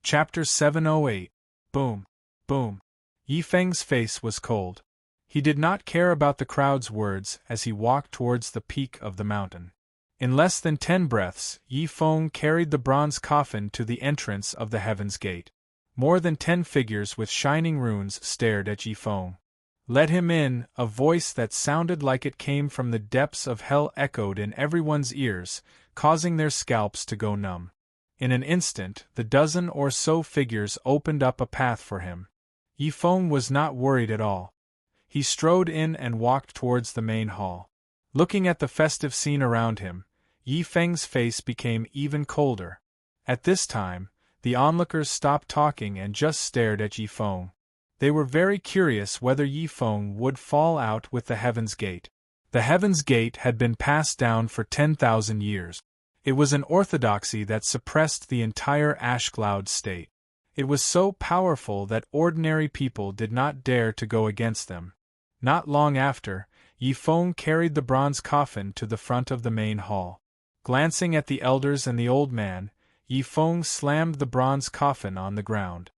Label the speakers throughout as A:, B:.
A: Chapter 708. Boom. Boom. Yi Feng's face was cold. He did not care about the crowd's words as he walked towards the peak of the mountain. In less than 10 breaths, Yi Feng carried the bronze coffin to the entrance of the Heaven's Gate. More than 10 figures with shining runes stared at Yi Feng. "Let him in," a voice that sounded like it came from the depths of hell echoed in everyone's ears, causing their scalps to go numb. In an instant, the dozen or so figures opened up a path for him. Yi Feng was not worried at all. He strode in and walked towards the main hall. Looking at the festive scene around him, Yi Feng's face became even colder. At this time, the onlookers stopped talking and just stared at Yi Feng. They were very curious whether Yi Feng would fall out with the Heaven's Gate. The Heaven's Gate had been passed down for 10,000 years. It was an orthodoxy that suppressed the entire Ashcloud state. It was so powerful that ordinary people did not dare to go against them. Not long after, Yi Feng carried the bronze coffin to the front of the main hall. Glancing at the elders and the old man, Yi Feng slammed the bronze coffin on the ground.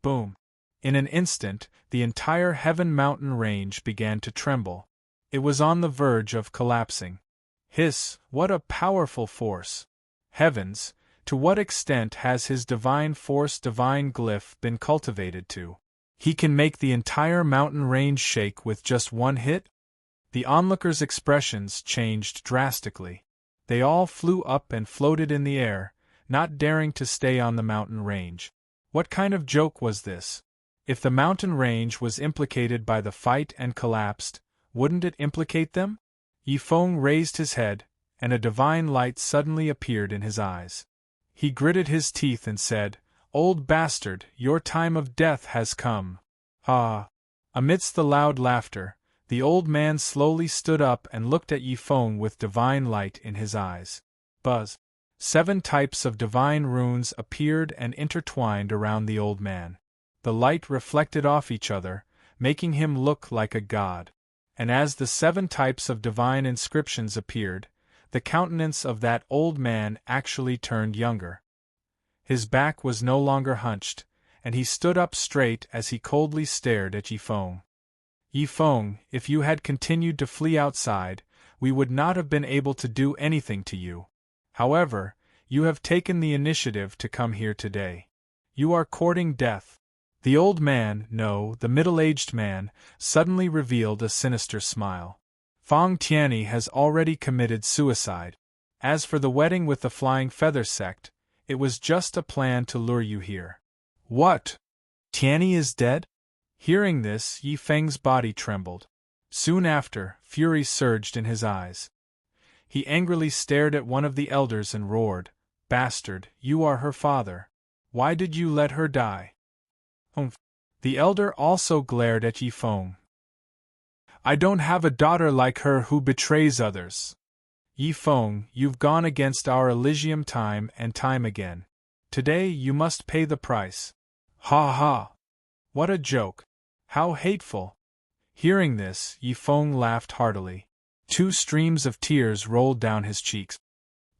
A: Boom! In an instant, the entire Heaven Mountain range began to tremble. It was on the verge of collapsing. Hiss, what a powerful force! Heavens, to what extent has his divine force, divine glyph, been cultivated to? He can make the entire mountain range shake with just one hit? The onlookers' expressions changed drastically. They all flew up and floated in the air, not daring to stay on the mountain range. What kind of joke was this? If the mountain range was implicated by the fight and collapsed, wouldn't it implicate them? Yi Feng raised his head, and a divine light suddenly appeared in his eyes. He gritted his teeth and said, "Old bastard, your time of death has come." Ah! Amidst the loud laughter, the old man slowly stood up and looked at Yi Feng with divine light in his eyes. Buzz! 7 types of divine runes appeared and intertwined around the old man. The light reflected off each other, making him look like a god. And as the 7 types of divine inscriptions appeared, the countenance of that old man actually turned younger. His back was no longer hunched, and he stood up straight as he coldly stared at Yi Feng. "Yi Feng, if you had continued to flee outside, we would not have been able to do anything to you. However, you have taken the initiative to come here today. You are courting death." The old man, no, the middle-aged man, suddenly revealed a sinister smile. "Fang Tianyi has already committed suicide. As for the wedding with the Flying Feather sect, it was just a plan to lure you here." "What? Tianyi is dead?" Hearing this, Yi Feng's body trembled. Soon after, fury surged in his eyes. He angrily stared at one of the elders and roared, "Bastard, you are her father. Why did you let her die?" The elder also glared at Yi Feng. "I don't have a daughter like her who betrays others. Yi Feng, you've gone against our Elysium time and time again. Today you must pay the price." "Ha ha! What a joke! How hateful!" Hearing this, Yi Feng laughed heartily. 2 streams of tears rolled down his cheeks.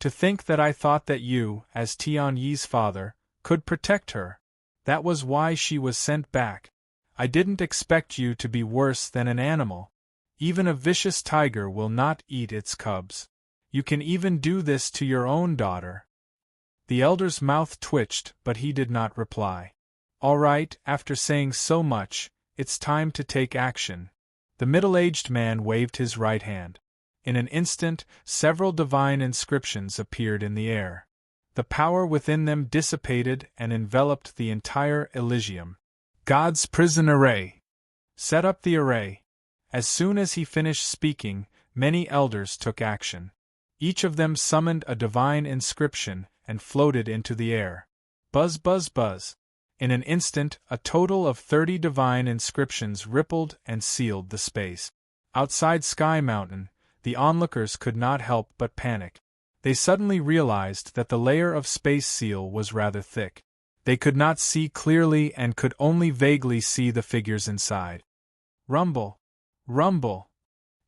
A: "To think that I thought that you, as Tianyi's father, could protect her. That was why she was sent back. I didn't expect you to be worse than an animal. Even a vicious tiger will not eat its cubs. You can even do this to your own daughter." The elder's mouth twitched, but he did not reply. "All right, after saying so much, it's time to take action." The middle-aged man waved his right hand. In an instant, several divine inscriptions appeared in the air. The power within them dissipated and enveloped the entire Elysium. "God's prison array! Set up the array!" As soon as he finished speaking, many elders took action. Each of them summoned a divine inscription and floated into the air. Buzz, buzz, buzz! In an instant, a total of 30 divine inscriptions rippled and sealed the space. Outside Sky Mountain, the onlookers could not help but panic. They suddenly realized that the layer of space seal was rather thick. They could not see clearly and could only vaguely see the figures inside. Rumble! Rumble!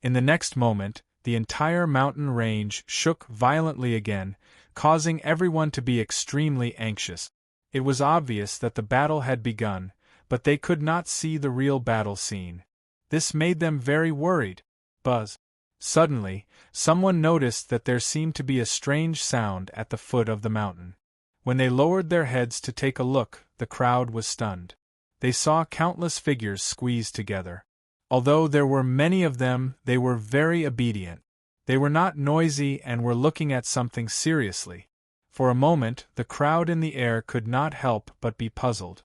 A: In the next moment, the entire mountain range shook violently again, causing everyone to be extremely anxious. It was obvious that the battle had begun, but they could not see the real battle scene. This made them very worried. Buzz. Suddenly, someone noticed that there seemed to be a strange sound at the foot of the mountain. When they lowered their heads to take a look, the crowd was stunned. They saw countless figures squeezed together. Although there were many of them, they were very obedient. They were not noisy and were looking at something seriously. For a moment, the crowd in the air could not help but be puzzled.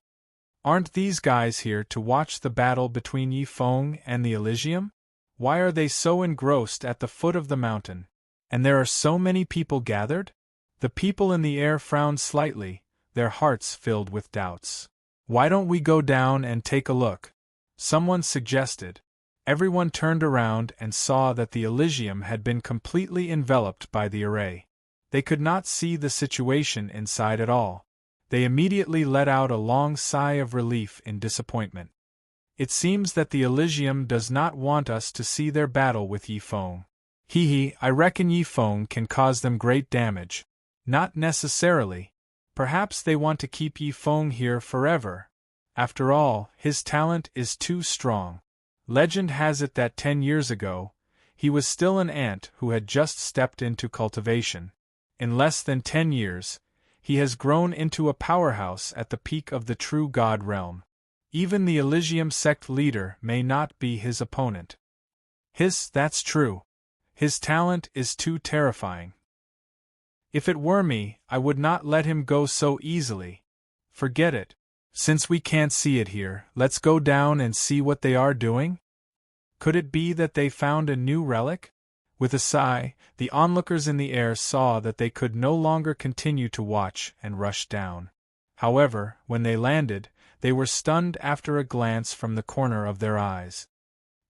A: Aren't these guys here to watch the battle between Yi Feng and the Elysium? Why are they so engrossed at the foot of the mountain? And there are so many people gathered? The people in the air frowned slightly, their hearts filled with doubts. Why don't we go down and take a look? Someone suggested. Everyone turned around and saw that the Elysium had been completely enveloped by the array. They could not see the situation inside at all. They immediately let out a long sigh of relief in disappointment. It seems that the Elysium does not want us to see their battle with Yi Feng. I reckon Yi Feng can cause them great damage. Not necessarily. Perhaps they want to keep Yi Feng here forever. After all, his talent is too strong. Legend has it that 10 years ago, he was still an ant who had just stepped into cultivation. In less than 10 years, he has grown into a powerhouse at the peak of the true God realm. Even the Elysium sect leader may not be his opponent. That's true. His talent is too terrifying. If it were me, I would not let him go so easily. Forget it. Since we can't see it here, let's go down and see what they are doing? Could it be that they found a new relic? With a sigh, the onlookers in the air saw that they could no longer continue to watch and rushed down. However, when they landed, they were stunned after a glance from the corner of their eyes.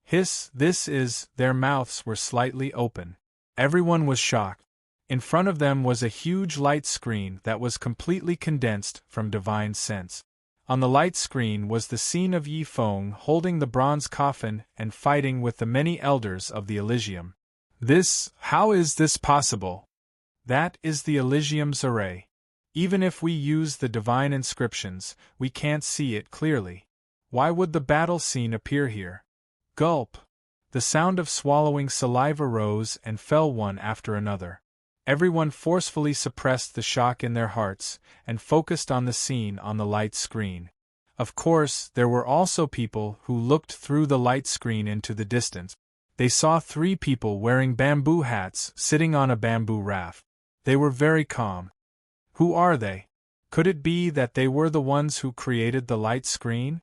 A: Their mouths were slightly open. Everyone was shocked. In front of them was a huge light screen that was completely condensed from divine sense. On the light screen was the scene of Yi Feng holding the bronze coffin and fighting with the many elders of the Elysium. How is this possible? That is the Elysium's array. Even if we use the divine inscriptions, we can't see it clearly. Why would the battle scene appear here? Gulp! The sound of swallowing saliva rose and fell one after another. Everyone forcefully suppressed the shock in their hearts and focused on the scene on the light screen. Of course, there were also people who looked through the light screen into the distance. They saw 3 people wearing bamboo hats sitting on a bamboo raft. They were very calm. Who are they? Could it be that they were the ones who created the light screen?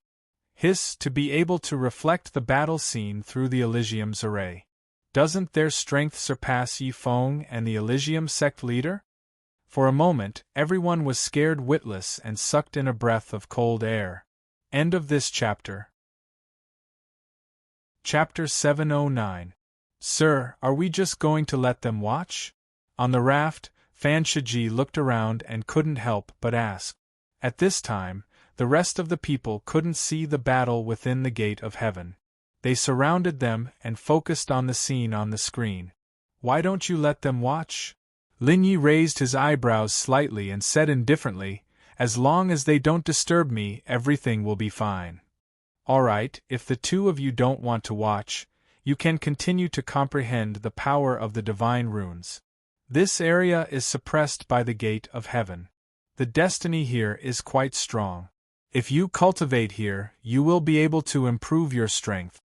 A: To be able to reflect the battle scene through the Elysium's array. Doesn't their strength surpass Yi Feng and the Elysium sect leader? For a moment, everyone was scared witless and sucked in a breath of cold air. End of this chapter. Chapter 709. Sir, are we just going to let them watch? On the raft, Fan Shiji looked around and couldn't help but ask. At this time, the rest of the people couldn't see the battle within the gate of heaven. They surrounded them and focused on the scene on the screen. Why don't you let them watch? Lin Yi raised his eyebrows slightly and said indifferently, as long as they don't disturb me, everything will be fine. All right, if the 2 of you don't want to watch, you can continue to comprehend the power of the divine runes. This area is suppressed by the gate of heaven. The destiny here is quite strong. If you cultivate here, you will be able to improve your strength.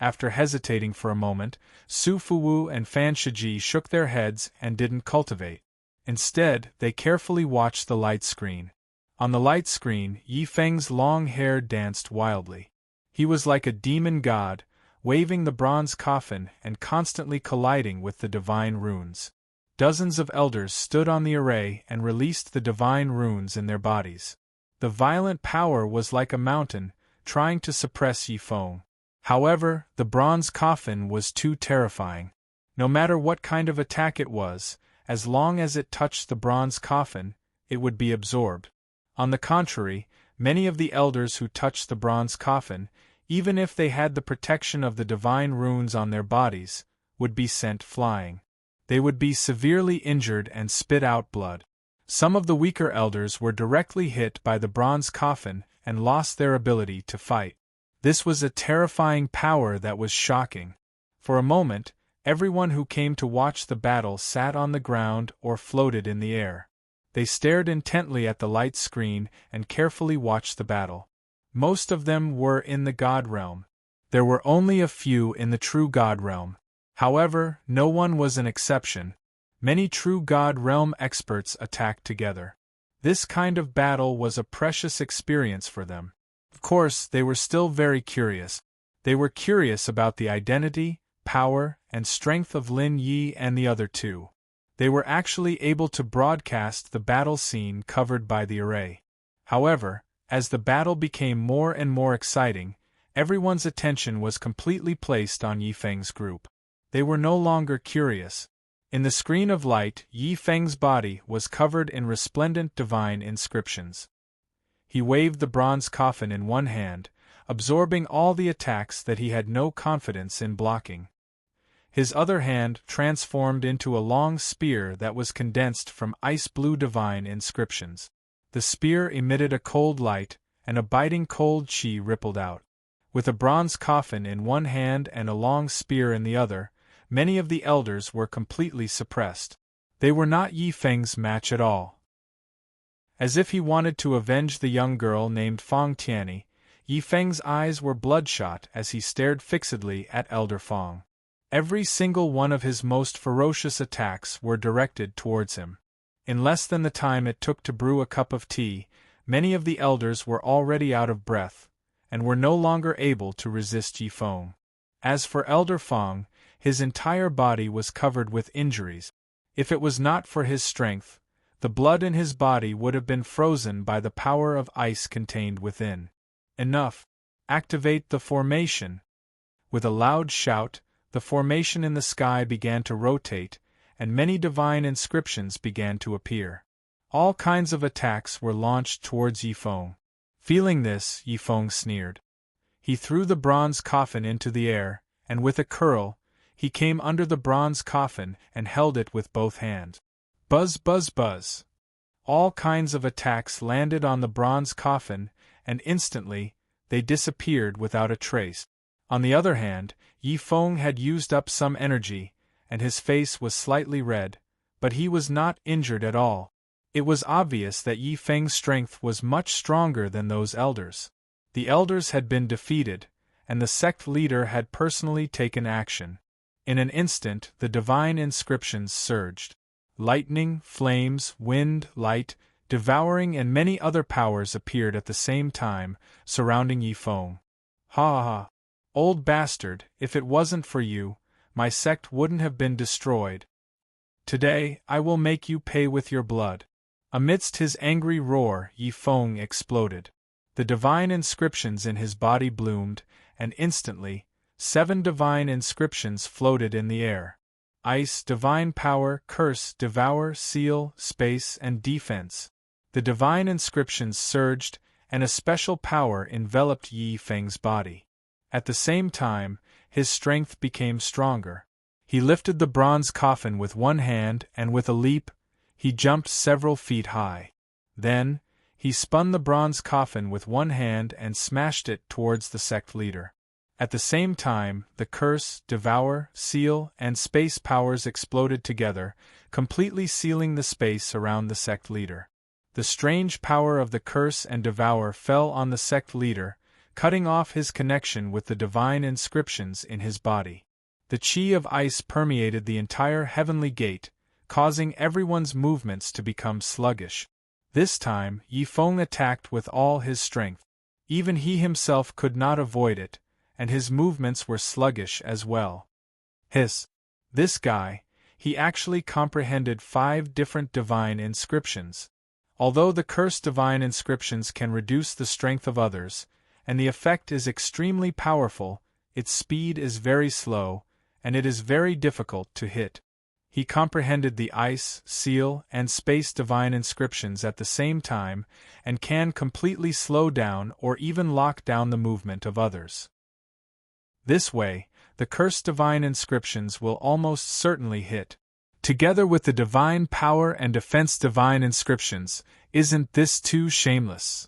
A: After hesitating for a moment, Su Fuwu and Fan Shiji shook their heads and didn't cultivate. Instead, they carefully watched the light screen. On the light screen, Yi Feng's long hair danced wildly. He was like a demon god, waving the bronze coffin and constantly colliding with the divine runes. Dozens of elders stood on the array and released the divine runes in their bodies. The violent power was like a mountain, trying to suppress Yi Feng. However, the bronze coffin was too terrifying. No matter what kind of attack it was, as long as it touched the bronze coffin, it would be absorbed. On the contrary, many of the elders who touched the bronze coffin, even if they had the protection of the divine runes on their bodies, would be sent flying. They would be severely injured and spit out blood. Some of the weaker elders were directly hit by the bronze coffin and lost their ability to fight. This was a terrifying power that was shocking. For a moment, everyone who came to watch the battle sat on the ground or floated in the air. They stared intently at the light screen and carefully watched the battle. Most of them were in the God realm. There were only a few in the true God realm. However, no one was an exception. Many true God realm experts attacked together. This kind of battle was a precious experience for them. Of course, they were still very curious. They were curious about the identity, power, and strength of Lin Yi and the other two. They were actually able to broadcast the battle scene covered by the array. However, as the battle became more and more exciting, everyone's attention was completely placed on Yi Feng's group. They were no longer curious. In the screen of light, Yi Feng's body was covered in resplendent divine inscriptions. He waved the bronze coffin in one hand, absorbing all the attacks that he had no confidence in blocking. His other hand transformed into a long spear that was condensed from ice-blue divine inscriptions. The spear emitted a cold light, and a biting cold chi rippled out. With a bronze coffin in one hand and a long spear in the other, many of the elders were completely suppressed. They were not Yi Feng's match at all. As if he wanted to avenge the young girl named Fong Tianyi, Yi Feng's eyes were bloodshot as he stared fixedly at Elder Fong. Every single one of his most ferocious attacks were directed towards him. In less than the time it took to brew a cup of tea, many of the elders were already out of breath, and were no longer able to resist Yi Feng. As for Elder Fong, his entire body was covered with injuries. If it was not for his strength, the blood in his body would have been frozen by the power of ice contained within. Enough! Activate the formation! With a loud shout, the formation in the sky began to rotate, and many divine inscriptions began to appear. All kinds of attacks were launched towards Yi Feng. Feeling this, Yi Feng sneered. He threw the bronze coffin into the air, and with a curl, he came under the bronze coffin and held it with both hands. Buzz, buzz, buzz. All kinds of attacks landed on the bronze coffin, and instantly, they disappeared without a trace. On the other hand, Yi Feng had used up some energy, and his face was slightly red, but he was not injured at all. It was obvious that Yi Feng's strength was much stronger than those elders. The elders had been defeated, and the sect leader had personally taken action. In an instant, the divine inscriptions surged. Lightning, flames, wind, light, devouring and many other powers appeared at the same time, surrounding Yi Feng. Ha ha ha! Old bastard, if it wasn't for you, my sect wouldn't have been destroyed. Today, I will make you pay with your blood. Amidst his angry roar, Yi Feng exploded. The divine inscriptions in his body bloomed, and instantly, 7 divine inscriptions floated in the air. Ice, divine power, curse, devour, seal, space, and defense. The divine inscriptions surged, and a special power enveloped Yi Feng's body. At the same time, his strength became stronger. He lifted the bronze coffin with one hand and with a leap, he jumped several feet high. Then, he spun the bronze coffin with one hand and smashed it towards the sect leader. At the same time, the curse, devour, seal, and space powers exploded together, completely sealing the space around the sect leader. The strange power of the curse and devour fell on the sect leader, cutting off his connection with the divine inscriptions in his body. The chi of ice permeated the entire heavenly gate, causing everyone's movements to become sluggish. This time, Yi Feng attacked with all his strength. Even he himself could not avoid it, and his movements were sluggish as well. Hiss! This guy, he actually comprehended 5 different divine inscriptions. Although the cursed divine inscriptions can reduce the strength of others, and the effect is extremely powerful, its speed is very slow, and it is very difficult to hit. He comprehended the ice, seal, and space divine inscriptions at the same time, and can completely slow down or even lock down the movement of others. This way, the cursed divine inscriptions will almost certainly hit. Together with the divine power and defense divine inscriptions, isn't this too shameless?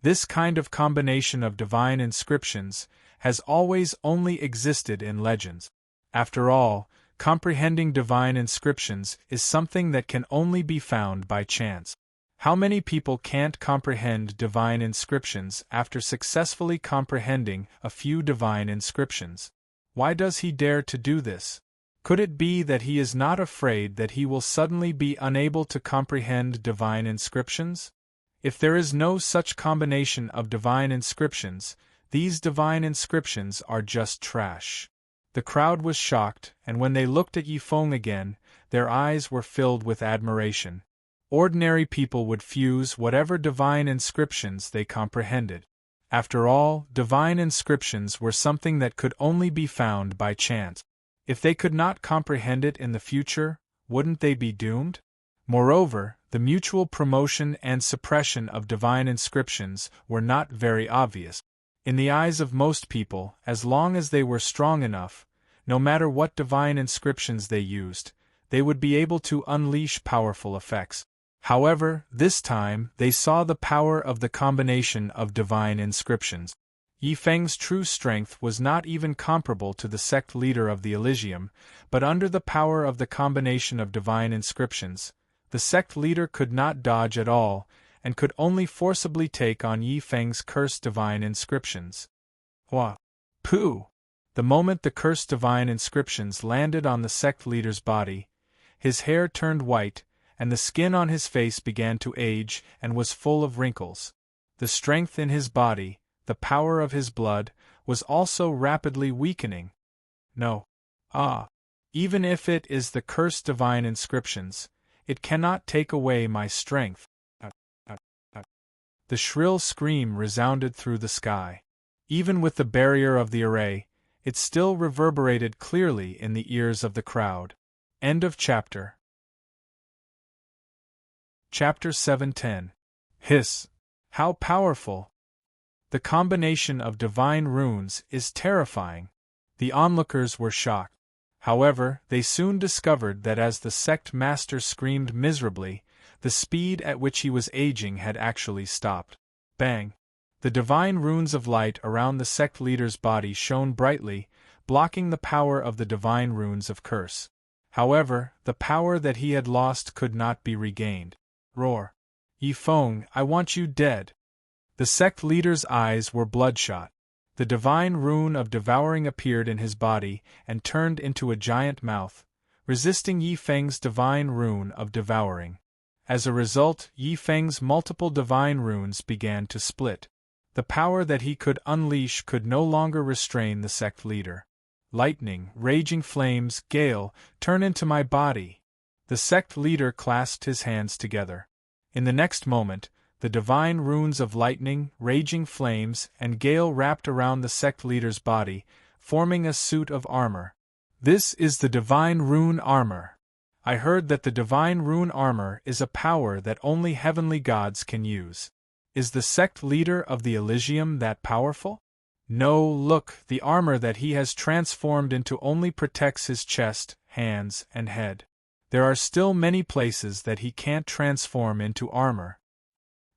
A: This kind of combination of divine inscriptions has always only existed in legends. After all, comprehending divine inscriptions is something that can only be found by chance. How many people can't comprehend divine inscriptions after successfully comprehending a few divine inscriptions? Why does he dare to do this? Could it be that he is not afraid that he will suddenly be unable to comprehend divine inscriptions? If there is no such combination of divine inscriptions, these divine inscriptions are just trash. The crowd was shocked, and when they looked at Yi Feng again, their eyes were filled with admiration. Ordinary people would fuse whatever divine inscriptions they comprehended. After all, divine inscriptions were something that could only be found by chance. If they could not comprehend it in the future, wouldn't they be doomed? Moreover, the mutual promotion and suppression of divine inscriptions were not very obvious. In the eyes of most people, as long as they were strong enough, no matter what divine inscriptions they used, they would be able to unleash powerful effects. However, this time they saw the power of the combination of divine inscriptions. Yi Feng's true strength was not even comparable to the sect leader of the Elysium, but under the power of the combination of divine inscriptions, the sect leader could not dodge at all, and could only forcibly take on Yi Feng's cursed divine inscriptions. Hua! Pooh! The moment the cursed divine inscriptions landed on the sect leader's body, his hair turned white, and the skin on his face began to age and was full of wrinkles. The strength in his body, the power of his blood, was also rapidly weakening. No. Even if it is the cursed divine inscriptions, it cannot take away my strength. The shrill scream resounded through the sky. Even with the barrier of the array, it still reverberated clearly in the ears of the crowd. End of chapter. Chapter 710. Hiss! How powerful! The combination of divine runes is terrifying. The onlookers were shocked. However, they soon discovered that as the sect master screamed miserably, the speed at which he was aging had actually stopped. Bang! The divine runes of light around the sect leader's body shone brightly, blocking the power of the divine runes of curse. However, the power that he had lost could not be regained. Roar! Yi Feng, I want you dead! The sect leader's eyes were bloodshot. The divine rune of devouring appeared in his body and turned into a giant mouth, resisting Yi Feng's divine rune of devouring. As a result, Yi Feng's multiple divine runes began to split. The power that he could unleash could no longer restrain the sect leader. Lightning, raging flames, gale, turn into my body! The sect leader clasped his hands together. In the next moment, the divine runes of lightning, raging flames, and gale wrapped around the sect leader's body, forming a suit of armor. This is the divine rune armor. I heard that the divine rune armor is a power that only heavenly gods can use. Is the sect leader of the Elysium that powerful? No, look, the armor that he has transformed into only protects his chest, hands, and head. There are still many places that he can't transform into armor.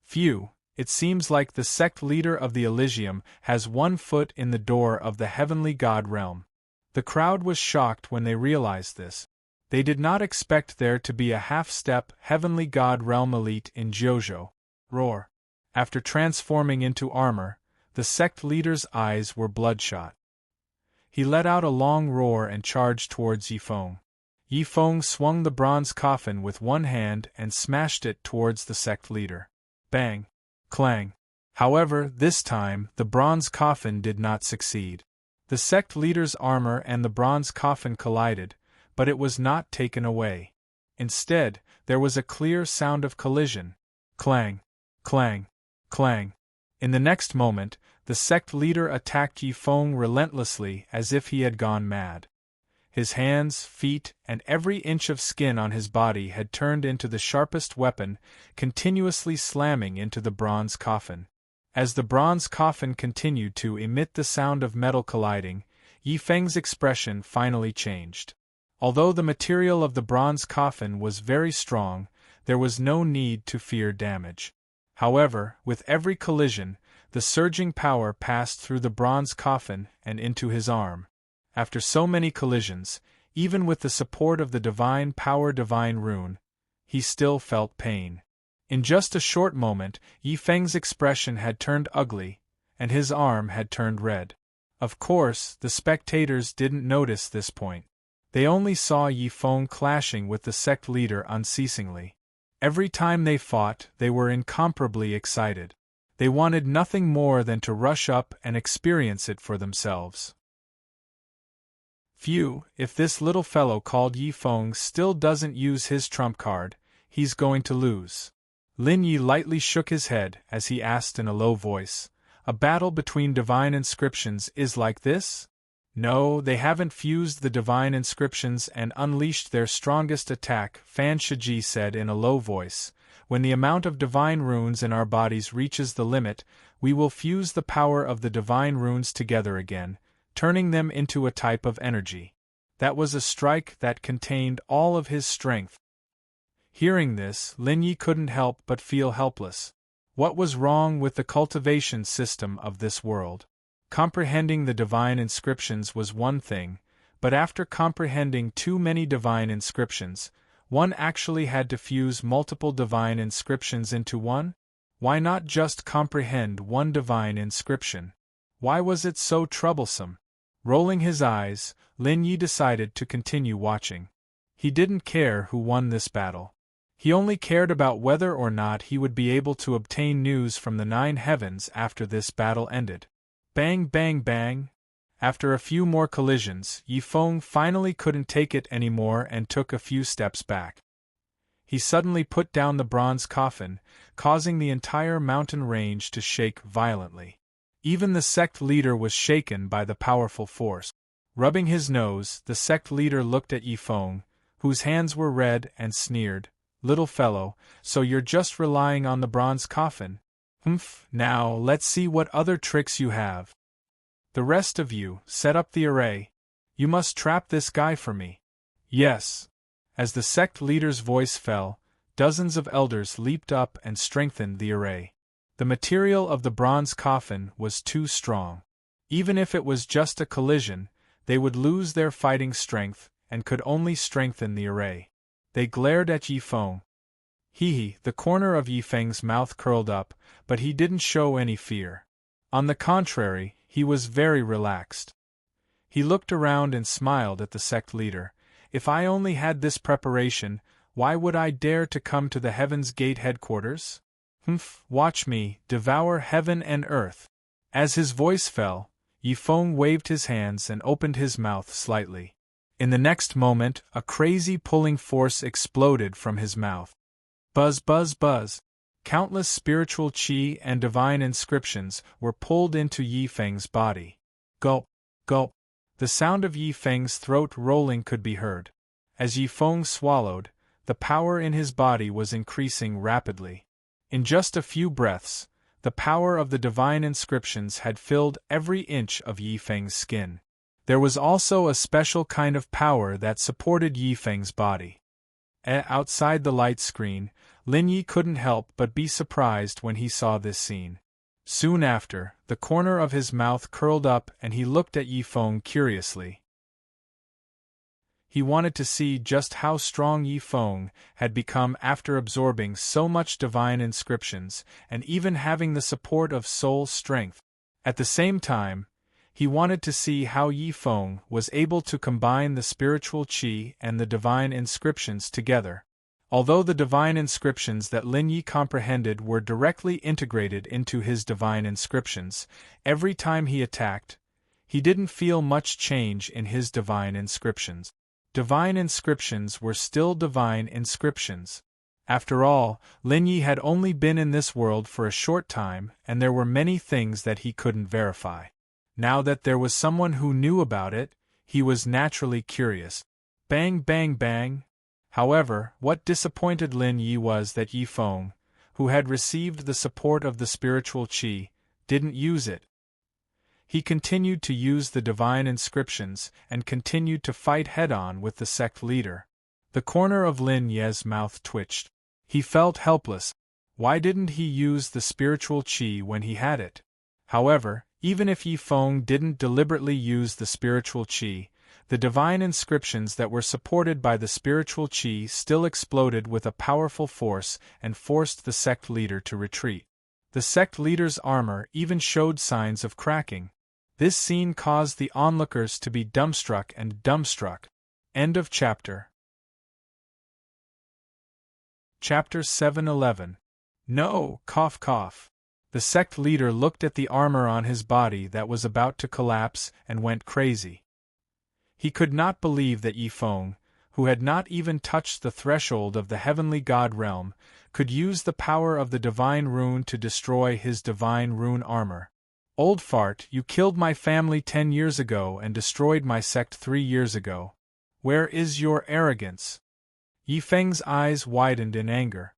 A: Phew, it seems like the sect leader of the Elysium has one foot in the door of the heavenly god realm. The crowd was shocked when they realized this. They did not expect there to be a half-step heavenly god realm elite in JoJo. Roar! After transforming into armor, the sect leader's eyes were bloodshot. He let out a long roar and charged towards Yi Feng. Yi Feng swung the bronze coffin with one hand and smashed it towards the sect leader. Bang! Clang! However, this time, the bronze coffin did not succeed. The sect leader's armor and the bronze coffin collided, but it was not taken away. Instead, there was a clear sound of collision. Clang! Clang! Clang! In the next moment, the sect leader attacked Yi Feng relentlessly as if he had gone mad. His hands, feet, and every inch of skin on his body had turned into the sharpest weapon, continuously slamming into the bronze coffin. As the bronze coffin continued to emit the sound of metal colliding, Yi Feng's expression finally changed. Although the material of the bronze coffin was very strong, there was no need to fear damage. However, with every collision, the surging power passed through the bronze coffin and into his arm. After so many collisions, even with the support of the divine power divine rune, he still felt pain. In just a short moment, Yi Feng's expression had turned ugly, and his arm had turned red. Of course, the spectators didn't notice this point. They only saw Yi Feng clashing with the sect leader unceasingly. Every time they fought, they were incomparably excited. They wanted nothing more than to rush up and experience it for themselves. Phew, if this little fellow called Yi Feng still doesn't use his trump card, he's going to lose. Lin Yi lightly shook his head as he asked in a low voice, "A battle between divine inscriptions is like this?" "No, they haven't fused the divine inscriptions and unleashed their strongest attack," Fan Shiji said in a low voice. "When the amount of divine runes in our bodies reaches the limit, we will fuse the power of the divine runes together again, turning them into a type of energy." That was a strike that contained all of his strength. Hearing this, Lin Yi couldn't help but feel helpless. What was wrong with the cultivation system of this world? Comprehending the divine inscriptions was one thing, but after comprehending too many divine inscriptions, one actually had to fuse multiple divine inscriptions into one? Why not just comprehend one divine inscription? Why was it so troublesome? Rolling his eyes, Lin Yi decided to continue watching. He didn't care who won this battle. He only cared about whether or not he would be able to obtain news from the 9 heavens after this battle ended. Bang bang bang! After a few more collisions, Yi Feng finally couldn't take it anymore and took a few steps back. He suddenly put down the bronze coffin, causing the entire mountain range to shake violently. Even the sect leader was shaken by the powerful force. Rubbing his nose, the sect leader looked at Yi Feng, whose hands were red, and sneered, "Little fellow, so you're just relying on the bronze coffin? Humph, now let's see what other tricks you have. The rest of you, set up the array. You must trap this guy for me." "Yes." As the sect leader's voice fell, dozens of elders leaped up and strengthened the array. The material of the bronze coffin was too strong. Even if it was just a collision, they would lose their fighting strength and could only strengthen the array. They glared at Yi Feng. The corner of Yi Feng's mouth curled up, but he didn't show any fear. On the contrary, he was very relaxed. He looked around and smiled at the sect leader. "If I only had this preparation, why would I dare to come to the Heaven's Gate headquarters? Humph, watch me devour heaven and earth." As his voice fell, Yi Feng waved his hands and opened his mouth slightly. In the next moment, a crazy pulling force exploded from his mouth. Buzz buzz buzz! Countless spiritual qi and divine inscriptions were pulled into Yi Feng's body. Gulp, gulp! The sound of Yi Feng's throat rolling could be heard. As Yi Feng swallowed, the power in his body was increasing rapidly. In just a few breaths, the power of the divine inscriptions had filled every inch of Yi Feng's skin. There was also a special kind of power that supported Yi Feng's body. Outside the light screen, Lin Yi couldn't help but be surprised when he saw this scene. Soon after, the corner of his mouth curled up and he looked at Yi Feng curiously. He wanted to see just how strong Yi Feng had become after absorbing so much divine inscriptions and even having the support of soul strength. At the same time, he wanted to see how Yi Feng was able to combine the spiritual qi and the divine inscriptions together. Although the divine inscriptions that Lin Yi comprehended were directly integrated into his divine inscriptions, every time he attacked, he didn't feel much change in his divine inscriptions. Divine inscriptions were still divine inscriptions. After all, Lin Yi had only been in this world for a short time, and there were many things that he couldn't verify. Now that there was someone who knew about it, he was naturally curious. Bang bang bang! However, what disappointed Lin Yi was that Yi Feng, who had received the support of the spiritual qi, didn't use it. He continued to use the divine inscriptions and continued to fight head-on with the sect leader. The corner of Lin Ye's mouth twitched. He felt helpless. Why didn't he use the spiritual qi when he had it? However, even if Yi Feng didn't deliberately use the spiritual qi, the divine inscriptions that were supported by the spiritual qi still exploded with a powerful force and forced the sect leader to retreat. The sect leader's armor even showed signs of cracking. This scene caused the onlookers to be dumbstruck and dumbstruck. End of chapter. Chapter 711. No, cough cough. The sect leader looked at the armor on his body that was about to collapse and went crazy. He could not believe that Yi Feng, who had not even touched the threshold of the heavenly god realm, could use the power of the divine rune to destroy his divine rune armor. Old fart, you killed my family 10 years ago and destroyed my sect 3 years ago. Where is your arrogance? Yi Feng's eyes widened in anger.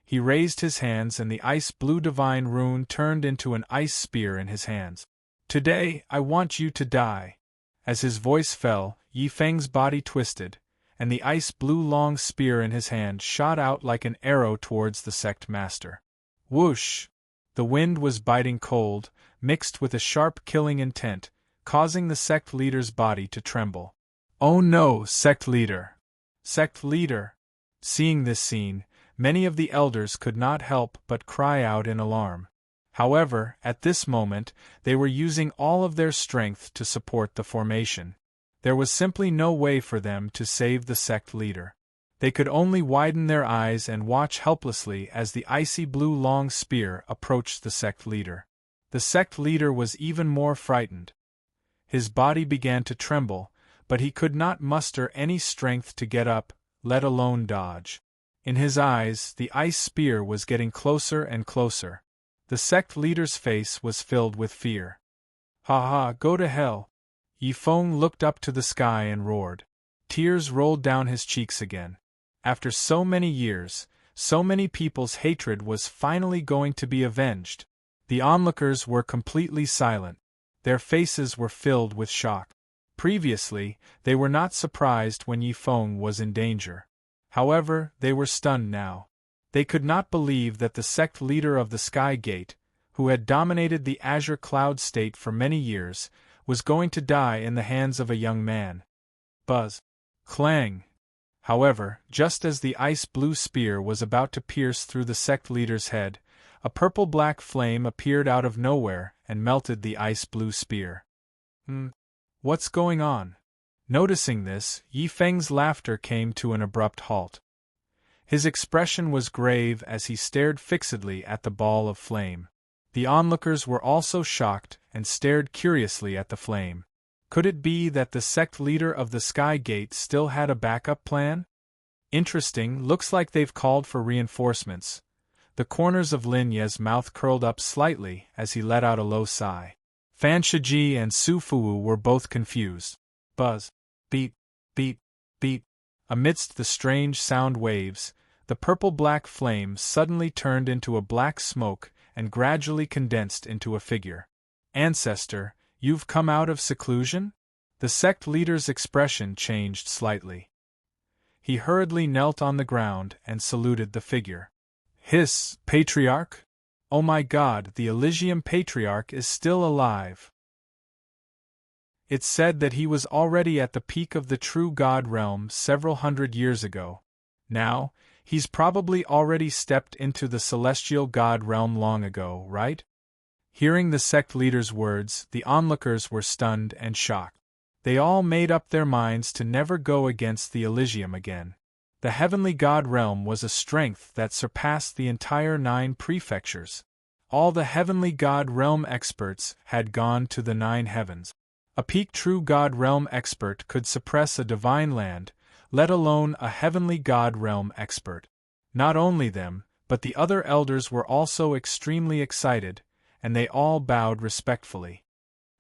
A: He raised his hands and the ice-blue divine rune turned into an ice spear in his hands. Today, I want you to die. As his voice fell, Yi Feng's body twisted, and the ice-blue long spear in his hand shot out like an arrow towards the sect master. Whoosh! The wind was biting cold, mixed with a sharp killing intent, causing the sect leader's body to tremble. Oh no, sect leader! Sect leader! Seeing this scene, many of the elders could not help but cry out in alarm. However, at this moment, they were using all of their strength to support the formation. There was simply no way for them to save the sect leader. They could only widen their eyes and watch helplessly as the icy blue long spear approached the sect leader. The sect leader was even more frightened. His body began to tremble, but he could not muster any strength to get up, let alone dodge. In his eyes, the ice spear was getting closer and closer. The sect leader's face was filled with fear. Ha ha, go to hell! Yi Feng looked up to the sky and roared. Tears rolled down his cheeks again. After so many years, so many people's hatred was finally going to be avenged. The onlookers were completely silent. Their faces were filled with shock. Previously, they were not surprised when Yi Feng was in danger. However, they were stunned now. They could not believe that the sect leader of the Sky Gate, who had dominated the Azure Cloud State for many years, was going to die in the hands of a young man. Buzz. Clang. However, just as the ice-blue spear was about to pierce through the sect leader's head, a purple-black flame appeared out of nowhere and melted the ice-blue spear. What's going on? Noticing this, Yi Feng's laughter came to an abrupt halt. His expression was grave as he stared fixedly at the ball of flame. The onlookers were also shocked and stared curiously at the flame. Could it be that the sect leader of the Sky Gate still had a backup plan? Interesting, looks like they've called for reinforcements. The corners of Lin Ye's mouth curled up slightly as he let out a low sigh. Fan Shiji and Su Fuwu were both confused. Buzz. Beat, beat, beat. Amidst the strange sound waves, the purple-black flame suddenly turned into a black smoke and gradually condensed into a figure. Ancestor, you've come out of seclusion? The sect leader's expression changed slightly. He hurriedly knelt on the ground and saluted the figure. Hiss, Patriarch? Oh my God, the Elysium Patriarch is still alive. It's said that he was already at the peak of the true God realm several hundred years ago. Now, he's probably already stepped into the celestial God realm long ago, right? Hearing the sect leader's words, the onlookers were stunned and shocked. They all made up their minds to never go against the Elysium again. The heavenly God realm was a strength that surpassed the entire 9 prefectures. All the heavenly God realm experts had gone to the 9 heavens. A peak true God realm expert could suppress a divine land, let alone a heavenly God realm expert. Not only them, but the other elders were also extremely excited, and they all bowed respectfully.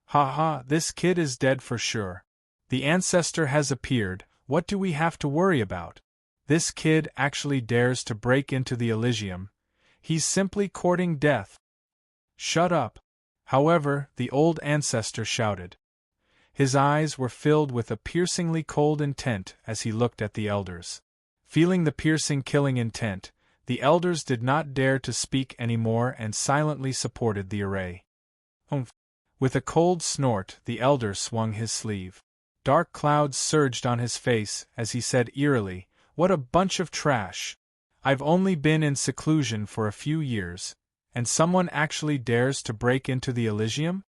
A: Ha ha, this kid is dead for sure. The ancestor has appeared, what do we have to worry about? This kid actually dares to break into the Elysium. He's simply courting death. Shut up. However, the old ancestor shouted. His eyes were filled with a piercingly cold intent as he looked at the elders. Feeling the piercing killing intent, the elders did not dare to speak anymore and silently supported the array. Humph! With a cold snort, the elder swung his sleeve. Dark clouds surged on his face as he said eerily, "What a bunch of trash! I've only been in seclusion for a few years, and someone actually dares to break into the Elysium?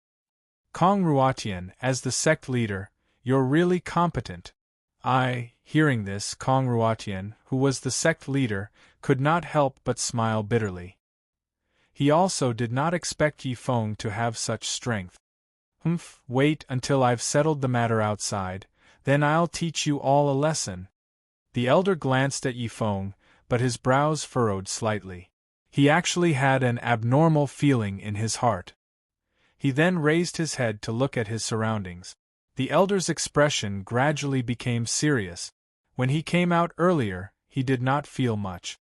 A: Kongruatian, as the sect leader, you're really competent." Hearing this, Kongruatian, who was the sect leader, could not help but smile bitterly. He also did not expect Yifeng to have such strength. "Humph, wait until I've settled the matter outside, then I'll teach you all a lesson." The elder glanced at Yifeng, but his brows furrowed slightly. He actually had an abnormal feeling in his heart. He then raised his head to look at his surroundings. The elder's expression gradually became serious. When he came out earlier, he did not feel much.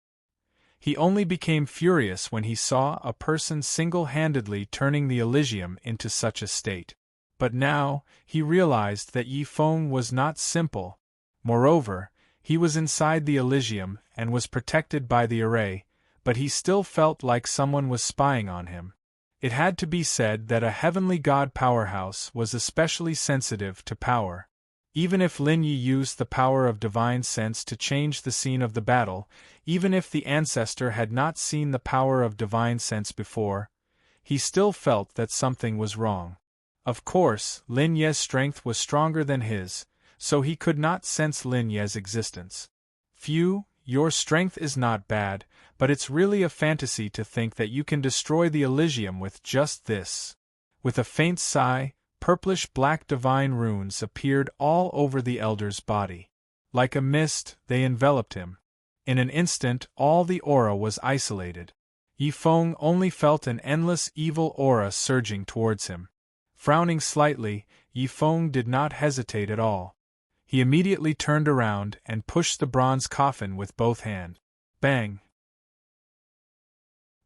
A: He only became furious when he saw a person single-handedly turning the Elysium into such a state. But now, he realized that Yifeng was not simple. Moreover, he was inside the Elysium and was protected by the array, but he still felt like someone was spying on him. It had to be said that a heavenly god powerhouse was especially sensitive to power. Even if Lin Yi used the power of divine sense to change the scene of the battle, even if the ancestor had not seen the power of divine sense before, he still felt that something was wrong. Of course, Lin Ye's strength was stronger than his, so he could not sense Lin Ye's existence. "Phew, your strength is not bad, but it's really a fantasy to think that you can destroy the Elysium with just this." With a faint sigh, purplish-black divine runes appeared all over the elder's body. Like a mist, they enveloped him. In an instant, all the aura was isolated. Yifeng only felt an endless evil aura surging towards him. Frowning slightly, Yifeng did not hesitate at all. He immediately turned around and pushed the bronze coffin with both hands. Bang!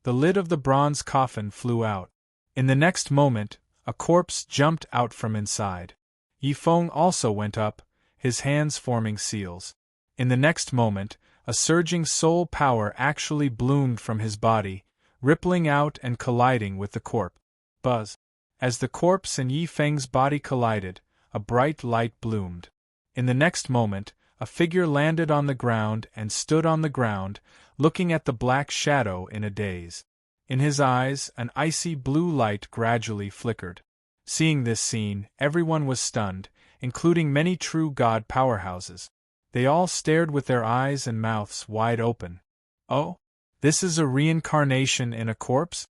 A: The lid of the bronze coffin flew out. In the next moment, a corpse jumped out from inside. Yifeng also went up, his hands forming seals. In the next moment, a surging soul power actually bloomed from his body, rippling out and colliding with the corpse. Buzz! As the corpse and Yifeng's body collided, a bright light bloomed. In the next moment, a figure landed on the ground and stood on the ground, looking at the black shadow in a daze. In his eyes, an icy blue light gradually flickered. Seeing this scene, everyone was stunned, including many true god powerhouses. They all stared with their eyes and mouths wide open. "Oh? This is a reincarnation in a corpse?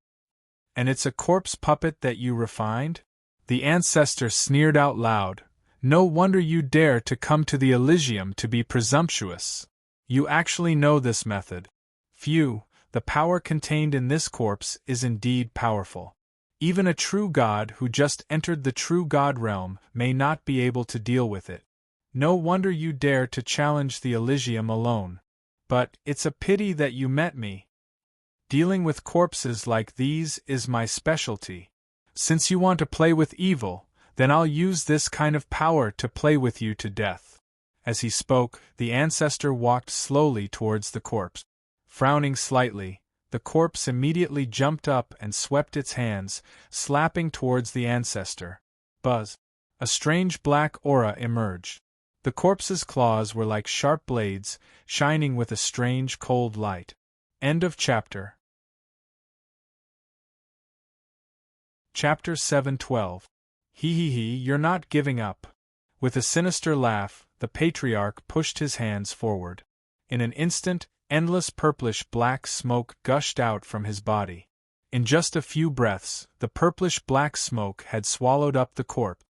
A: And it's a corpse puppet that you refined?" The ancestor sneered out loud. "No wonder you dare to come to the Elysium to be presumptuous. You actually know this method. Phew, the power contained in this corpse is indeed powerful. Even a true god who just entered the true god realm may not be able to deal with it. No wonder you dare to challenge the Elysium alone. But it's a pity that you met me. Dealing with corpses like these is my specialty. Since you want to play with evil, then I'll use this kind of power to play with you to death." As he spoke, the ancestor walked slowly towards the corpse. Frowning slightly, the corpse immediately jumped up and swept its hands, slapping towards the ancestor. Buzz! A strange black aura emerged. The corpse's claws were like sharp blades, shining with a strange cold light. End of chapter. Chapter 7:12. Hee, you're not giving up. With a sinister laugh, the patriarch pushed his hands forward. In an instant, endless purplish-black smoke gushed out from his body. In just a few breaths, the purplish-black smoke had swallowed up the corpse.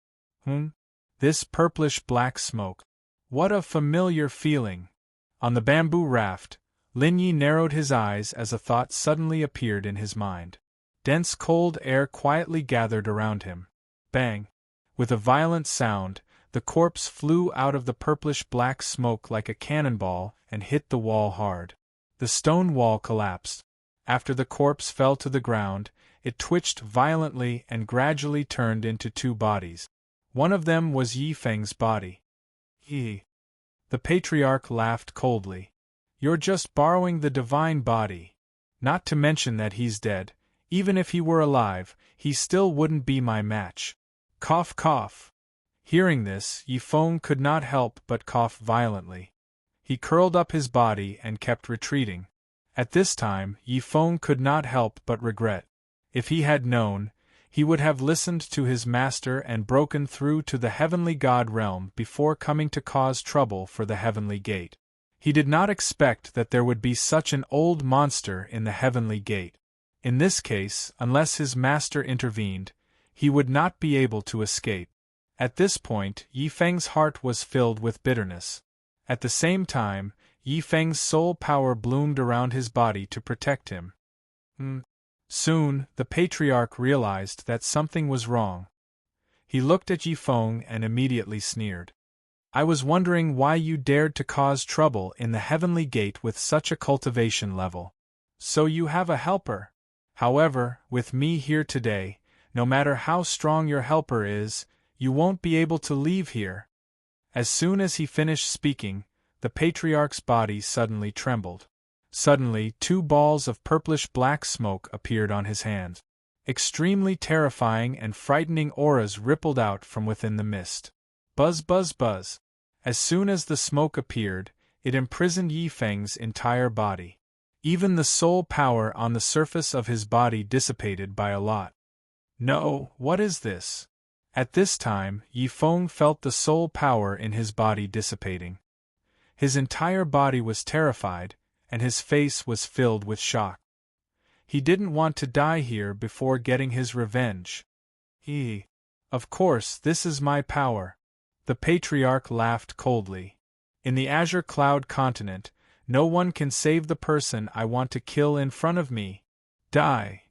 A: This purplish-black smoke. What a familiar feeling! On the bamboo raft, Lin Yi narrowed his eyes as a thought suddenly appeared in his mind. Dense cold air quietly gathered around him. Bang! With a violent sound, the corpse flew out of the purplish-black smoke like a cannonball and hit the wall hard. The stone wall collapsed. After the corpse fell to the ground, it twitched violently and gradually turned into two bodies. One of them was Yi Feng's body. The patriarch laughed coldly. You're just borrowing the divine body. Not to mention that he's dead. Even if he were alive, he still wouldn't be my match. Cough cough. Hearing this, Yi Feng could not help but cough violently. He curled up his body and kept retreating. At this time, Yi Feng could not help but regret. If he had known, he would have listened to his master and broken through to the heavenly god realm before coming to cause trouble for the heavenly gate. He did not expect that there would be such an old monster in the heavenly gate. In this case, unless his master intervened, he would not be able to escape. At this point, Yi Feng's heart was filled with bitterness. At the same time, Yi Feng's soul power bloomed around his body to protect him. Soon, the patriarch realized that something was wrong. He looked at Yi Feng and immediately sneered. I was wondering why you dared to cause trouble in the heavenly gate with such a cultivation level. So you have a helper. However, with me here today, no matter how strong your helper is, you won't be able to leave here. As soon as he finished speaking, the patriarch's body suddenly trembled. Suddenly, two balls of purplish-black smoke appeared on his hands. Extremely terrifying and frightening auras rippled out from within the mist. Buzz buzz buzz. As soon as the smoke appeared, it imprisoned Yi Feng's entire body. Even the soul power on the surface of his body dissipated by a lot. No, what is this? At this time, Yi Feng felt the soul power in his body dissipating. His entire body was terrified, and his face was filled with shock. He didn't want to die here before getting his revenge. Of course, this is my power. The patriarch laughed coldly. In the Azure Cloud continent, no one can save the person I want to kill in front of me. Die.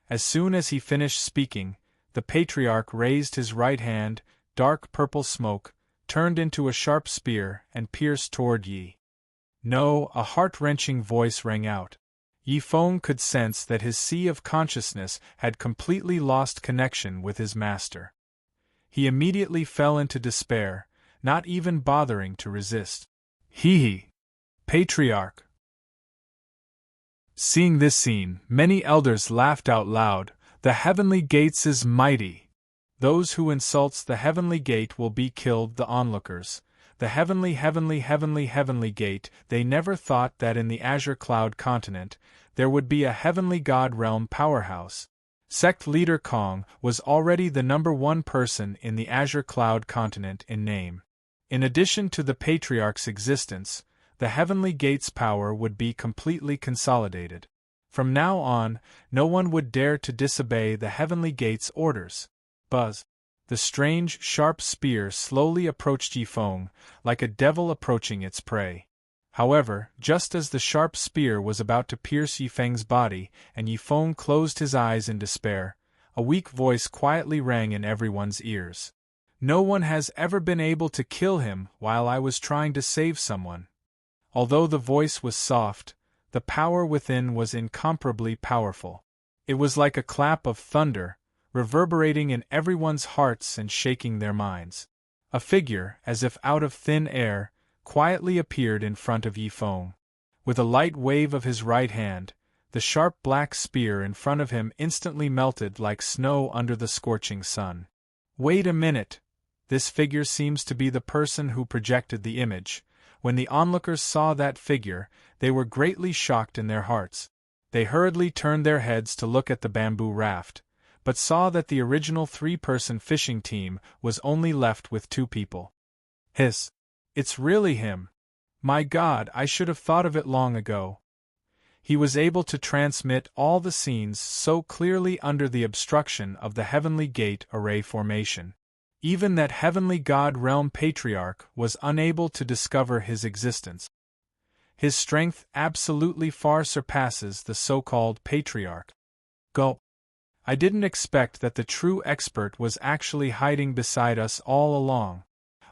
A: As soon as he finished speaking, the patriarch raised his right hand, dark purple smoke, turned into a sharp spear and pierced toward Yi. No, a heart-wrenching voice rang out. Yi Feng could sense that his sea of consciousness had completely lost connection with his master. He immediately fell into despair, not even bothering to resist. Patriarch. Seeing this scene, many elders laughed out loud. The heavenly gates is mighty. Those who insults the heavenly gate will be killed. The onlookers. The heavenly gate. They never thought that in the Azure Cloud continent, there would be a heavenly god realm powerhouse. Sect leader Kong was already the #1 person in the Azure Cloud continent in name. In addition to the patriarch's existence, the heavenly gate's power would be completely consolidated. From now on, no one would dare to disobey the heavenly gate's orders. Buzz. The strange, sharp spear slowly approached Yi Feng, like a devil approaching its prey. However, just as the sharp spear was about to pierce Yi Feng's body, and Yi Feng closed his eyes in despair, a weak voice quietly rang in everyone's ears. No one has ever been able to kill him while I was trying to save someone. Although the voice was soft, the power within was incomparably powerful. It was like a clap of thunder, reverberating in everyone's hearts and shaking their minds. A figure, as if out of thin air, quietly appeared in front of Yi Feng. With a light wave of his right hand, the sharp black spear in front of him instantly melted like snow under the scorching sun. Wait a minute! This figure seems to be the person who projected the image. When the onlookers saw that figure, they were greatly shocked in their hearts. They hurriedly turned their heads to look at the bamboo raft, but saw that the original 3-person fishing team was only left with 2 people. Hiss! It's really him! My God, I should have thought of it long ago. He was able to transmit all the scenes so clearly under the obstruction of the Heavenly Gate array formation. Even that Heavenly God Realm Patriarch was unable to discover his existence. His strength absolutely far surpasses the so-called Patriarch. Go! I didn't expect that the true expert was actually hiding beside us all along.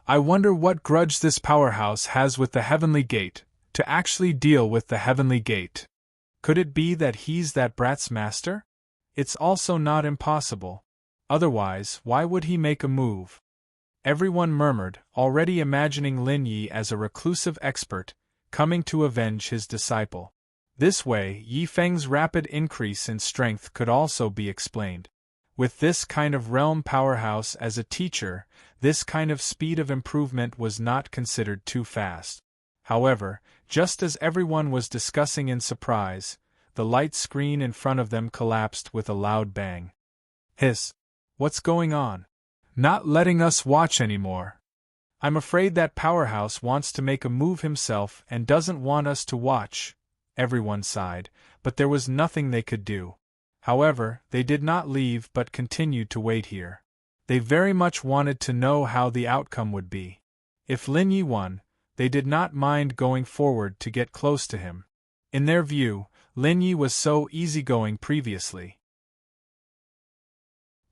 A: I wonder what grudge this powerhouse has with the Heavenly Gate, to actually deal with the Heavenly Gate. Could it be that he's that brat's master? It's also not impossible. Otherwise, why would he make a move? Everyone murmured, already imagining Lin Yi as a reclusive expert, coming to avenge his disciple. This way, Yi Feng's rapid increase in strength could also be explained. With this kind of realm powerhouse as a teacher, this kind of speed of improvement was not considered too fast. However, just as everyone was discussing in surprise, the light screen in front of them collapsed with a loud bang. Hiss! What's going on? Not letting us watch anymore. I'm afraid that powerhouse wants to make a move himself and doesn't want us to watch. Everyone sighed, but there was nothing they could do. However, they did not leave but continued to wait here. They very much wanted to know how the outcome would be. If Lin Yi won, they did not mind going forward to get close to him. In their view, Lin Yi was so easygoing previously.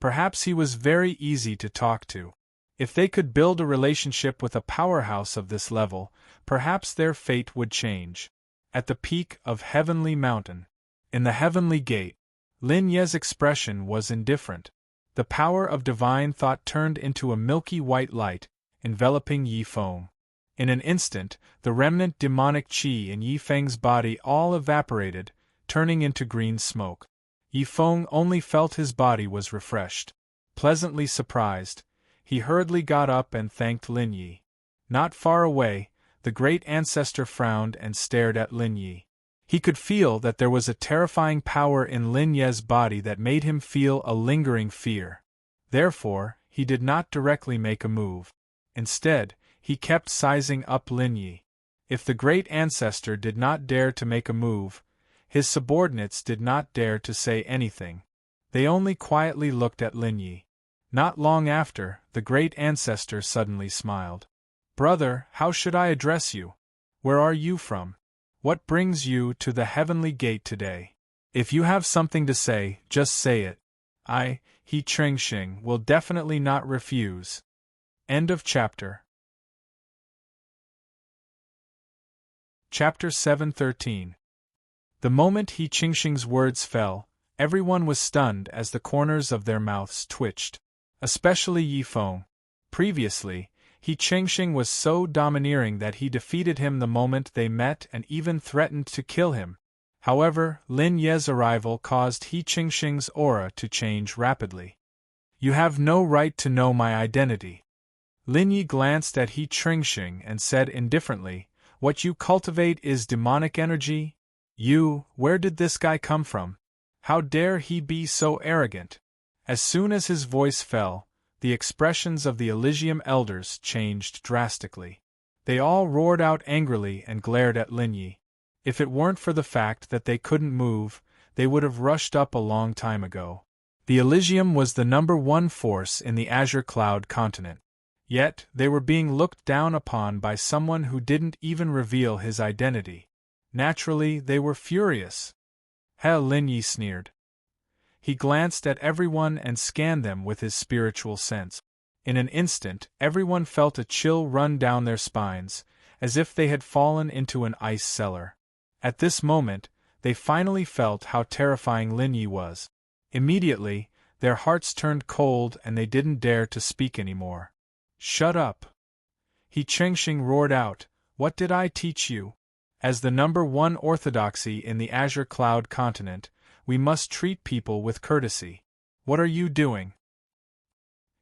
A: Perhaps he was very easy to talk to. If they could build a relationship with a powerhouse of this level, perhaps their fate would change. At the peak of Heavenly Mountain, in the Heavenly Gate, Lin Ye's expression was indifferent. The power of divine thought turned into a milky white light, enveloping Yi Feng. In an instant, the remnant demonic qi in Yi Feng's body all evaporated, turning into green smoke. Yi Feng only felt his body was refreshed. Pleasantly surprised, he hurriedly got up and thanked Lin Yi. Not far away, the great ancestor frowned and stared at Lin Yi. He could feel that there was a terrifying power in Lin Ye's body that made him feel a lingering fear. Therefore, he did not directly make a move. Instead, he kept sizing up Lin Yi. If the great ancestor did not dare to make a move, his subordinates did not dare to say anything. They only quietly looked at Lin Yi. Not long after, the great ancestor suddenly smiled. "Brother, how should I address you? Where are you from? What brings you to the Heavenly Gate today? If you have something to say, just say it. I, He Chengxing, will definitely not refuse." End of chapter. Chapter 713. The moment He Qingxing's words fell, everyone was stunned as the corners of their mouths twitched. Especially Yi Feng. Previously, He Qingxing was so domineering that he defeated him the moment they met and even threatened to kill him. However, Lin Ye's arrival caused He Qingxing's aura to change rapidly. "You have no right to know my identity." Lin Yi glanced at He Qingxing and said indifferently, "What you cultivate is demonic energy? Where did this guy come from? How dare he be so arrogant?" As soon as his voice fell, the expressions of the Elysium elders changed drastically. They all roared out angrily and glared at Lin Yi. If it weren't for the fact that they couldn't move, they would have rushed up a long time ago. The Elysium was the #1 force in the Azure Cloud continent. Yet, they were being looked down upon by someone who didn't even reveal his identity. Naturally, they were furious. Hell, Lin Yi sneered. He glanced at everyone and scanned them with his spiritual sense. In an instant, everyone felt a chill run down their spines, as if they had fallen into an ice cellar. At this moment, they finally felt how terrifying Lin Yi was. Immediately, their hearts turned cold and they didn't dare to speak anymore. "Shut up!" He Chengxing roared out, "What did I teach you? As the #1 orthodoxy in the Azure Cloud continent, we must treat people with courtesy. What are you doing?"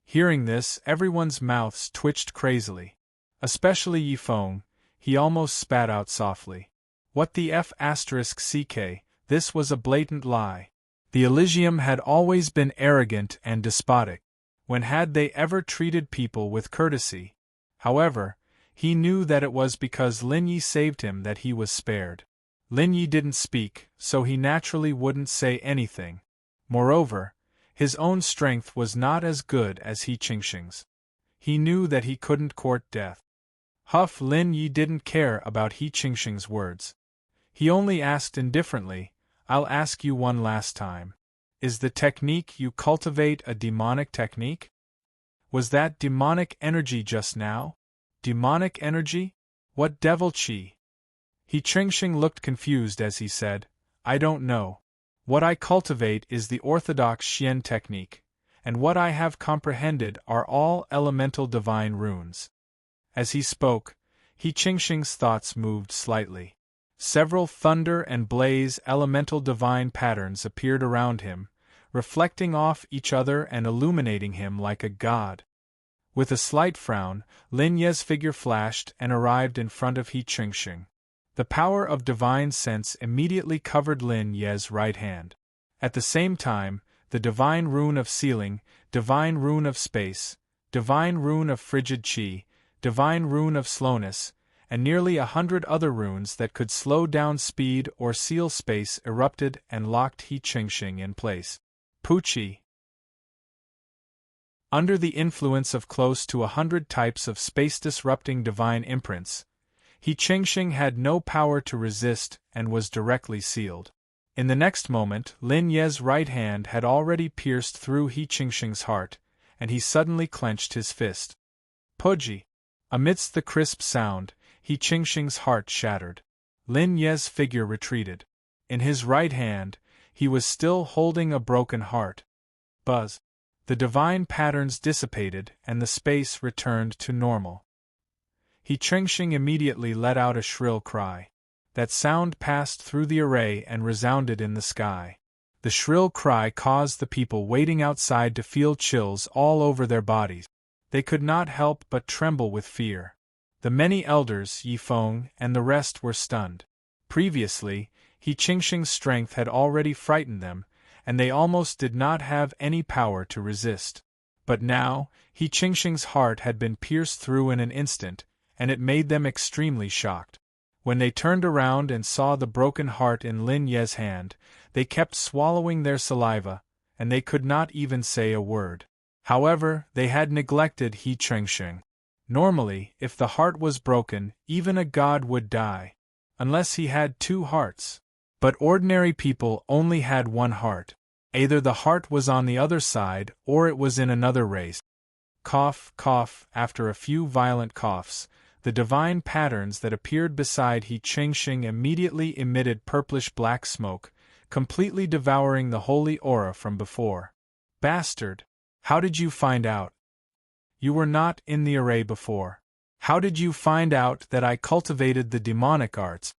A: Hearing this, everyone's mouths twitched crazily. Especially Yi Feng. He almost spat out softly. What the f***ck, this was a blatant lie. The Elysium had always been arrogant and despotic. When had they ever treated people with courtesy? However, he knew that it was because Lin Yi saved him that he was spared. Lin Yi didn't speak, so he naturally wouldn't say anything. Moreover, his own strength was not as good as He Qingxing's. He knew that he couldn't court death. Huff, Lin Yi didn't care about He Qingxing's words. He only asked indifferently, "I'll ask you one last time. Is the technique you cultivate a demonic technique? Was that demonic energy just now? Demonic energy? What devil qi?" He Qingxing looked confused as he said, "I don't know. What I cultivate is the orthodox Xian technique, and what I have comprehended are all elemental divine runes. As he spoke, He Qingxing's thoughts moved slightly. Several thunder and blaze elemental divine patterns appeared around him, reflecting off each other and illuminating him like a god. With a slight frown, Lin Ye's figure flashed and arrived in front of He Qingxing. The power of divine sense immediately covered Lin Ye's right hand. At the same time, the divine rune of sealing, divine rune of space, divine rune of frigid qi, divine rune of slowness, and nearly 100 other runes that could slow down speed or seal space erupted and locked He Qingxing in place. Puqi. Under the influence of close to 100 types of space-disrupting divine imprints, He Qingxing had no power to resist and was directly sealed. In the next moment, Lin Ye's right hand had already pierced through He Qingxing's heart, and he suddenly clenched his fist. Puji! Amidst the crisp sound, He Qingxing's heart shattered. Lin Ye's figure retreated. In his right hand, he was still holding a broken heart. Buzz! The divine patterns dissipated and the space returned to normal. He Qingxing immediately let out a shrill cry. That sound passed through the array and resounded in the sky. The shrill cry caused the people waiting outside to feel chills all over their bodies. They could not help but tremble with fear. The many elders, Yi Feng, and the rest were stunned. Previously, He Qingxing's strength had already frightened them, and they almost did not have any power to resist. But now, He Qingxing's heart had been pierced through in an instant, and it made them extremely shocked. When they turned around and saw the broken heart in Lin Ye's hand, they kept swallowing their saliva, and they could not even say a word. However, they had neglected He Qingxing. Normally, if the heart was broken, even a god would die. Unless he had 2 hearts. But ordinary people only had 1 heart. Either the heart was on the other side, or it was in another race. Cough, cough. After a few violent coughs, the divine patterns that appeared beside He Qingxing immediately emitted purplish-black smoke, completely devouring the holy aura from before. Bastard! How did you find out? You were not in the array before. How did you find out that I cultivated the demonic arts?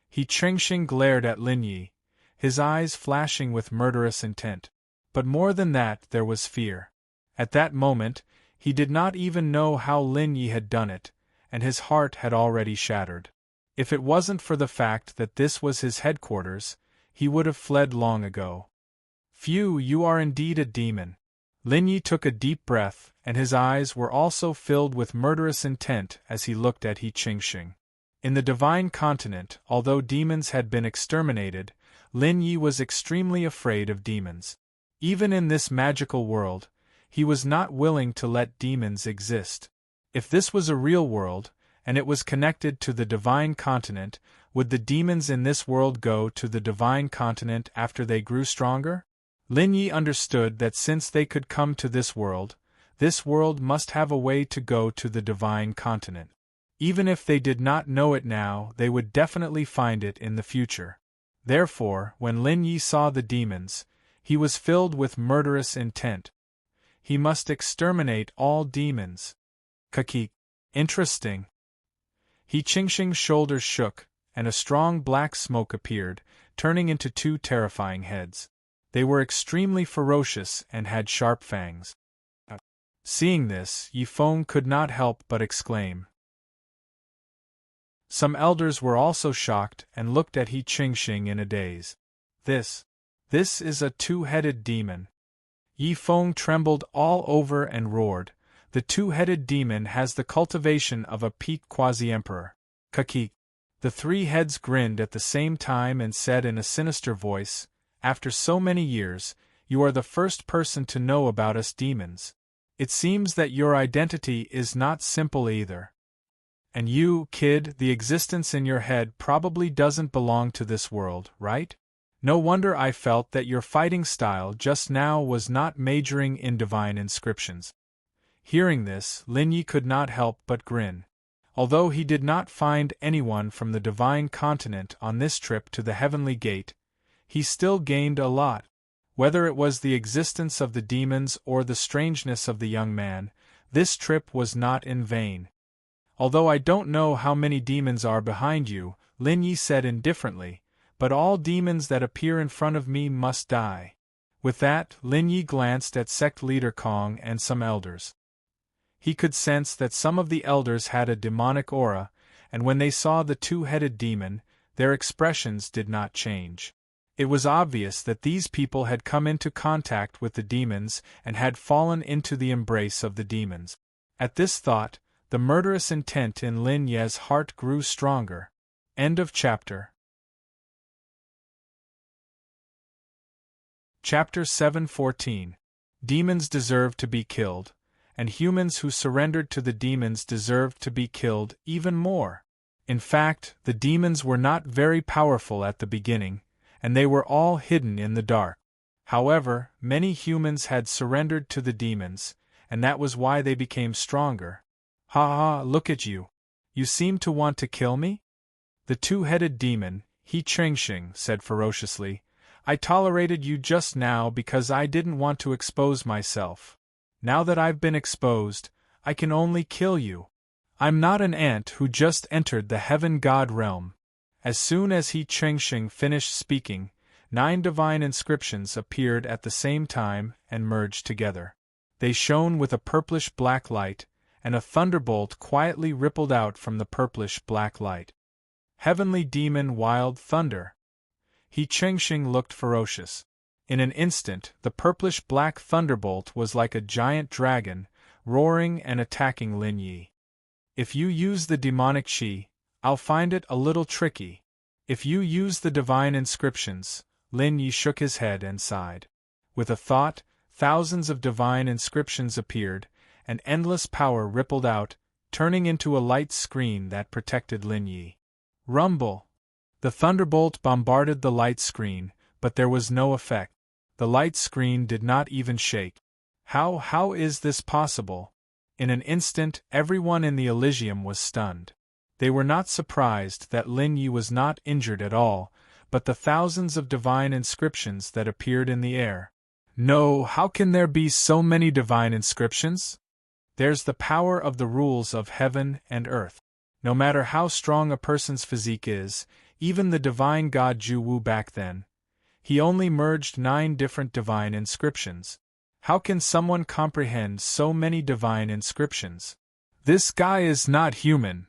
A: He Qingxing glared at Lin Yi, his eyes flashing with murderous intent. But more than that, there was fear. At that moment, he did not even know how Lin Yi had done it, and his heart had already shattered. If it wasn't for the fact that this was his headquarters, he would have fled long ago. Phew, you are indeed a demon. Lin Yi took a deep breath, and his eyes were also filled with murderous intent as he looked at He Qingxing. In the divine continent, although demons had been exterminated, Lin Yi was extremely afraid of demons. Even in this magical world, he was not willing to let demons exist. If this was a real world, and it was connected to the divine continent, would the demons in this world go to the divine continent after they grew stronger? Lin Yi understood that since they could come to this world must have a way to go to the divine continent. Even if they did not know it now, they would definitely find it in the future. Therefore, when Lin Yi saw the demons, he was filled with murderous intent. He must exterminate all demons. Kakik. Interesting. He Qingxing's shoulders shook, and a strong black smoke appeared, turning into 2 terrifying heads. They were extremely ferocious and had sharp fangs. Seeing this, Yi Feng could not help but exclaim. Some elders were also shocked and looked at He Qingxing in a daze. This is a 2-headed demon. Yi Feng trembled all over and roared. The 2-headed demon has the cultivation of a peak quasi-emperor. Kakik. The 3 heads grinned at the same time and said in a sinister voice, "After so many years, you are the first person to know about us demons. It seems that your identity is not simple either. And you, kid, the existence in your head probably doesn't belong to this world, right? No wonder I felt that your fighting style just now was not majoring in divine inscriptions." Hearing this, Lin Yi could not help but grin. Although he did not find anyone from the divine continent on this trip to the Heavenly Gate, he still gained a lot. Whether it was the existence of the demons or the strangeness of the young man, this trip was not in vain. Although I don't know how many demons are behind you, Lin Yi said indifferently, but all demons that appear in front of me must die. With that, Lin Yi glanced at sect leader Kong and some elders. He could sense that some of the elders had a demonic aura, and when they saw the two-headed demon, their expressions did not change. It was obvious that these people had come into contact with the demons and had fallen into the embrace of the demons. At this thought, the murderous intent in Lin Ye's heart grew stronger. End of chapter. Chapter 7:14. Demons deserve to be killed, and humans who surrendered to the demons deserved to be killed even more. In fact, the demons were not very powerful at the beginning, and they were all hidden in the dark. However, many humans had surrendered to the demons, and that was why they became stronger. Ha ha, look at you. You seem to want to kill me? The two-headed demon, He Chengxing, said ferociously. I tolerated you just now because I didn't want to expose myself. Now that I've been exposed, I can only kill you. I'm not an ant who just entered the heaven god realm. As soon as He Chengxing finished speaking, 9 divine inscriptions appeared at the same time and merged together. They shone with a purplish-black light, and a thunderbolt quietly rippled out from the purplish-black light. Heavenly Demon Wild Thunder. He Chengxing looked ferocious. In an instant, the purplish-black thunderbolt was like a giant dragon, roaring and attacking Lin Yi. If you use the demonic qi, I'll find it a little tricky. If you use the divine inscriptions, Lin Yi shook his head and sighed. With a thought, thousands of divine inscriptions appeared, and endless power rippled out, turning into a light screen that protected Lin Yi. Rumble! The thunderbolt bombarded the light screen, but there was no effect. The light screen did not even shake. How is this possible? In an instant, everyone in the Elysium was stunned. They were not surprised that Lin Yi was not injured at all, but the thousands of divine inscriptions that appeared in the air. No, how can there be so many divine inscriptions? There's the power of the rules of heaven and earth. No matter how strong a person's physique is, even the divine god Ju Wu back then, he only merged 9 different divine inscriptions. How can someone comprehend so many divine inscriptions? This guy is not human.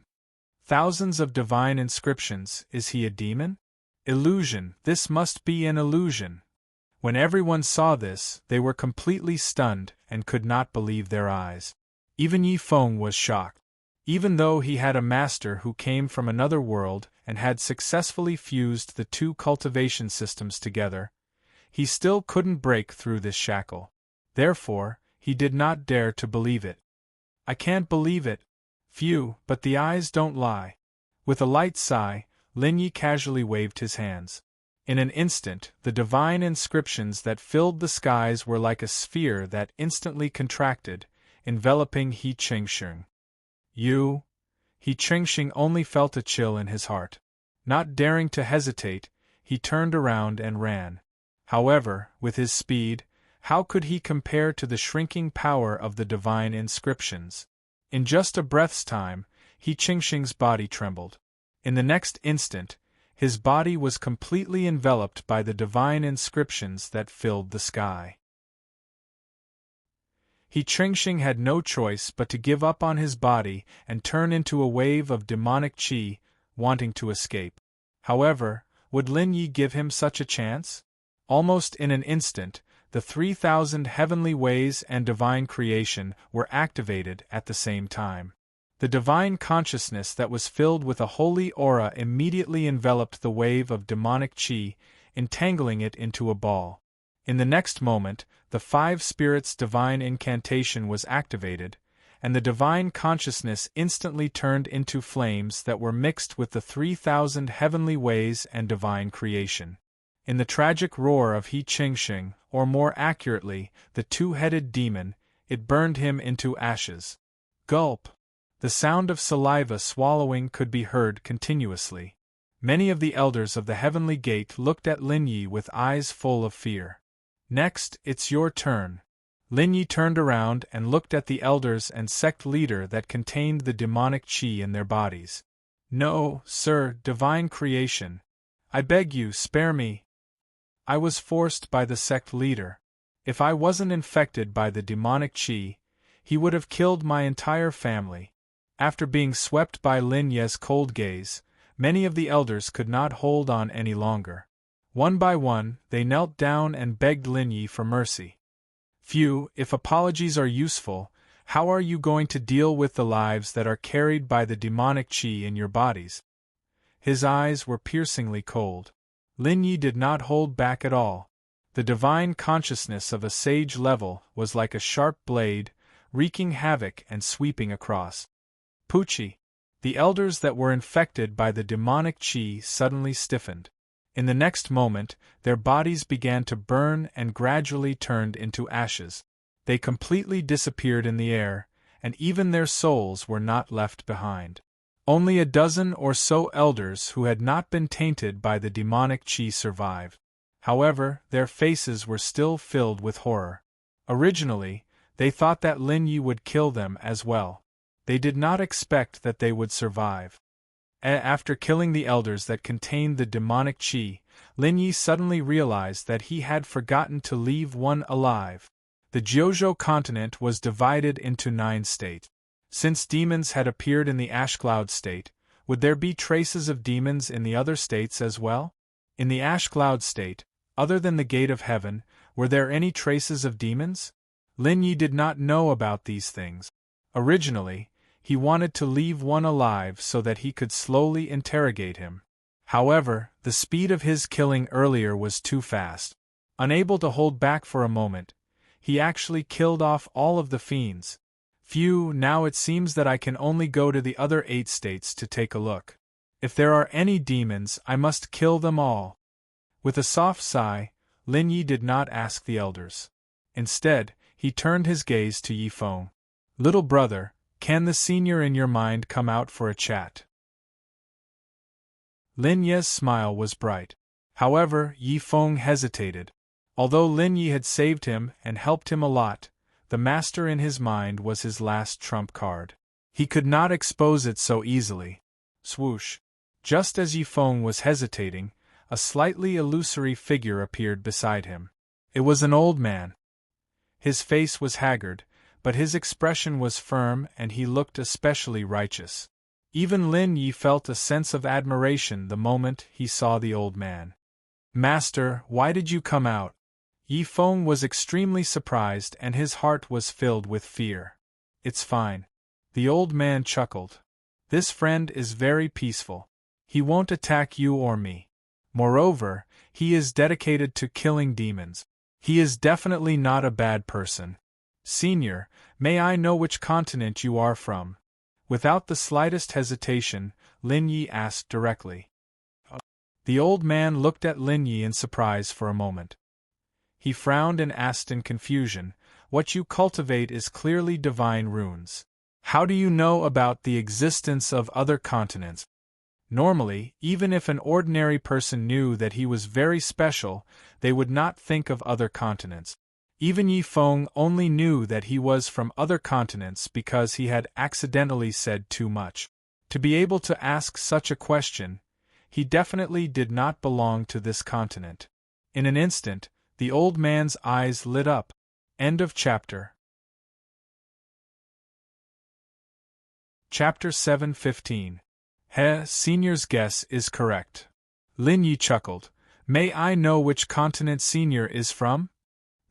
A: Thousands of divine inscriptions, is he a demon? Illusion, this must be an illusion. When everyone saw this, they were completely stunned and could not believe their eyes. Even Yi Feng was shocked. Even though he had a master who came from another world and had successfully fused the 2 cultivation systems together, he still couldn't break through this shackle. Therefore, he did not dare to believe it. I can't believe it. Phew, but the eyes don't lie. With a light sigh, Lin Yi casually waved his hands. In an instant, the divine inscriptions that filled the skies were like a sphere that instantly contracted, enveloping He Chengxing. He Chengxing only felt a chill in his heart. Not daring to hesitate, he turned around and ran. However, with his speed, how could he compare to the shrinking power of the divine inscriptions? In just a breath's time, He Chengxing's body trembled. In the next instant, his body was completely enveloped by the divine inscriptions that filled the sky. He Chengxing had no choice but to give up on his body and turn into a wave of demonic qi, wanting to escape. However, would Lin Yi give him such a chance? Almost in an instant, the 3,000 heavenly ways and divine creation were activated at the same time. The divine consciousness that was filled with a holy aura immediately enveloped the wave of demonic qi, entangling it into a ball. In the next moment, the 5 spirits' divine incantation was activated, and the divine consciousness instantly turned into flames that were mixed with the 3,000 heavenly ways and divine creation. In the tragic roar of He Chengxing, or more accurately, the 2-headed demon, it burned him into ashes. Gulp! The sound of saliva swallowing could be heard continuously. Many of the elders of the heavenly gate looked at Lin Yi with eyes full of fear. Next, it's your turn. Lin Yi turned around and looked at the elders and sect leader that contained the demonic qi in their bodies. No, sir, divine creation. I beg you, spare me. I was forced by the sect leader. If I wasn't infected by the demonic qi, he would have killed my entire family. After being swept by Lin Ye's cold gaze, many of the elders could not hold on any longer. One by one, they knelt down and begged Lin Yi for mercy. Phew, if apologies are useful, how are you going to deal with the lives that are carried by the demonic qi in your bodies? His eyes were piercingly cold. Lin Yi did not hold back at all. The divine consciousness of a sage level was like a sharp blade, wreaking havoc and sweeping across. Pucci! The elders that were infected by the demonic qi suddenly stiffened. In the next moment, their bodies began to burn and gradually turned into ashes. They completely disappeared in the air, and even their souls were not left behind. Only a dozen or so elders who had not been tainted by the demonic qi survived. However, their faces were still filled with horror. Originally, they thought that Lin Yi would kill them as well. They did not expect that they would survive. After killing the elders that contained the demonic qi, Lin Yi suddenly realized that he had forgotten to leave one alive. The Jiuzhou continent was divided into 9 states. Since demons had appeared in the ash cloud state, would there be traces of demons in the other states as well? In the ash cloud state, other than the gate of heaven, were there any traces of demons? Lin Yi did not know about these things. Originally, he wanted to leave one alive so that he could slowly interrogate him. However, the speed of his killing earlier was too fast. Unable to hold back for a moment, he actually killed off all of the fiends. Phew, now it seems that I can only go to the other 8 states to take a look. If there are any demons, I must kill them all. With a soft sigh, Lin Yi did not ask the elders. Instead, he turned his gaze to Yi Feng. Little brother, can the senior in your mind come out for a chat? Lin Ye's smile was bright. However, Yi Feng hesitated. Although Lin Yi had saved him and helped him a lot, the master in his mind was his last trump card. He could not expose it so easily. Swoosh! Just as Yi Feng was hesitating, a slightly illusory figure appeared beside him. It was an old man. His face was haggard, but his expression was firm and he looked especially righteous. Even Lin Yi felt a sense of admiration the moment he saw the old man. Master, why did you come out? Yi Feng was extremely surprised and his heart was filled with fear. It's fine. The old man chuckled. This friend is very peaceful. He won't attack you or me. Moreover, he is dedicated to killing demons. He is definitely not a bad person. Senior, may I know which continent you are from? Without the slightest hesitation, Lin Yi asked directly. The old man looked at Lin Yi in surprise for a moment. He frowned and asked in confusion, what you cultivate is clearly divine runes. How do you know about the existence of other continents? Normally, even if an ordinary person knew that he was very special, they would not think of other continents. Even Yi Feng only knew that he was from other continents because he had accidentally said too much. To be able to ask such a question, he definitely did not belong to this continent. In an instant, the old man's eyes lit up. End of chapter. Chapter 7:15. Senior's guess is correct. Lin Yi chuckled. May I know which continent Senior is from?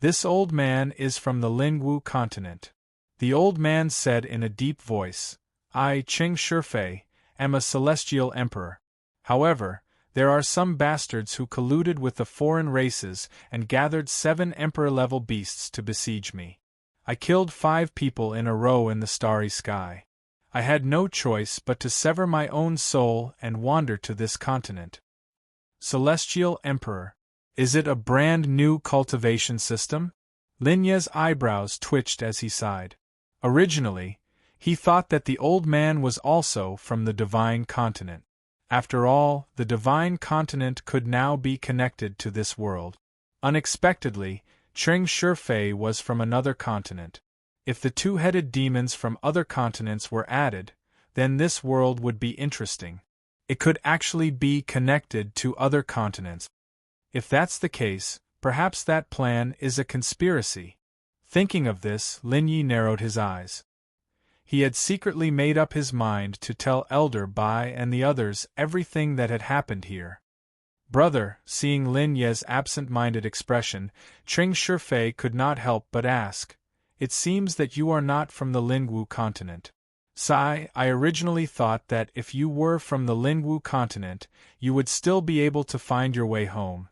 A: This old man is from the Lingwu continent. The old man said in a deep voice, I, Qing Shifei, am a celestial emperor. However, there are some bastards who colluded with the foreign races and gathered 7 emperor-level beasts to besiege me. I killed 5 people in a row in the starry sky. I had no choice but to sever my own soul and wander to this continent. Celestial Emperor. Is it a brand new cultivation system? Lin Ye's eyebrows twitched as he sighed. Originally, he thought that the old man was also from the divine continent. After all, the divine continent could now be connected to this world. Unexpectedly, Ching Shifei was from another continent. If the two-headed demons from other continents were added, then this world would be interesting. It could actually be connected to other continents. If that's the case, perhaps that plan is a conspiracy. Thinking of this, Lin Yi narrowed his eyes. He had secretly made up his mind to tell Elder Bai and the others everything that had happened here. Brother, seeing Lin Ye's absent-minded expression, Ching Shifei could not help but ask, "It seems that you are not from the Lingwu continent." "Sai, I originally thought that if you were from the Lingwu continent, you would still be able to find your way home."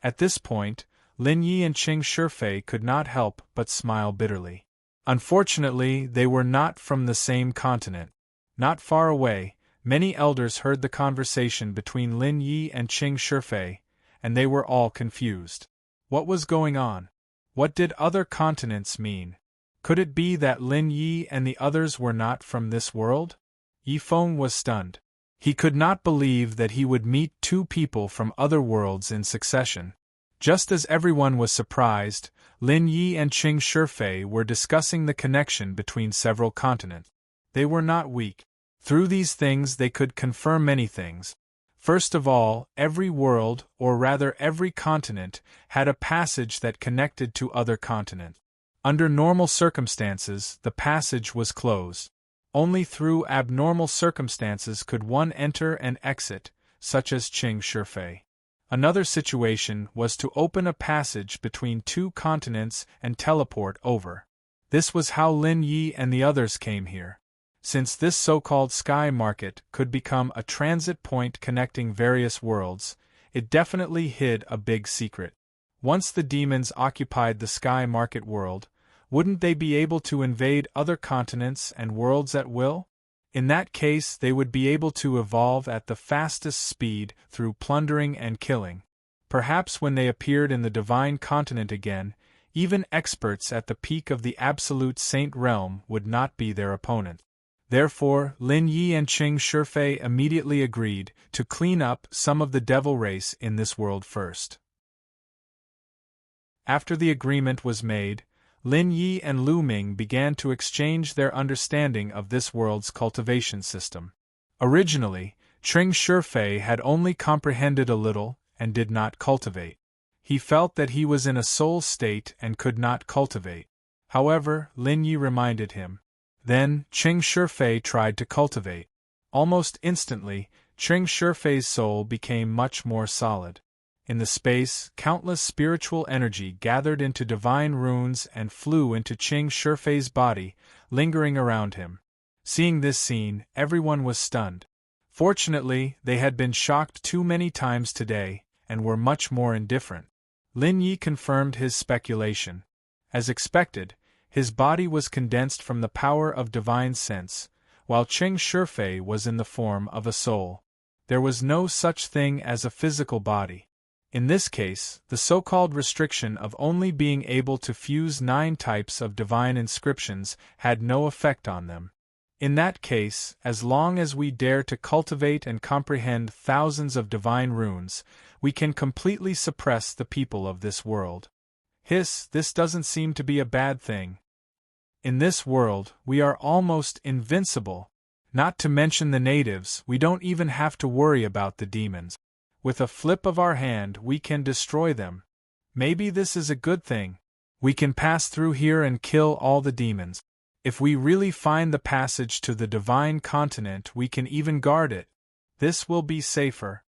A: At this point, Lin Yi and Ching Shifei could not help but smile bitterly. Unfortunately, they were not from the same continent. Not far away, many elders heard the conversation between Lin Yi and Ching Shifei, and they were all confused. What was going on? What did other continents mean? Could it be that Lin Yi and the others were not from this world? Yi Feng was stunned. He could not believe that he would meet two people from other worlds in succession. Just as everyone was surprised, Lin Yi and Ching Shifei were discussing the connection between several continents. They were not weak. Through these things they could confirm many things. First of all, every world, or rather every continent, had a passage that connected to other continents. Under normal circumstances, the passage was closed. Only through abnormal circumstances could one enter and exit, such as Ching Shifei. Another situation was to open a passage between two continents and teleport over. This was how Lin Yi and the others came here. Since this so-called sky market could become a transit point connecting various worlds, it definitely hid a big secret. Once the demons occupied the sky market world, wouldn't they be able to invade other continents and worlds at will? In that case, they would be able to evolve at the fastest speed through plundering and killing. Perhaps when they appeared in the divine continent again, even experts at the peak of the absolute saint realm would not be their opponent. Therefore, Lin Yi and Ching Shifei immediately agreed to clean up some of the devil race in this world first. After the agreement was made, Lin Yi and Lu Ming began to exchange their understanding of this world's cultivation system. Originally, Ching Shifei had only comprehended a little and did not cultivate. He felt that he was in a soul state and could not cultivate. However, Lin Yi reminded him. Then, Ching Shifei tried to cultivate. Almost instantly, Ching Shifei's soul became much more solid. In the space, countless spiritual energy gathered into divine runes and flew into Ching Shifei's body, lingering around him. Seeing this scene, everyone was stunned. Fortunately, they had been shocked too many times today, and were much more indifferent. Lin Yi confirmed his speculation. As expected, his body was condensed from the power of divine sense, while Ching Shifei was in the form of a soul. There was no such thing as a physical body. In this case, the so-called restriction of only being able to fuse 9 types of divine inscriptions had no effect on them. In that case, as long as we dare to cultivate and comprehend thousands of divine runes, we can completely suppress the people of this world. This doesn't seem to be a bad thing. In this world, we are almost invincible. Not to mention the natives, we don't even have to worry about the demons. With a flip of our hand, we can destroy them. Maybe this is a good thing. We can pass through here and kill all the demons. If we really find the passage to the divine continent, we can even guard it. This will be safer.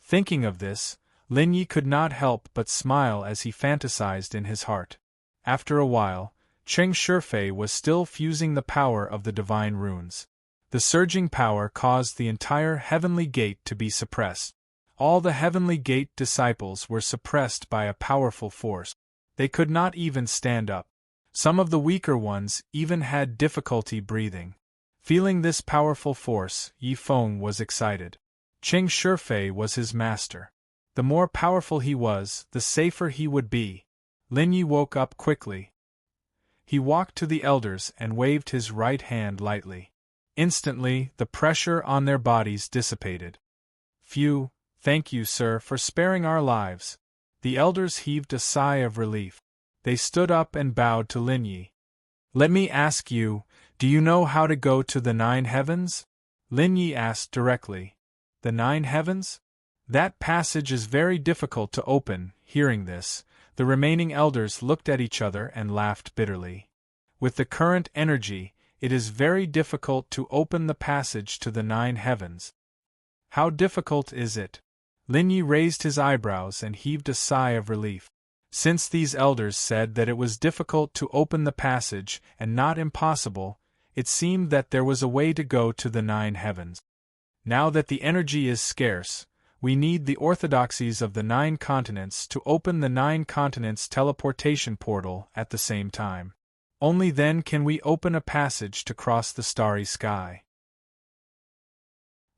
A: Thinking of this, Lin Yi could not help but smile as he fantasized in his heart. After a while, Ching Shifei was still fusing the power of the divine runes. The surging power caused the entire heavenly gate to be suppressed. All the heavenly gate disciples were suppressed by a powerful force. They could not even stand up. Some of the weaker ones even had difficulty breathing. Feeling this powerful force, Yi Feng was excited. Ching Shifei was his master. The more powerful he was, the safer he would be. Lin Yi woke up quickly. He walked to the elders and waved his right hand lightly. Instantly, the pressure on their bodies dissipated. Phew, thank you, sir, for sparing our lives. The elders heaved a sigh of relief. They stood up and bowed to Lin Yi. Let me ask you, do you know how to go to the 9 heavens? Lin Yi asked directly. The 9 heavens? That passage is very difficult to open. Hearing this, the remaining elders looked at each other and laughed bitterly. With the current energy, it is very difficult to open the passage to the 9 heavens. How difficult is it? Lin Yi raised his eyebrows and heaved a sigh of relief. Since these elders said that it was difficult to open the passage and not impossible, it seemed that there was a way to go to the 9 heavens. Now that the energy is scarce, we need the orthodoxies of the 9 continents to open the 9 continents teleportation portal at the same time. Only then can we open a passage to cross the starry sky.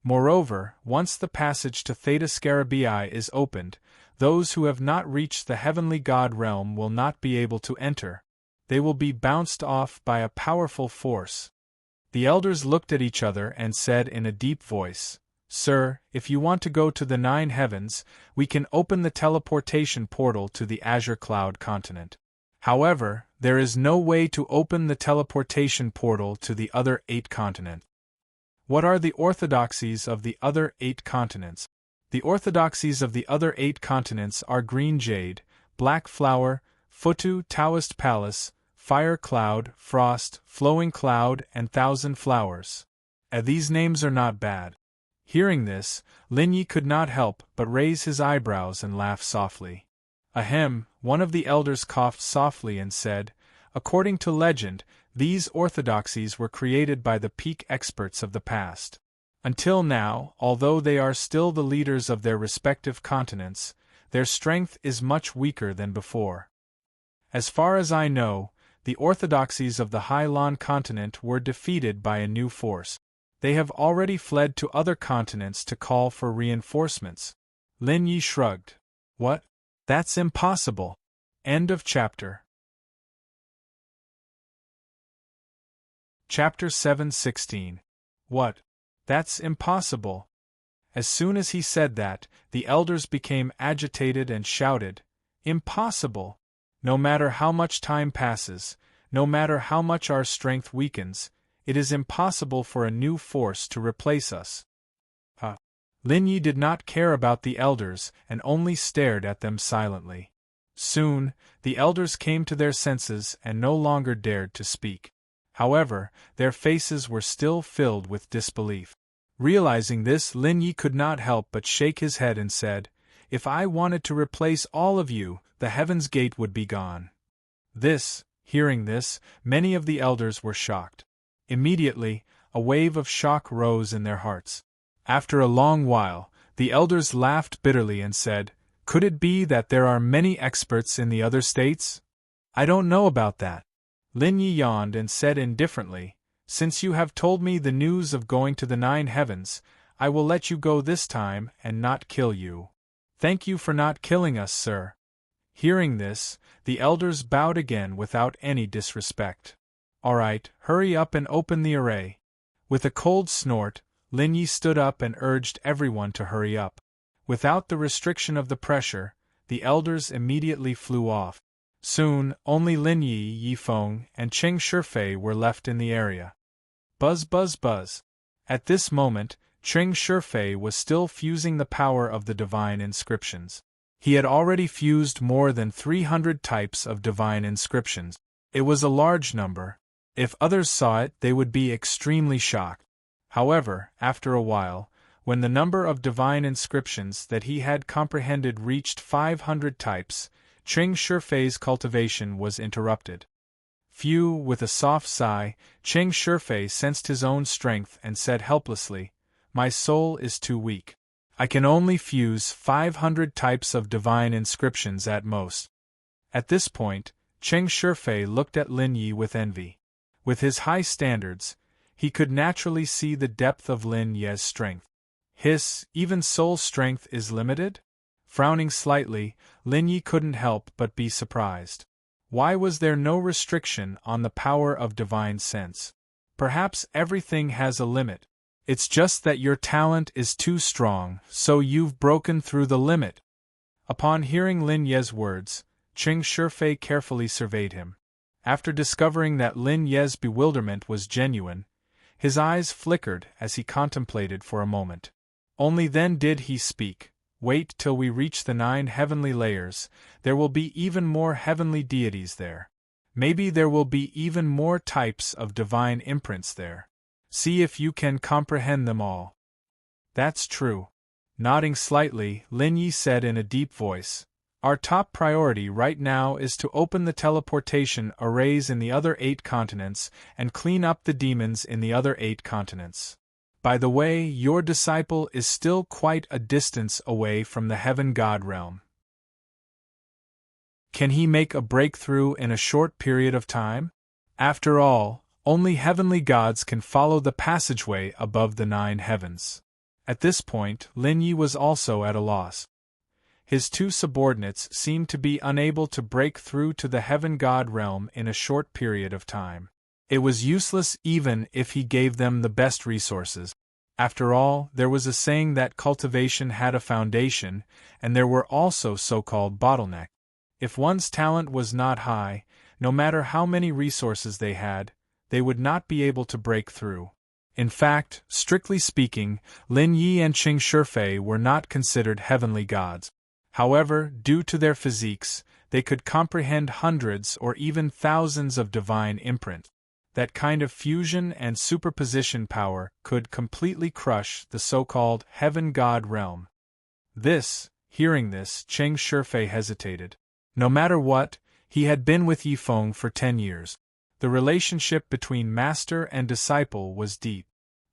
A: Moreover, once the passage to Theta Scarabii is opened, those who have not reached the heavenly god realm will not be able to enter. They will be bounced off by a powerful force. The elders looked at each other and said in a deep voice, Sir, if you want to go to the 9 heavens, we can open the teleportation portal to the Azure Cloud continent. However, there is no way to open the teleportation portal to the other 8 continents. What are the orthodoxies of the other 8 continents? The orthodoxies of the other 8 continents are Green Jade, Black Flower, Futu Taoist Palace, Fire Cloud, Frost, Flowing Cloud, and Thousand Flowers. These names are not bad. Hearing this, Lin Yi could not help but raise his eyebrows and laugh softly. Ahem, one of the elders coughed softly and said, According to legend, these orthodoxies were created by the peak experts of the past. Until now, although they are still the leaders of their respective continents, their strength is much weaker than before. As far as I know, the orthodoxies of the Hylon continent were defeated by a new force. They have already fled to other continents to call for reinforcements. Lin Yi shrugged. What? That's impossible. End of chapter. Chapter 7:16. What? That's impossible. As soon as he said that, the elders became agitated and shouted, Impossible! No matter how much time passes, no matter how much our strength weakens, it is impossible for a new force to replace us. Lin Yi did not care about the elders and only stared at them silently. Soon, the elders came to their senses and no longer dared to speak. However, their faces were still filled with disbelief. Realizing this, Lin Yi could not help but shake his head and said, If I wanted to replace all of you, the Heaven's Gate would be gone. Hearing this, many of the elders were shocked. Immediately, a wave of shock rose in their hearts. After a long while, the elders laughed bitterly and said, Could it be that there are many experts in the other states? I don't know about that. Lin Yi yawned and said indifferently, Since you have told me the news of going to the 9 heavens, I will let you go this time and not kill you. Thank you for not killing us, sir. Hearing this, the elders bowed again without any disrespect. All right, hurry up and open the array. With a cold snort, Lin Yi stood up and urged everyone to hurry up. Without the restriction of the pressure, the elders immediately flew off. Soon, only Lin Yi, Yifeng, and Cheng Shifei were left in the area. Buzz buzz buzz. At this moment, Cheng Shifei was still fusing the power of the divine inscriptions. He had already fused more than 300 types of divine inscriptions. It was a large number. If others saw it, they would be extremely shocked. However, after a while, when the number of divine inscriptions that he had comprehended reached 500 types, Cheng Shifei's cultivation was interrupted. Phew, with a soft sigh, Cheng Shifei sensed his own strength and said helplessly, My soul is too weak. I can only fuse 500 types of divine inscriptions at most. At this point, Cheng Shifei looked at Lin Yi with envy. With his high standards, he could naturally see the depth of Lin Yi's strength. Even soul strength is limited? Frowning slightly, Lin Yi couldn't help but be surprised. Why was there no restriction on the power of divine sense? Perhaps everything has a limit. It's just that your talent is too strong, so you've broken through the limit. Upon hearing Lin Ye's words, Ching Shifei carefully surveyed him. After discovering that Lin Ye's bewilderment was genuine, his eyes flickered as he contemplated for a moment. Only then did he speak. Wait till we reach the 9 heavenly layers, there will be even more heavenly deities there. Maybe there will be even more types of divine imprints there. See if you can comprehend them all. That's true. Nodding slightly, Lin Yi said in a deep voice, our top priority right now is to open the teleportation arrays in the other 8 continents and clean up the demons in the other 8 continents. By the way, your disciple is still quite a distance away from the Heaven God realm. Can he make a breakthrough in a short period of time? After all, only heavenly gods can follow the passageway above the 9 heavens. At this point, Lin Yi was also at a loss. His 2 subordinates seemed to be unable to break through to the Heaven God realm in a short period of time. It was useless even if he gave them the best resources. After all, there was a saying that cultivation had a foundation, and there were also so-called bottlenecks. If one's talent was not high, no matter how many resources they had, they would not be able to break through. In fact, strictly speaking, Lin Yi and Ching Shifei were not considered heavenly gods. However, due to their physiques, they could comprehend hundreds or even thousands of divine imprints. That kind of fusion and superposition power could completely crush the so-called Heaven God realm. Hearing this, Ching Shifei hesitated. No matter what, he had been with Yi Feng for 10 years. The relationship between master and disciple was deep.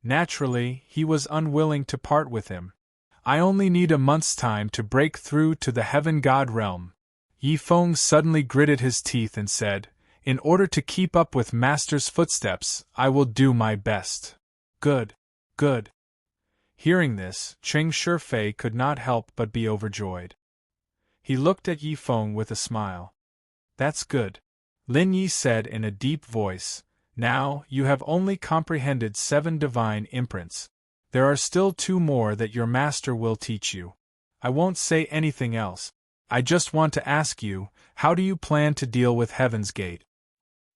A: Naturally, he was unwilling to part with him. I only need a month's time to break through to the Heaven God realm. Yi Feng suddenly gritted his teeth and said, in order to keep up with master's footsteps, I will do my best. Good. Hearing this, Ching Shifei could not help but be overjoyed. He looked at Yi Feng with a smile. That's good. Lin Yi said in a deep voice, now, you have only comprehended 7 divine imprints. There are still 2 more that your master will teach you. I won't say anything else. I just want to ask you, how do you plan to deal with Heaven's Gate?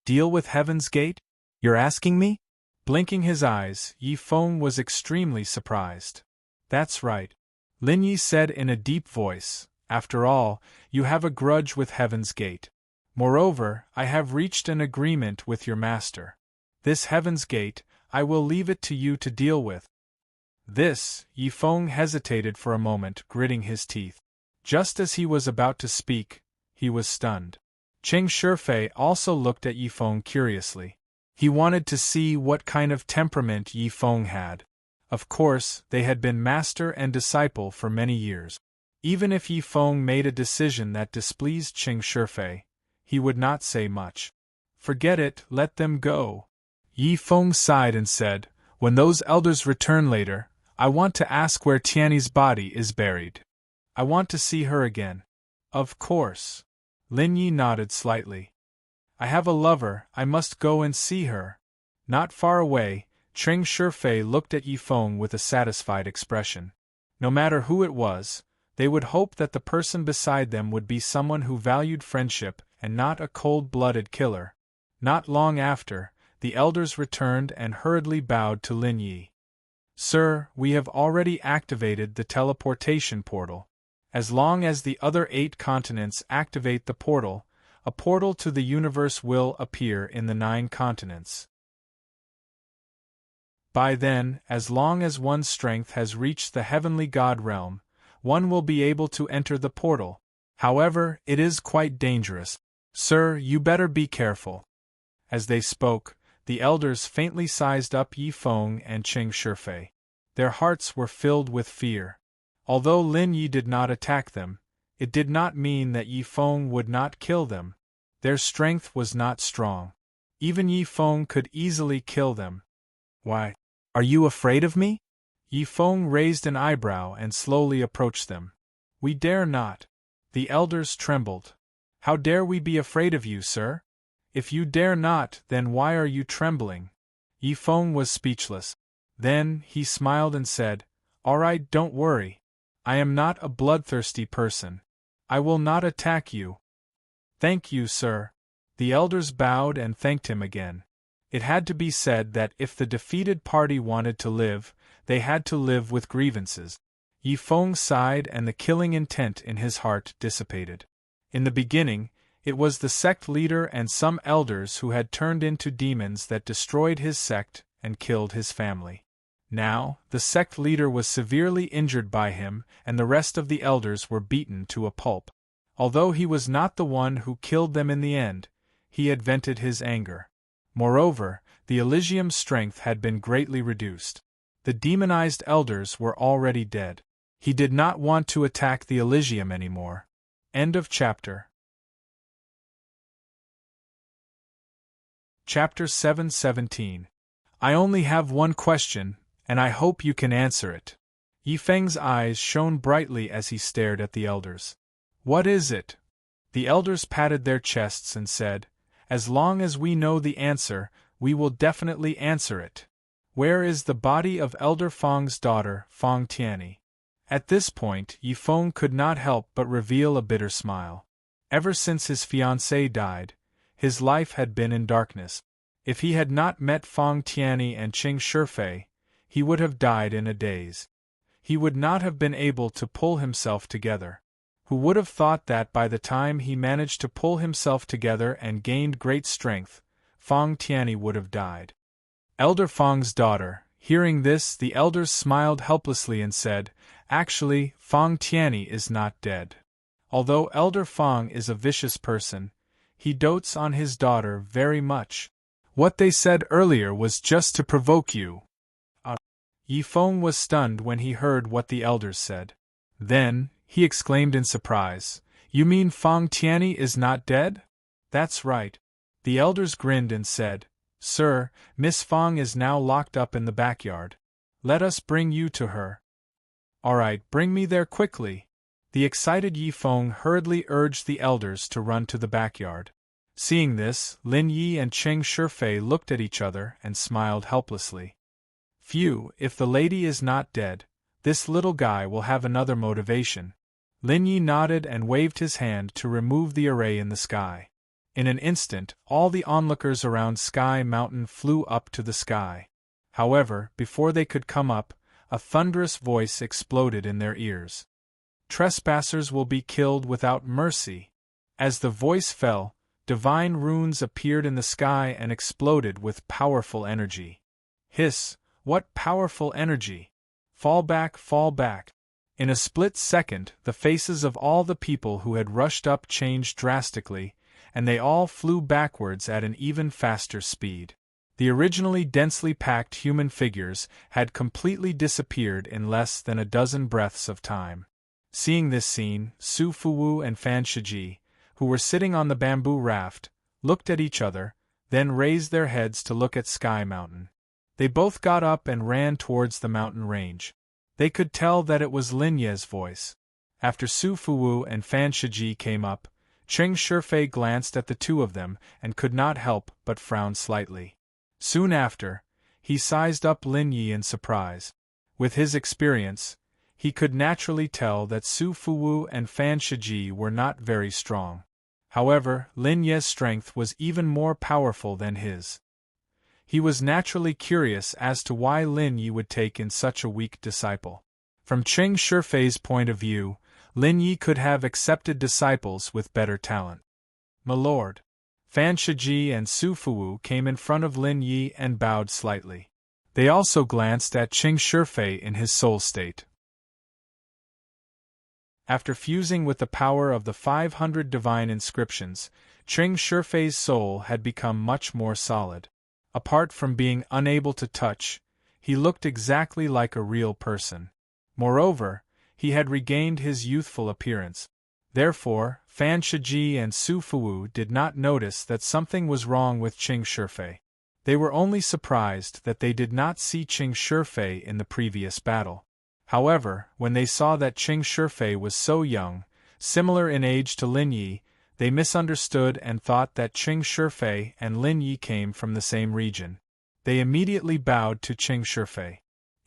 A: Deal with Heaven's Gate? You're asking me? Blinking his eyes, Yi Feng was extremely surprised. That's right. Lin Yi said in a deep voice, after all, you have a grudge with Heaven's Gate. Moreover, I have reached an agreement with your master. This Heaven's Gate, I will leave it to you to deal with. Yi Feng hesitated for a moment, gritting his teeth. Just as he was about to speak, he was stunned. Ching Shifei also looked at Yi Feng curiously. He wanted to see what kind of temperament Yi Feng had. Of course, they had been master and disciple for many years. Even if Yi Feng made a decision that displeased Ching Shifei, he would not say much. Forget it, let them go. Yi Feng sighed and said, when those elders return later, I want to ask where Tianyi's body is buried. I want to see her again. Of course. Lin Yi nodded slightly. I have a lover, I must go and see her. Not far away, Ching Shifei looked at Yi Feng with a satisfied expression. No matter who it was, they would hope that the person beside them would be someone who valued friendship and not a cold-blooded killer. Not long after, the elders returned and hurriedly bowed to Lin Yi. Sir, we have already activated the teleportation portal. As long as the other 8 continents activate the portal, a portal to the universe will appear in the 9 continents. By then, as long as one's strength has reached the heavenly God realm, one will be able to enter the portal. However, it is quite dangerous. Sir, you better be careful. As they spoke, the elders faintly sized up Yi Feng and Ching Shifei. Their hearts were filled with fear. Although Lin Yi did not attack them, it did not mean that Yi Feng would not kill them. Their strength was not strong. Even Yi Feng could easily kill them. Why? Are you afraid of me? Yi Feng raised an eyebrow and slowly approached them. We dare not. The elders trembled. How dare we be afraid of you, sir? If you dare not, then why are you trembling? Yi Feng was speechless. Then, he smiled and said, "All right, don't worry. I am not a bloodthirsty person. I will not attack you." "Thank you, sir." The elders bowed and thanked him again. It had to be said that if the defeated party wanted to live, they had to live with grievances. Yi Feng sighed and the killing intent in his heart dissipated. In the beginning, it was the sect leader and some elders who had turned into demons that destroyed his sect and killed his family. Now, the sect leader was severely injured by him and the rest of the elders were beaten to a pulp. Although he was not the one who killed them in the end, he had vented his anger. Moreover, the Elysium's strength had been greatly reduced. The demonized elders were already dead. He did not want to attack the Elysium anymore. End of chapter. Chapter 7:17. I only have one question, and I hope you can answer it. Yi Feng's eyes shone brightly as he stared at the elders. What is it? The elders patted their chests and said, "As long as we know the answer, we will definitely answer it. Where is the body of Elder Feng's daughter, Feng Tianyi?" At this point, Yi Feng could not help but reveal a bitter smile. Ever since his fiancée died, his life had been in darkness. If he had not met Feng Tianyi and Qing Shifei, he would have died in a daze. He would not have been able to pull himself together. Who would have thought that by the time he managed to pull himself together and gained great strength, Feng Tianyi would have died? Elder Feng's daughter. Hearing this, the elders smiled helplessly and said, "Actually, Feng Tianyi is not dead. Although Elder Feng is a vicious person, he dotes on his daughter very much. What they said earlier was just to provoke you." Yi Feng was stunned when he heard what the elders said. Then, he exclaimed in surprise, "You mean Feng Tianyi is not dead?" "That's right." The elders grinned and said, "Sir, Miss Feng is now locked up in the backyard. Let us bring you to her." "All right, bring me there quickly." The excited Yi Feng hurriedly urged the elders to run to the backyard. Seeing this, Lin Yi and Qing Shifei looked at each other and smiled helplessly. Phew, if the lady is not dead, this little guy will have another motivation. Lin Yi nodded and waved his hand to remove the array in the sky. In an instant, all the onlookers around Sky Mountain flew up to the sky. However, before they could come up, a thunderous voice exploded in their ears. "Trespassers will be killed without mercy." As the voice fell, divine runes appeared in the sky and exploded with powerful energy. Hiss, what powerful energy! Fall back, fall back. In a split second, the faces of all the people who had rushed up changed drastically, and they all flew backwards at an even faster speed. The originally densely packed human figures had completely disappeared in less than a dozen breaths of time. Seeing this scene, Su Fuwu and Fan Shiji, who were sitting on the bamboo raft, looked at each other, then raised their heads to look at Sky Mountain. They both got up and ran towards the mountain range. They could tell that it was Lin Ye's voice. After Su Fuwu and Fan Shiji came up, Qing Shifei glanced at the two of them and could not help but frown slightly. Soon after, he sized up Lin Yi in surprise. With his experience, he could naturally tell that Su Fuwu and Fan Shiji were not very strong. However, Lin Ye's strength was even more powerful than his. He was naturally curious as to why Lin Yi would take in such a weak disciple. From Qing Shifei's point of view, Lin Yi could have accepted disciples with better talent. "My lord." Fan Shiji and Su Fuwu came in front of Lin Yi and bowed slightly. They also glanced at Qing Shifei in his soul state. After fusing with the power of the 500 divine inscriptions, Qing Shifei's soul had become much more solid. Apart from being unable to touch, he looked exactly like a real person. Moreover, he had regained his youthful appearance. Therefore, Fan Shiji and Su Fuwu did not notice that something was wrong with Qing Shifei. They were only surprised that they did not see Qing Shifei in the previous battle. However, when they saw that Qing Shifei was so young, similar in age to Lin Yi, they misunderstood and thought that Qing Shifei and Lin Yi came from the same region. They immediately bowed to Qing Shifei.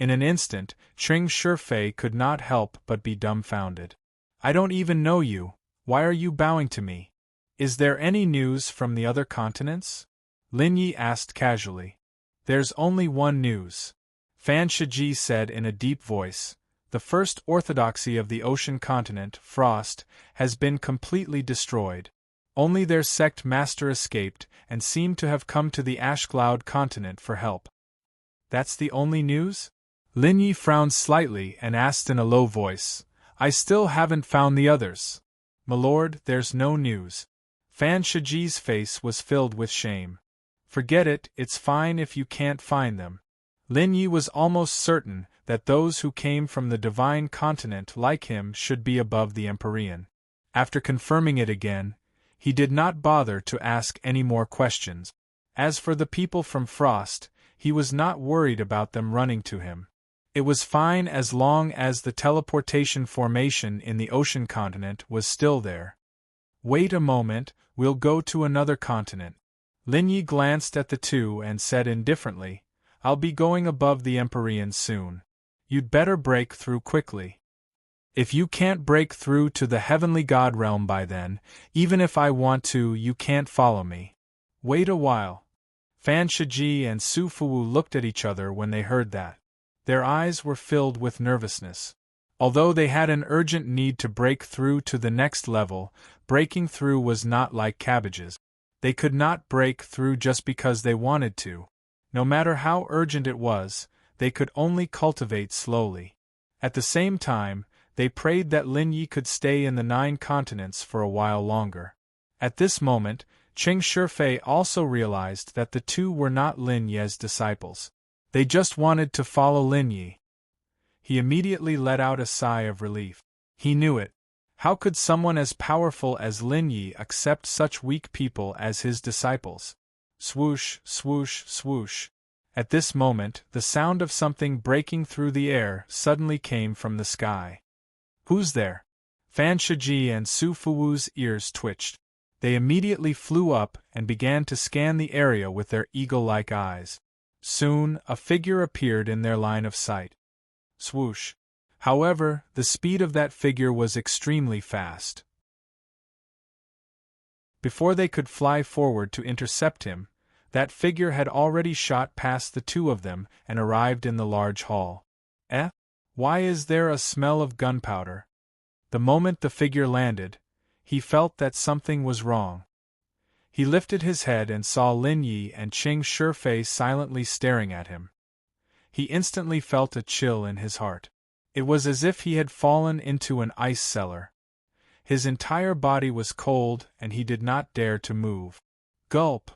A: In an instant, Ching Shifei could not help but be dumbfounded. I don't even know you, why are you bowing to me? Is there any news from the other continents? Lin Yi asked casually. There's only one news. Fan Shiji said in a deep voice. The first orthodoxy of the ocean continent, Frost, has been completely destroyed. Only their sect master escaped and seemed to have come to the Ash Cloud continent for help. That's the only news? Lin Yi frowned slightly and asked in a low voice, I still haven't found the others. Milord, there's no news. Fan Shiji's face was filled with shame. Forget it, it's fine if you can't find them. Lin Yi was almost certain that those who came from the divine continent like him should be above the Empyrean. After confirming it again, he did not bother to ask any more questions. As for the people from Frost, he was not worried about them running to him. It was fine as long as the teleportation formation in the ocean continent was still there. Wait a moment, we'll go to another continent. Lin Yi glanced at the two and said indifferently, I'll be going above the Empyrean soon. You'd better break through quickly. If you can't break through to the heavenly god realm by then, even if I want to, you can't follow me. Wait a while. Fan Shiji and Su Fuwu looked at each other when they heard that. Their eyes were filled with nervousness. Although they had an urgent need to break through to the next level, breaking through was not like cabbages. They could not break through just because they wanted to. No matter how urgent it was, they could only cultivate slowly. At the same time, they prayed that Lin Yi could stay in the 9 continents for a while longer. At this moment, Ching Shifei also realized that the two were not Lin Yi's disciples. They just wanted to follow Lin Yi. He immediately let out a sigh of relief. He knew it. How could someone as powerful as Lin Yi accept such weak people as his disciples? Swoosh, swoosh, swoosh. At this moment, the sound of something breaking through the air suddenly came from the sky. Who's there? Fan Shiji and Su Fuwu's ears twitched. They immediately flew up and began to scan the area with their eagle-like eyes. Soon, a figure appeared in their line of sight. Swoosh. However, the speed of that figure was extremely fast. Before they could fly forward to intercept him, that figure had already shot past the two of them and arrived in the large hall. Why is there a smell of gunpowder? The moment the figure landed, he felt that something was wrong. He lifted his head and saw Lin Yi and Ching Shifei silently staring at him. He instantly felt a chill in his heart. It was as if he had fallen into an ice cellar. His entire body was cold and he did not dare to move. Gulp!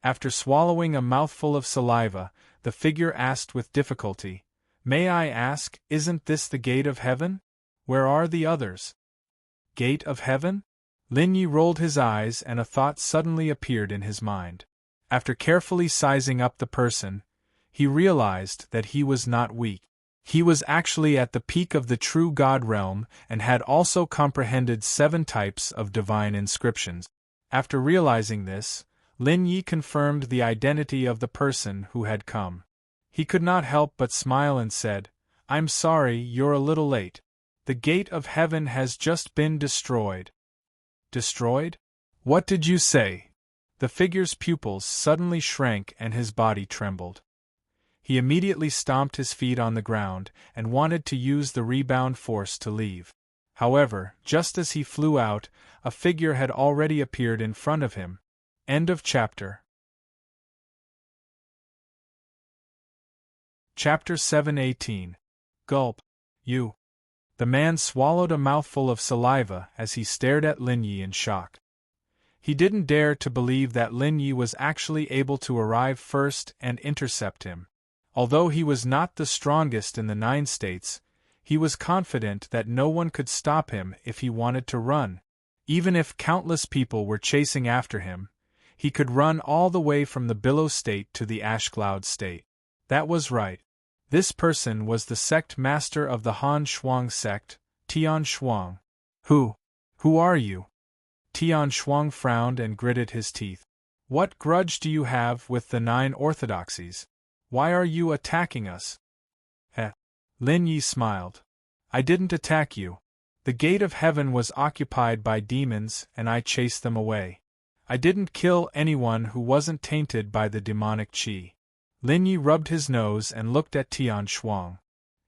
A: After swallowing a mouthful of saliva, the figure asked with difficulty, May I ask, isn't this the gate of heaven? Where are the others? Gate of heaven? Lin Yi rolled his eyes and a thought suddenly appeared in his mind. After carefully sizing up the person, he realized that he was not weak. He was actually at the peak of the true God realm and had also comprehended 7 types of divine inscriptions. After realizing this, Lin Yi confirmed the identity of the person who had come. He could not help but smile and said, I'm sorry, you're a little late. The gate of heaven has just been destroyed. Destroyed? What did you say? The figure's pupils suddenly shrank and his body trembled. He immediately stomped his feet on the ground and wanted to use the rebound force to leave. However, just as he flew out, a figure had already appeared in front of him. End of chapter. Chapter 7:18. Gulp. You. The man swallowed a mouthful of saliva as he stared at Lin Yi in shock. He didn't dare to believe that Lin Yi was actually able to arrive first and intercept him. Although he was not the strongest in the 9 states, he was confident that no one could stop him if he wanted to run. Even if countless people were chasing after him, he could run all the way from the Billow State to the Ash Cloud State. That was right. This person was the sect master of the Han Shuang sect, Tian Shuang. Who are you? Tian Shuang frowned and gritted his teeth. What grudge do you have with the 9 orthodoxies? Why are you attacking us? Lin Yi smiled. I didn't attack you. The gate of heaven was occupied by demons and I chased them away. I didn't kill anyone who wasn't tainted by the demonic qi. Lin Yi rubbed his nose and looked at Tian Shuang.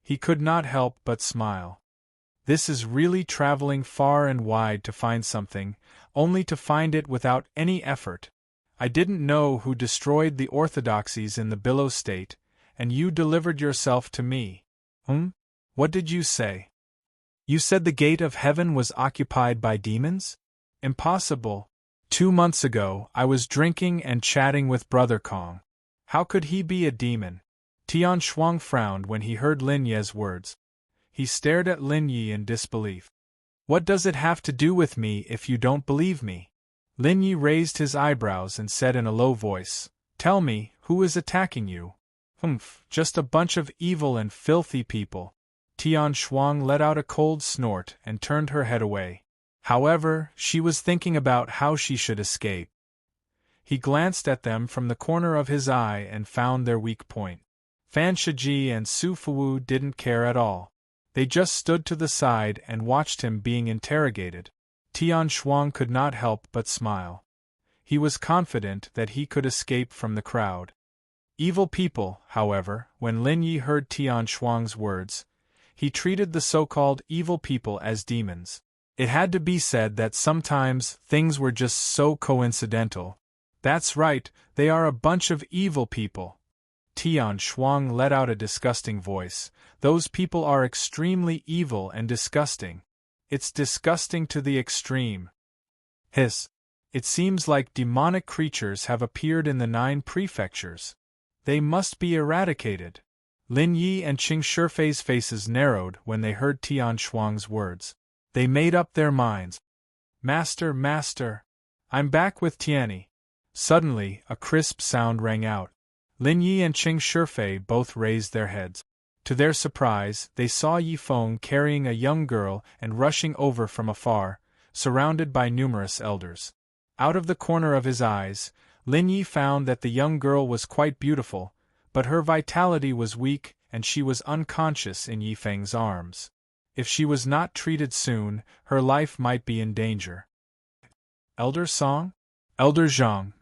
A: He could not help but smile. This is really traveling far and wide to find something, only to find it without any effort. I didn't know who destroyed the orthodoxies in the Billow state, and you delivered yourself to me. What did you say? You said the gate of heaven was occupied by demons? Impossible. 2 months ago, I was drinking and chatting with Brother Kong. How could he be a demon? Tian Shuang frowned when he heard Lin Ye's words. He stared at Lin Yi in disbelief. What does it have to do with me if you don't believe me? Lin Yi raised his eyebrows and said in a low voice, Tell me, who is attacking you? Just a bunch of evil and filthy people. Tian Shuang let out a cold snort and turned her head away. However, she was thinking about how she should escape. He glanced at them from the corner of his eye and found their weak point. Fan Shiji and Su Fuwu didn't care at all. They just stood to the side and watched him being interrogated. Tian Shuang could not help but smile. He was confident that he could escape from the crowd. Evil people, however, when Lin Yi heard Tian Shuang's words, he treated the so-called evil people as demons. It had to be said that sometimes things were just so coincidental. That's right, they are a bunch of evil people. Tian Shuang let out a disgusting voice. Those people are extremely evil and disgusting. It's disgusting to the extreme. Hiss. It seems like demonic creatures have appeared in the 9 prefectures. They must be eradicated. Lin Yi and Qing Shifei's faces narrowed when they heard Tian Shuang's words. They made up their minds. Master, I'm back with Tianyi. Suddenly, a crisp sound rang out. Lin Yi and Qing Shifei both raised their heads. To their surprise, they saw Yi Feng carrying a young girl and rushing over from afar, surrounded by numerous elders. Out of the corner of his eyes, Lin Yi found that the young girl was quite beautiful, but her vitality was weak and she was unconscious in Yi Feng's arms. If she was not treated soon, her life might be in danger. Elder Song? Elder Zhang.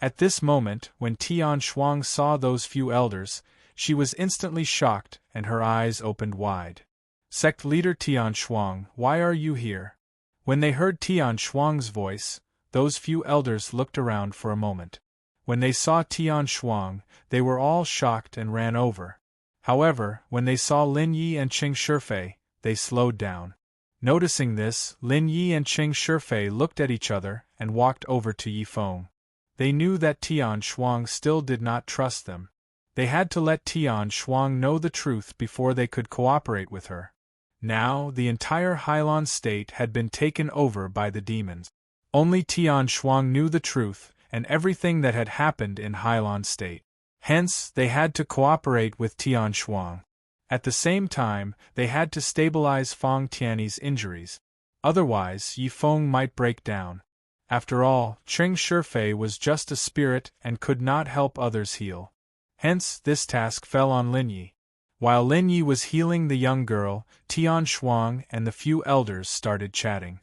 A: At this moment, when Tian Shuang saw those few elders, she was instantly shocked and her eyes opened wide. Sect leader Tian Shuang, why are you here? When they heard Tian Shuang's voice, those few elders looked around for a moment. When they saw Tian Shuang, they were all shocked and ran over. However, when they saw Lin Yi and Qing Shifei, they slowed down. Noticing this, Lin Yi and Qing Shifei looked at each other and walked over to Yi Feng. They knew that Tian Shuang still did not trust them. They had to let Tian Shuang know the truth before they could cooperate with her. Now, the entire Hailan state had been taken over by the demons. Only Tian Shuang knew the truth and everything that had happened in Hailan state. Hence, they had to cooperate with Tian Shuang. At the same time, they had to stabilize Feng Tianyi's injuries. Otherwise, Yi Feng might break down. After all, Qing Shifei was just a spirit and could not help others heal. Hence, this task fell on Lin Yi. While Lin Yi was healing the young girl, Tian Shuang and the few elders started chatting.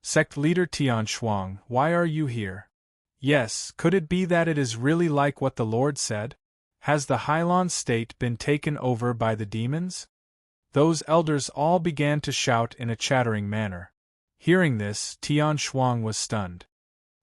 A: Sect leader Tian Shuang, why are you here? Yes, could it be that it is really like what the Lord said? Has the Hailan state been taken over by the demons? Those elders all began to shout in a chattering manner. Hearing this, Tian Shuang was stunned.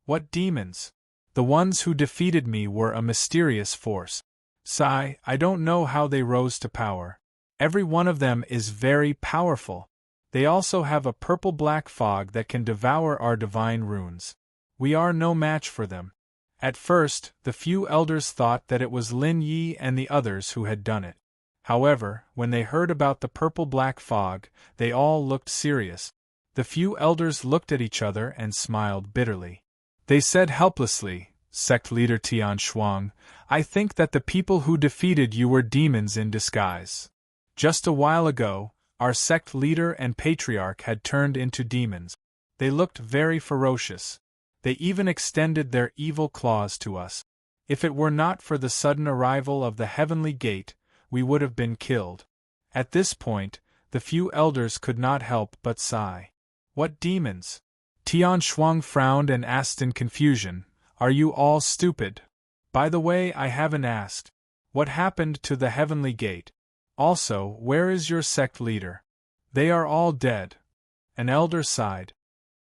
A: What demons? The ones who defeated me were a mysterious force. Sigh, I don't know how they rose to power. Every one of them is very powerful. They also have a purple-black fog that can devour our divine runes. We are no match for them. At first, the few elders thought that it was Lin Yi and the others who had done it. However, when they heard about the purple-black fog, they all looked serious. The few elders looked at each other and smiled bitterly. They said helplessly, Sect leader Tian Shuang, I think that the people who defeated you were demons in disguise. Just a while ago, our sect leader and patriarch had turned into demons. They looked very ferocious. They even extended their evil claws to us. If it were not for the sudden arrival of the heavenly gate, we would have been killed. At this point, the few elders could not help but sigh. What demons? Tian Shuang frowned and asked in confusion, Are you all stupid? By the way, I haven't asked. What happened to the heavenly gate? Also, where is your sect leader? They are all dead. An elder sighed.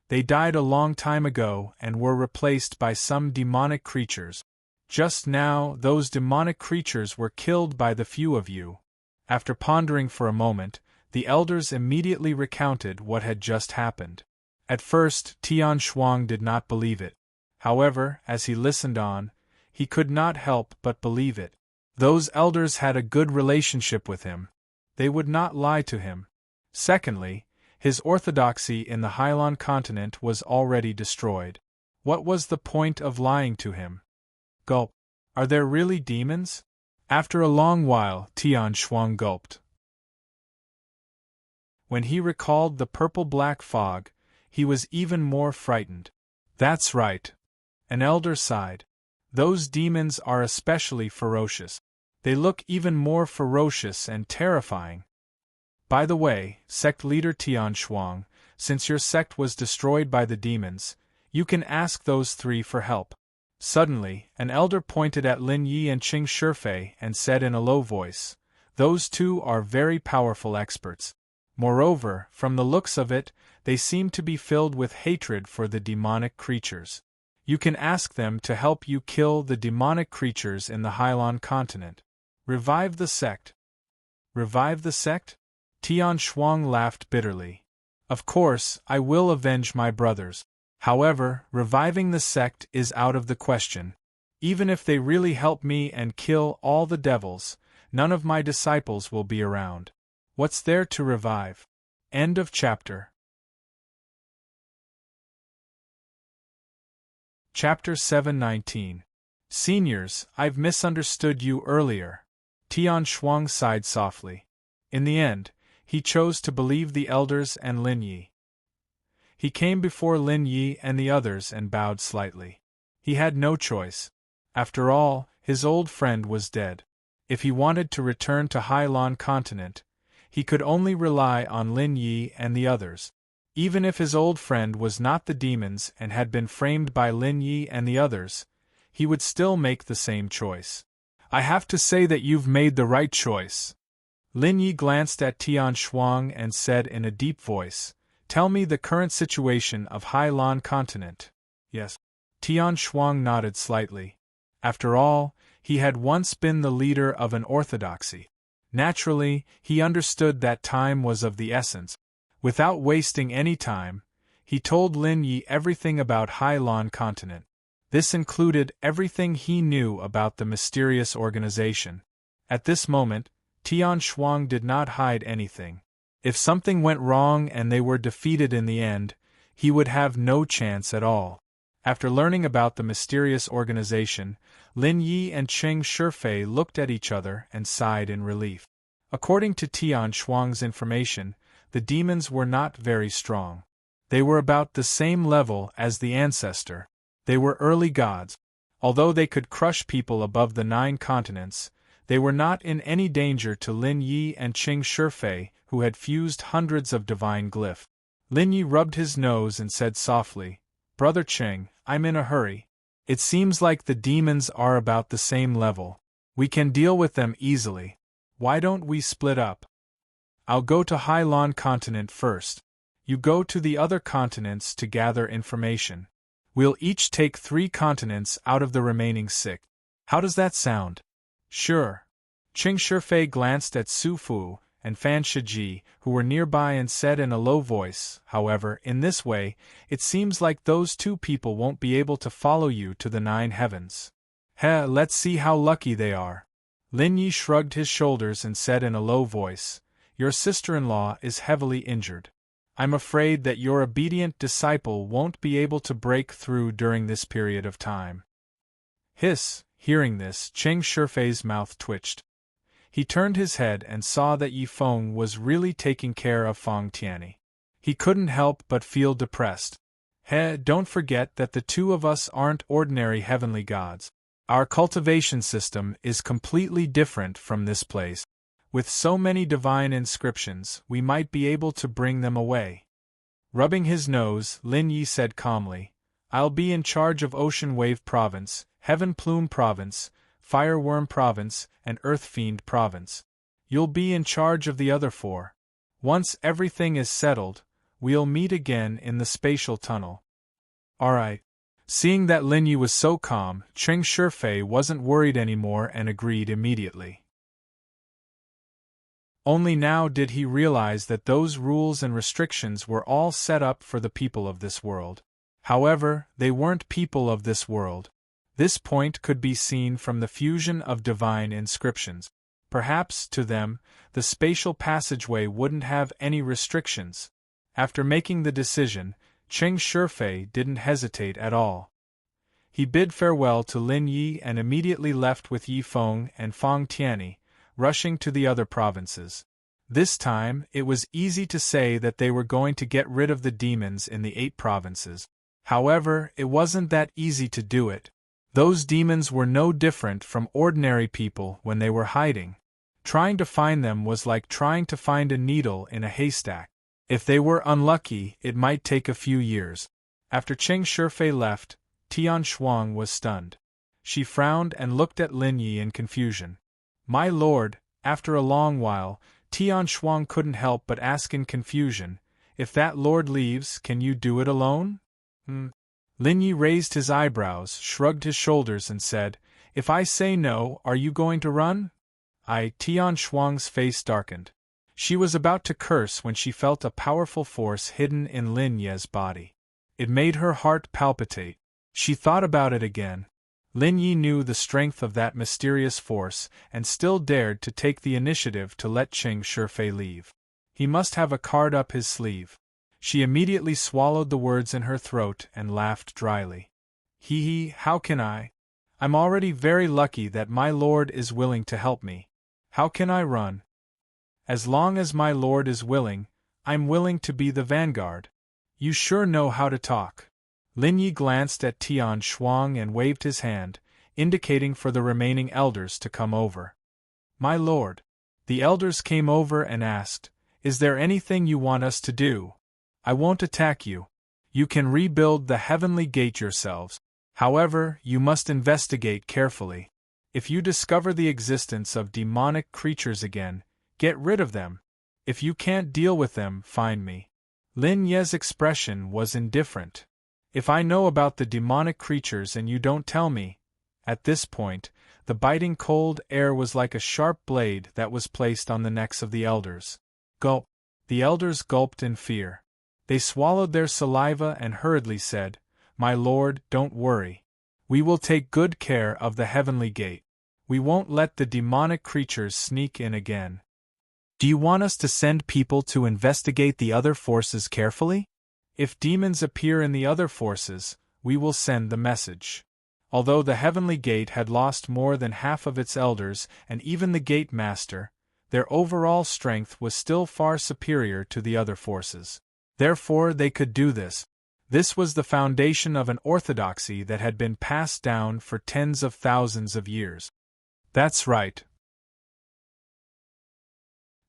A: They died a long time ago and were replaced by some demonic creatures. Just now, those demonic creatures were killed by the few of you. After pondering for a moment, the elders immediately recounted what had just happened. At first, Tian Shuang did not believe it. However, as he listened on, he could not help but believe it. Those elders had a good relationship with him. They would not lie to him. Secondly, his orthodoxy in the Hailan continent was already destroyed. What was the point of lying to him? Gulp. Are there really demons? After a long while, Tian Shuang gulped. When he recalled the purple-black fog, he was even more frightened. That's right. An elder sighed. Those demons are especially ferocious. They look even more ferocious and terrifying. By the way, sect leader Tian Shuang, since your sect was destroyed by the demons, you can ask those three for help. Suddenly, an elder pointed at Lin Yi and Qing Shifei and said in a low voice, Those two are very powerful experts. Moreover, from the looks of it, they seem to be filled with hatred for the demonic creatures. You can ask them to help you kill the demonic creatures in the Hailan continent. Revive the sect. Revive the sect? Tian Shuang laughed bitterly. Of course, I will avenge my brothers. However, reviving the sect is out of the question. Even if they really help me and kill all the devils, none of my disciples will be around. What's there to revive? End of chapter. Chapter 719. Seniors, I've misunderstood you earlier. Tian Shuang sighed softly. In the end, he chose to believe the elders and Lin Yi. He came before Lin Yi and the others and bowed slightly. He had no choice. After all, his old friend was dead. If he wanted to return to Hailan continent, he could only rely on Lin Yi and the others. Even if his old friend was not the demons and had been framed by Lin Yi and the others, he would still make the same choice. I have to say that you've made the right choice. Lin Yi glanced at Tian Shuang and said in a deep voice, Tell me the current situation of Hailan continent. Yes. Tian Shuang nodded slightly. After all, he had once been the leader of an orthodoxy. Naturally, he understood that time was of the essence. Without wasting any time, he told Lin Yi everything about Hailan continent. This included everything he knew about the mysterious organization. At this moment, Tian Shuang did not hide anything. If something went wrong and they were defeated in the end, he would have no chance at all. After learning about the mysterious organization, Lin Yi and Qing Shifei looked at each other and sighed in relief. According to Tian Shuang's information, the demons were not very strong. They were about the same level as the ancestor. They were early gods. Although they could crush people above the 9 continents, they were not in any danger to Lin Yi and Qing Shifei, who had fused hundreds of divine glyphs. Lin Yi rubbed his nose and said softly, Brother Qing, I'm in a hurry. It seems like the demons are about the same level. We can deal with them easily. Why don't we split up? I'll go to Hailan continent first. You go to the other continents to gather information. We'll each take 3 continents out of the remaining 6. How does that sound? Sure. Qing Shifei glanced at Su Fu and Fan Shiji, who were nearby, and said in a low voice, However, in this way, it seems like those 2 people won't be able to follow you to the 9 heavens. Let's see how lucky they are. Lin Yi shrugged his shoulders and said in a low voice, Your sister-in-law is heavily injured. I'm afraid that your obedient disciple won't be able to break through during this period of time. Hiss! Hearing this, Qing Shifei's mouth twitched. He turned his head and saw that Yi Feng was really taking care of Feng Tianyi. He couldn't help but feel depressed. Don't forget that the 2 of us aren't ordinary heavenly gods. Our cultivation system is completely different from this place. With so many divine inscriptions, we might be able to bring them away. Rubbing his nose, Lin Yi said calmly, I'll be in charge of Ocean Wave Province, Heaven Plume Province, Fireworm Province, and Earth Fiend Province. You'll be in charge of the other 4. Once everything is settled, we'll meet again in the spatial tunnel. Alright. Seeing that Lin Yi was so calm, Cheng Shifei wasn't worried anymore and agreed immediately. Only now did he realize that those rules and restrictions were all set up for the people of this world. However, they weren't people of this world. This point could be seen from the fusion of divine inscriptions. Perhaps, to them, the spatial passageway wouldn't have any restrictions. After making the decision, Cheng Shifei didn't hesitate at all. He bid farewell to Lin Yi and immediately left with Yi Feng and Fang Tianyi, rushing to the other provinces. This time, it was easy to say that they were going to get rid of the demons in the 8 provinces. However, it wasn't that easy to do it. Those demons were no different from ordinary people when they were hiding. Trying to find them was like trying to find a needle in a haystack. If they were unlucky, it might take a few years. After Cheng Shifei left, Tian Shuang was stunned. She frowned and looked at Lin Yi in confusion. My lord, after a long while, Tian Shuang couldn't help but ask in confusion, if that lord leaves, can you do it alone? Lin Yi raised his eyebrows, shrugged his shoulders and said, if I say no, are you going to run? Tian Shuang's face darkened. She was about to curse when she felt a powerful force hidden in Lin Yi's body. It made her heart palpitate. She thought about it again. Lin Yi knew the strength of that mysterious force and still dared to take the initiative to let Cheng Shifei leave. He must have a card up his sleeve. She immediately swallowed the words in her throat and laughed dryly. How can I? I'm already very lucky that my lord is willing to help me. How can I run? As long as my lord is willing, I'm willing to be the vanguard. You sure know how to talk. Lin Yi glanced at Tian Shuang and waved his hand, indicating for the remaining elders to come over. My lord. The elders came over and asked, is there anything you want us to do? I won't attack you. You can rebuild the heavenly gate yourselves. However, you must investigate carefully. If you discover the existence of demonic creatures again, get rid of them. If you can't deal with them, find me. Lin Yi's expression was indifferent. If I know about the demonic creatures and you don't tell me. At this point, the biting cold air was like a sharp blade that was placed on the necks of the elders. Gulp. The elders gulped in fear. They swallowed their saliva and hurriedly said, my lord, don't worry. We will take good care of the heavenly gate. We won't let the demonic creatures sneak in again. Do you want us to send people to investigate the other forces carefully? If demons appear in the other forces, we will send the message. Although the heavenly gate had lost more than half of its elders and even the gate master, their overall strength was still far superior to the other forces. Therefore they could do this. This was the foundation of an orthodoxy that had been passed down for tens of thousands of years. That's right.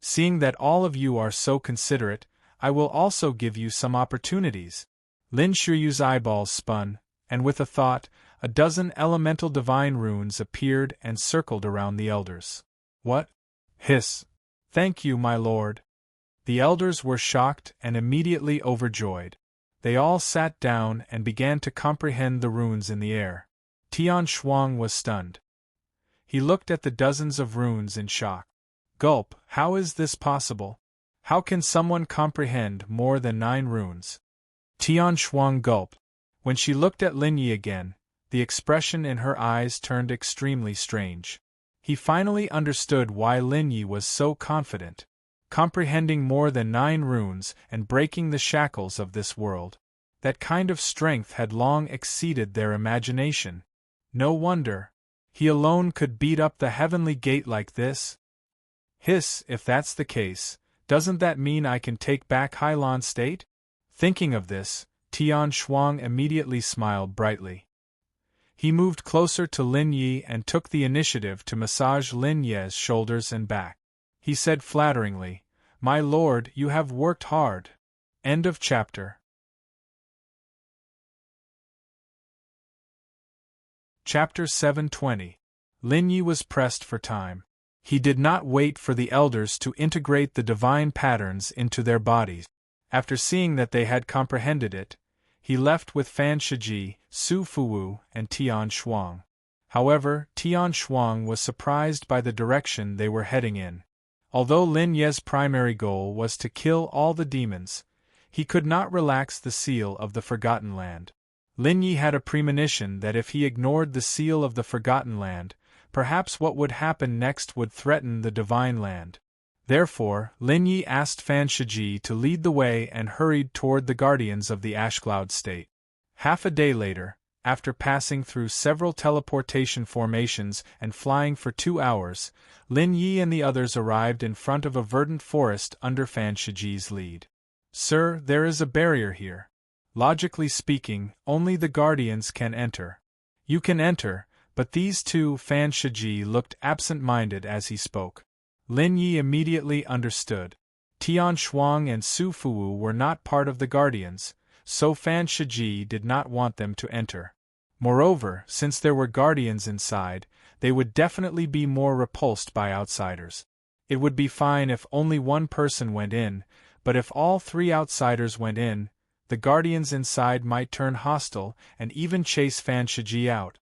A: Seeing that all of you are so considerate, I will also give you some opportunities. Lin Shuyu's eyeballs spun, and with a thought, a dozen elemental divine runes appeared and circled around the elders. What? Hiss. Thank you, my lord. The elders were shocked and immediately overjoyed. They all sat down and began to comprehend the runes in the air. Tian Shuang was stunned. He looked at the dozens of runes in shock. Gulp, how is this possible? How can someone comprehend more than 9 runes? Tian Shuang gulped. When she looked at Lin Yi again, the expression in her eyes turned extremely strange. He finally understood why Lin Yi was so confident. Comprehending more than 9 runes and breaking the shackles of this world. That kind of strength had long exceeded their imagination. No wonder. He alone could beat up the heavenly gate like this. Hiss, if that's the case, doesn't that mean I can take back Hailan State? Thinking of this, Tian Shuang immediately smiled brightly. He moved closer to Lin Yi and took the initiative to massage Lin Yi's shoulders and back. he said flatteringly. My lord, you have worked hard. End of chapter. Chapter 720. Lin Yi was pressed for time. He did not wait for the elders to integrate the divine patterns into their bodies. After seeing that they had comprehended it, he left with Fan Shiji, Su Fuwu, and Tian Shuang. However, Tian Shuang was surprised by the direction they were heading in. Although Lin Ye's primary goal was to kill all the demons, he could not relax the seal of the Forgotten Land. Lin Yi had a premonition that if he ignored the seal of the Forgotten Land, perhaps what would happen next would threaten the Divine Land. Therefore, Lin Yi asked Fan Shiji to lead the way and hurried toward the guardians of the Ashcloud State. Half a day later, after passing through several teleportation formations and flying for 2 hours, Lin Yi and the others arrived in front of a verdant forest under Fan Shiji's lead. Sir, there is a barrier here. Logically speaking, only the guardians can enter. You can enter, but these two. Fan Shiji looked absent-minded as he spoke. Lin Yi immediately understood. Tian Shuang and Su Fuwu were not part of the guardians, so Fan Shiji did not want them to enter. Moreover, since there were guardians inside, they would definitely be more repulsed by outsiders. It would be fine if only one person went in, but if all 3 outsiders went in, the guardians inside might turn hostile and even chase Fan Shiji out.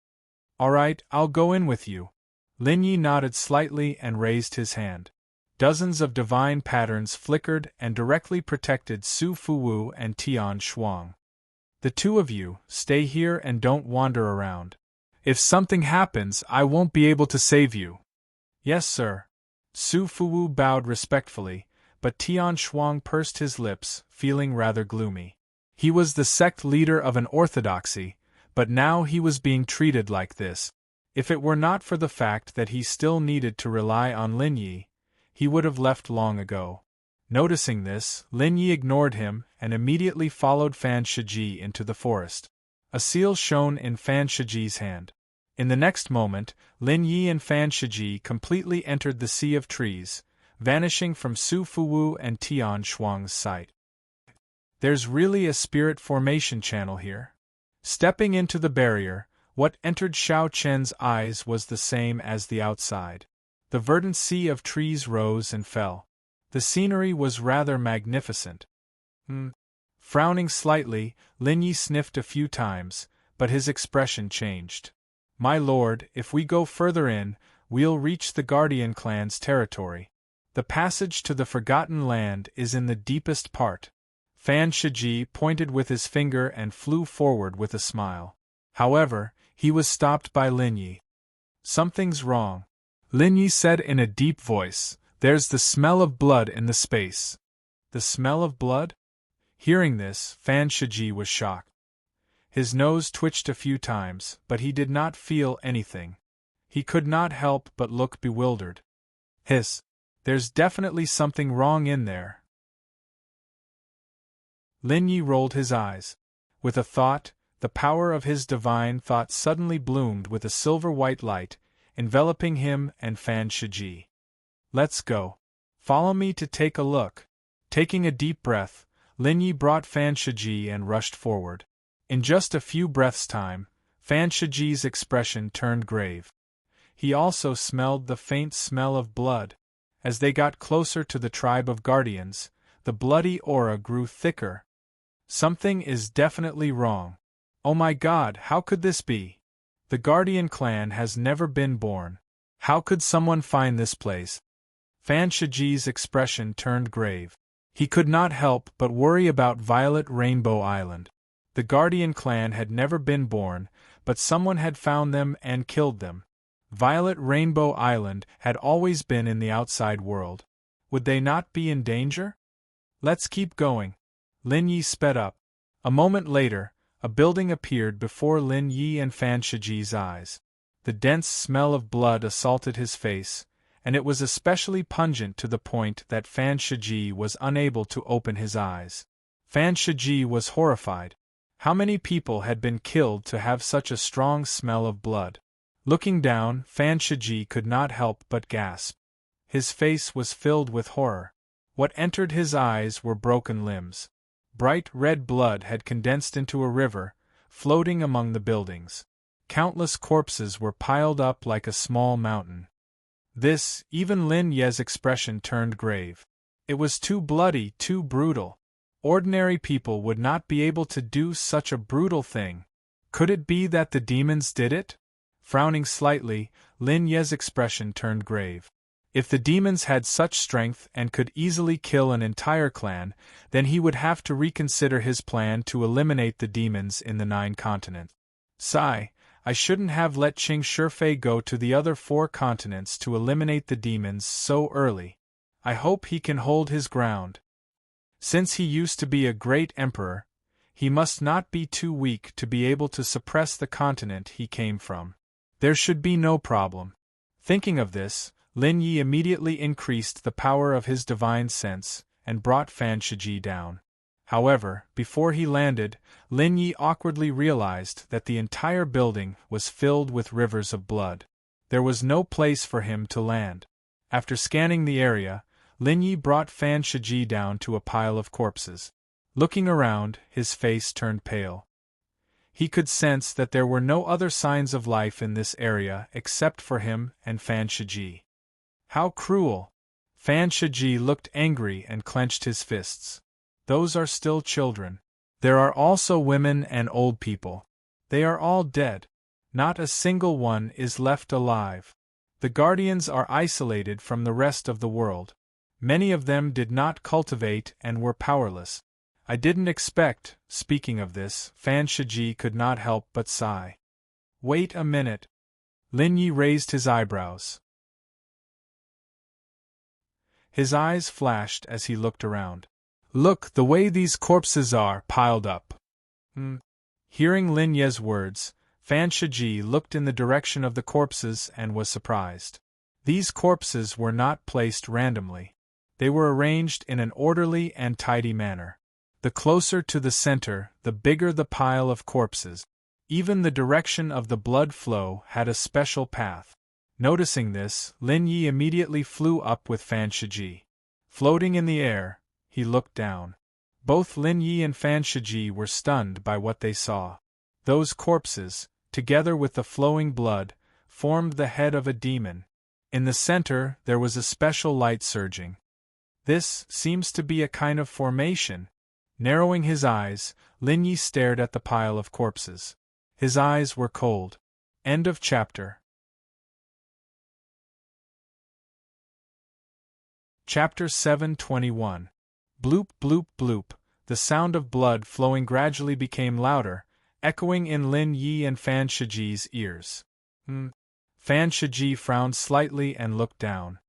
A: Alright, I'll go in with you. Lin Yi nodded slightly and raised his hand. Dozens of divine patterns flickered and directly protected Su Fuwu and Tian Shuang. The 2 of you, stay here and don't wander around. If something happens, I won't be able to save you. Yes, sir. Su Fuwu bowed respectfully, but Tian Shuang pursed his lips, feeling rather gloomy. He was the sect leader of an orthodoxy, but now he was being treated like this. If it were not for the fact that he still needed to rely on Lin Yi, he would have left long ago. Noticing this, Lin Yi ignored him and immediately followed Fan Shiji into the forest. A seal shone in Fan Shiji's hand. In the next moment, Lin Yi and Fan Shiji completely entered the sea of trees, vanishing from Su Fuwu and Tian Shuang's sight. There's really a spirit formation channel here. Stepping into the barrier, what entered Xiao Chen's eyes was the same as the outside. The verdant sea of trees rose and fell. The scenery was rather magnificent. Frowning slightly, Lin Yi sniffed a few times, but his expression changed. My lord, if we go further in, we'll reach the Guardian clan's territory. The passage to the Forgotten Land is in the deepest part. Fan Shiji pointed with his finger and flew forward with a smile. However, he was stopped by Lin Yi. Something's wrong. Lin Yi said in a deep voice, there's the smell of blood in the space. The smell of blood? Hearing this, Fan Shiji was shocked. His nose twitched a few times, but he did not feel anything. He could not help but look bewildered. Hiss! There's definitely something wrong in there. Lin Yi rolled his eyes. With a thought, the power of his divine thought suddenly bloomed with a silver-white light, enveloping him and Fan Shiji. Let's go. Follow me to take a look. Taking a deep breath, Lin Yi brought Fan Shiji and rushed forward. In just a few breaths' time, Fan Shiji's expression turned grave. He also smelled the faint smell of blood. As they got closer to the tribe of guardians, the bloody aura grew thicker. Something is definitely wrong. Oh my God, how could this be? The Guardian clan has never been born. How could someone find this place? Fan Shiji's expression turned grave. He could not help but worry about Violet Rainbow Island. The Guardian clan had never been born, but someone had found them and killed them. Violet Rainbow Island had always been in the outside world. Would they not be in danger? Let's keep going. Lin Yi sped up. A moment later, a building appeared before Lin Yi and Fan Shiji's eyes. The dense smell of blood assaulted his face, and it was especially pungent to the point that Fan Shiji was unable to open his eyes. Fan Shiji was horrified. How many people had been killed to have such a strong smell of blood? Looking down, Fan Shiji could not help but gasp. His face was filled with horror. What entered his eyes were broken limbs. Bright red blood had condensed into a river, floating among the buildings. Countless corpses were piled up like a small mountain. Even Lin Ye's expression turned grave. It was too bloody, too brutal. Ordinary people would not be able to do such a brutal thing. Could it be that the demons did it? Frowning slightly, Lin Ye's expression turned grave. If the demons had such strength and could easily kill an entire clan, then he would have to reconsider his plan to eliminate the demons in the 9 continents. Sigh, I shouldn't have let Qing Shifei go to the other 4 continents to eliminate the demons so early. I hope he can hold his ground. Since he used to be a great emperor, he must not be too weak to be able to suppress the continent he came from. There should be no problem. Thinking of this, Lin Yi immediately increased the power of his divine sense and brought Fan Shiji down. However, before he landed, Lin Yi awkwardly realized that the entire building was filled with rivers of blood. There was no place for him to land. After scanning the area, Lin Yi brought Fan Shiji down to a pile of corpses. Looking around, his face turned pale. He could sense that there were no other signs of life in this area except for him and Fan Shiji. How cruel! Fan Shiji looked angry and clenched his fists. Those are still children. There are also women and old people. They are all dead. Not a single one is left alive. The guardians are isolated from the rest of the world. Many of them did not cultivate and were powerless. I didn't expect. Speaking of this, Fan Shiji could not help but sigh. Wait a minute. Lin Yi raised his eyebrows. His eyes flashed as he looked around. Look, the way these corpses are piled up. Hearing Lin Ye's words, Fan Shiji looked in the direction of the corpses and was surprised. These corpses were not placed randomly. They were arranged in an orderly and tidy manner. The closer to the center, the bigger the pile of corpses. Even the direction of the blood flow had a special path. Noticing this, Lin Yi immediately flew up with Fan Shiji. Floating in the air, he looked down. Both Lin Yi and Fan Shiji were stunned by what they saw. Those corpses, together with the flowing blood, formed the head of a demon. In the center, there was a special light surging. This seems to be a kind of formation. Narrowing his eyes, Lin Yi stared at the pile of corpses. His eyes were cold. End of chapter. Chapter 721. Bloop bloop bloop. The sound of blood flowing gradually became louder, echoing in Lin Yi and Fan Shiji's ears. Fan Shiji frowned slightly and looked down.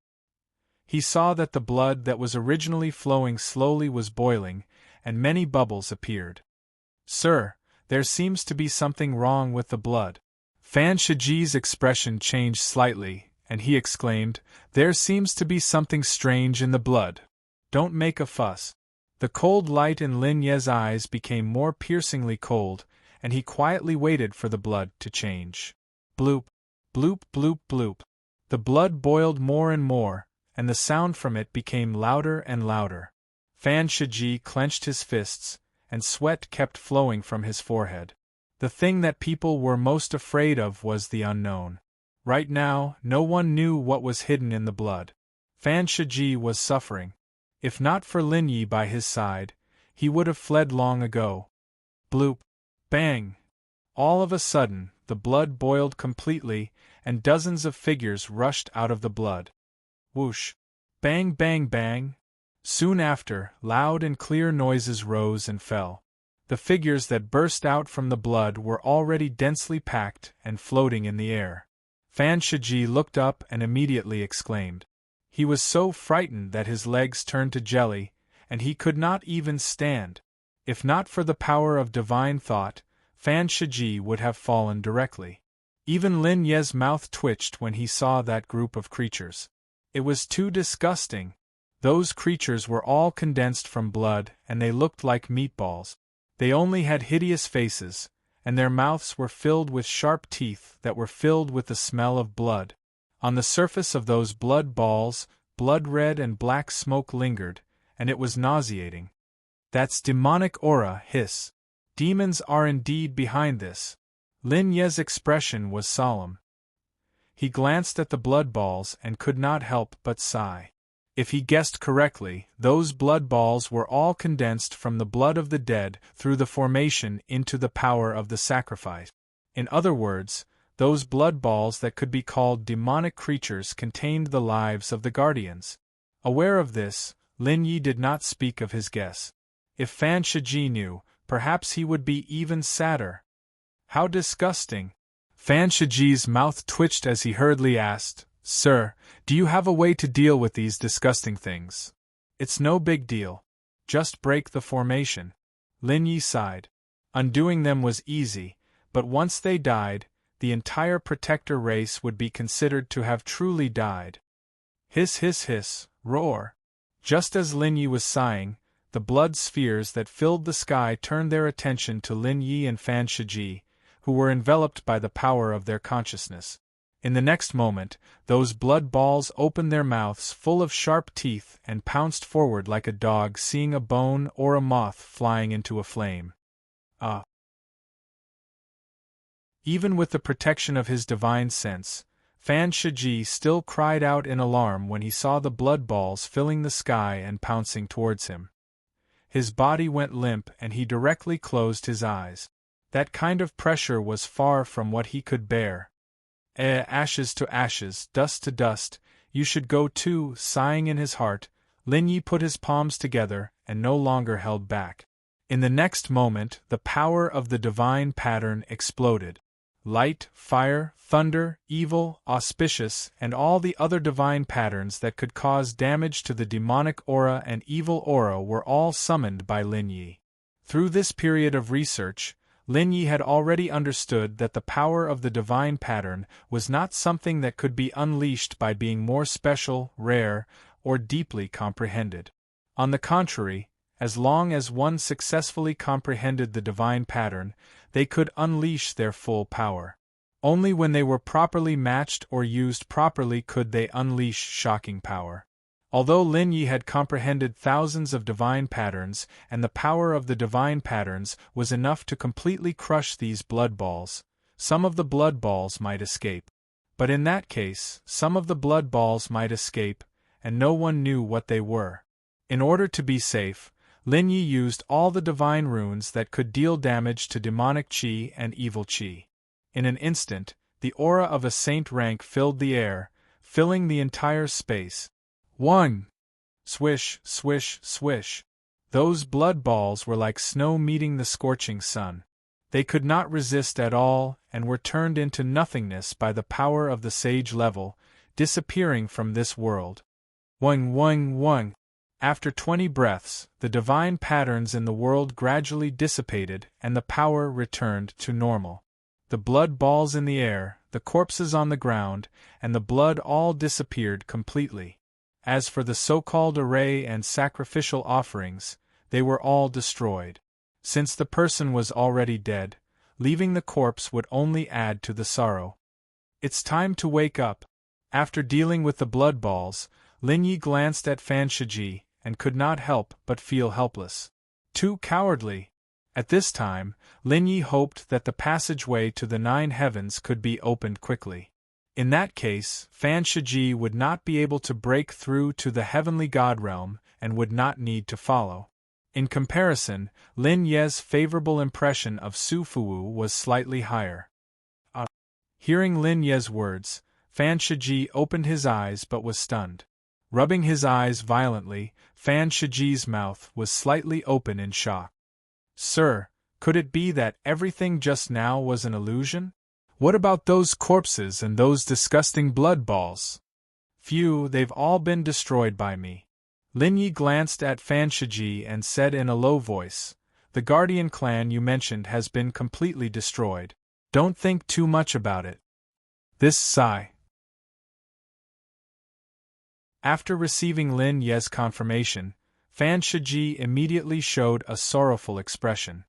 A: He saw that the blood that was originally flowing slowly was boiling, and many bubbles appeared. Sir, there seems to be something wrong with the blood. Fan Shiji's expression changed slightly, and he exclaimed, There seems to be something strange in the blood. Don't make a fuss. The cold light in Lin Ye's eyes became more piercingly cold, and he quietly waited for the blood to change. Bloop, bloop bloop bloop. The blood boiled more and more, and the sound from it became louder and louder. Fan Shiji clenched his fists, and sweat kept flowing from his forehead. The thing that people were most afraid of was the unknown. Right now, no one knew what was hidden in the blood. Fan Shiji was suffering. If not for Lin Yi by his side, he would have fled long ago. Bloop! Bang! All of a sudden, the blood boiled completely, and dozens of figures rushed out of the blood. Whoosh! Bang bang bang! Soon after, loud and clear noises rose and fell. The figures that burst out from the blood were already densely packed and floating in the air. Fan Shiji looked up and immediately exclaimed. He was so frightened that his legs turned to jelly, and he could not even stand. If not for the power of divine thought, Fan Shiji would have fallen directly. Even Lin Ye's mouth twitched when he saw that group of creatures. It was too disgusting. Those creatures were all condensed from blood, and they looked like meatballs. They only had hideous faces, and their mouths were filled with sharp teeth that were filled with the smell of blood. On the surface of those blood balls, blood-red and black smoke lingered, and it was nauseating. That's demonic aura, hiss. Demons are indeed behind this. Lin Ye's expression was solemn. He glanced at the blood balls and could not help but sigh. If he guessed correctly, those blood balls were all condensed from the blood of the dead through the formation into the power of the sacrifice. In other words, those blood balls that could be called demonic creatures contained the lives of the guardians. Aware of this, Lin Yi did not speak of his guess. If Fan Shiji knew, perhaps he would be even sadder. How disgusting! Fan Shiji's mouth twitched as he hurriedly asked, "Sir, do you have a way to deal with these disgusting things?" "It's no big deal. Just break the formation." Lin Yi sighed. Undoing them was easy, but once they died, the entire protector race would be considered to have truly died. Hiss hiss hiss, roar. Just as Lin Yi was sighing, the blood spheres that filled the sky turned their attention to Lin Yi and Fan Shiji, who were enveloped by the power of their consciousness. In the next moment, those blood balls opened their mouths full of sharp teeth and pounced forward like a dog seeing a bone or a moth flying into a flame. Even with the protection of his divine sense, Fan Shiji still cried out in alarm when he saw the blood balls filling the sky and pouncing towards him. His body went limp and he directly closed his eyes. That kind of pressure was far from what he could bear. Ashes to ashes, dust to dust, you should go too. Sighing in his heart, Lin Yi put his palms together and no longer held back. In the next moment, the power of the divine pattern exploded. Light, fire, thunder, evil, auspicious, and all the other divine patterns that could cause damage to the demonic aura and evil aura were all summoned by Lin Yi. Through this period of research, Lin Yi had already understood that the power of the divine pattern was not something that could be unleashed by being more special, rare, or deeply comprehended. On the contrary, as long as one successfully comprehended the divine pattern, they could unleash their full power. Only when they were properly matched or used properly could they unleash shocking power. Although Lin Yi had comprehended thousands of divine patterns, and the power of the divine patterns was enough to completely crush these blood balls, some of the blood balls might escape. But in that case, some of the blood balls might escape, and no one knew what they were. In order to be safe, Lin Yi used all the divine runes that could deal damage to demonic qi and evil qi. In an instant, the aura of a saint rank filled the air, filling the entire space. One! Swish, swish, swish. Those blood balls were like snow meeting the scorching sun. They could not resist at all and were turned into nothingness by the power of the sage level, disappearing from this world. Wung wung wung. After 20 breaths, the divine patterns in the world gradually dissipated and the power returned to normal. The blood balls in the air, the corpses on the ground, and the blood all disappeared completely. As for the so-called array and sacrificial offerings, they were all destroyed. Since the person was already dead, leaving the corpse would only add to the sorrow. It's time to wake up. After dealing with the blood balls, Lin Yi glanced at Fan Shiji and could not help but feel helpless. Too cowardly. At this time, Lin Yi hoped that the passageway to the 9 heavens could be opened quickly. In that case, Fan Shiji would not be able to break through to the heavenly god realm and would not need to follow. In comparison, Lin Ye's favorable impression of Su Fuwu was slightly higher. Hearing Lin Ye's words, Fan Shiji opened his eyes but was stunned. Rubbing his eyes violently, Fan Shiji's mouth was slightly open in shock. "Sir, could it be that everything just now was an illusion? What about those corpses and those disgusting blood balls?" "Phew, they've all been destroyed by me." Lin Yi glanced at Fan Shiji and said in a low voice, "The Guardian clan you mentioned has been completely destroyed. Don't think too much about it." This sigh. After receiving Lin Ye's confirmation, Fan Shiji immediately showed a sorrowful expression.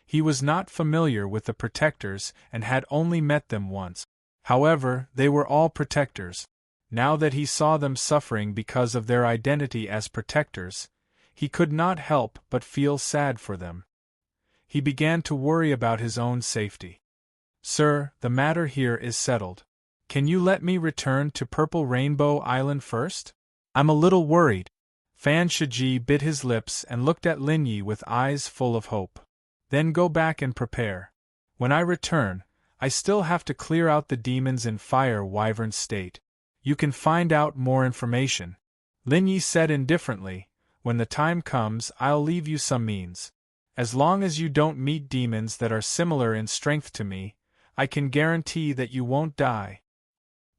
A: He was not familiar with the protectors and had only met them once. However, they were all protectors. Now that he saw them suffering because of their identity as protectors, he could not help but feel sad for them. He began to worry about his own safety. Sir, the matter here is settled. Can you let me return to Purple Rainbow Island first? I'm a little worried. Fan Shiji bit his lips and looked at Lin Yi with eyes full of hope. Then go back and prepare. When I return, I still have to clear out the demons in Fire Wyvern State. You can find out more information. Lin Yi said indifferently, when the time comes I'll leave you some means. As long as you don't meet demons that are similar in strength to me, I can guarantee that you won't die.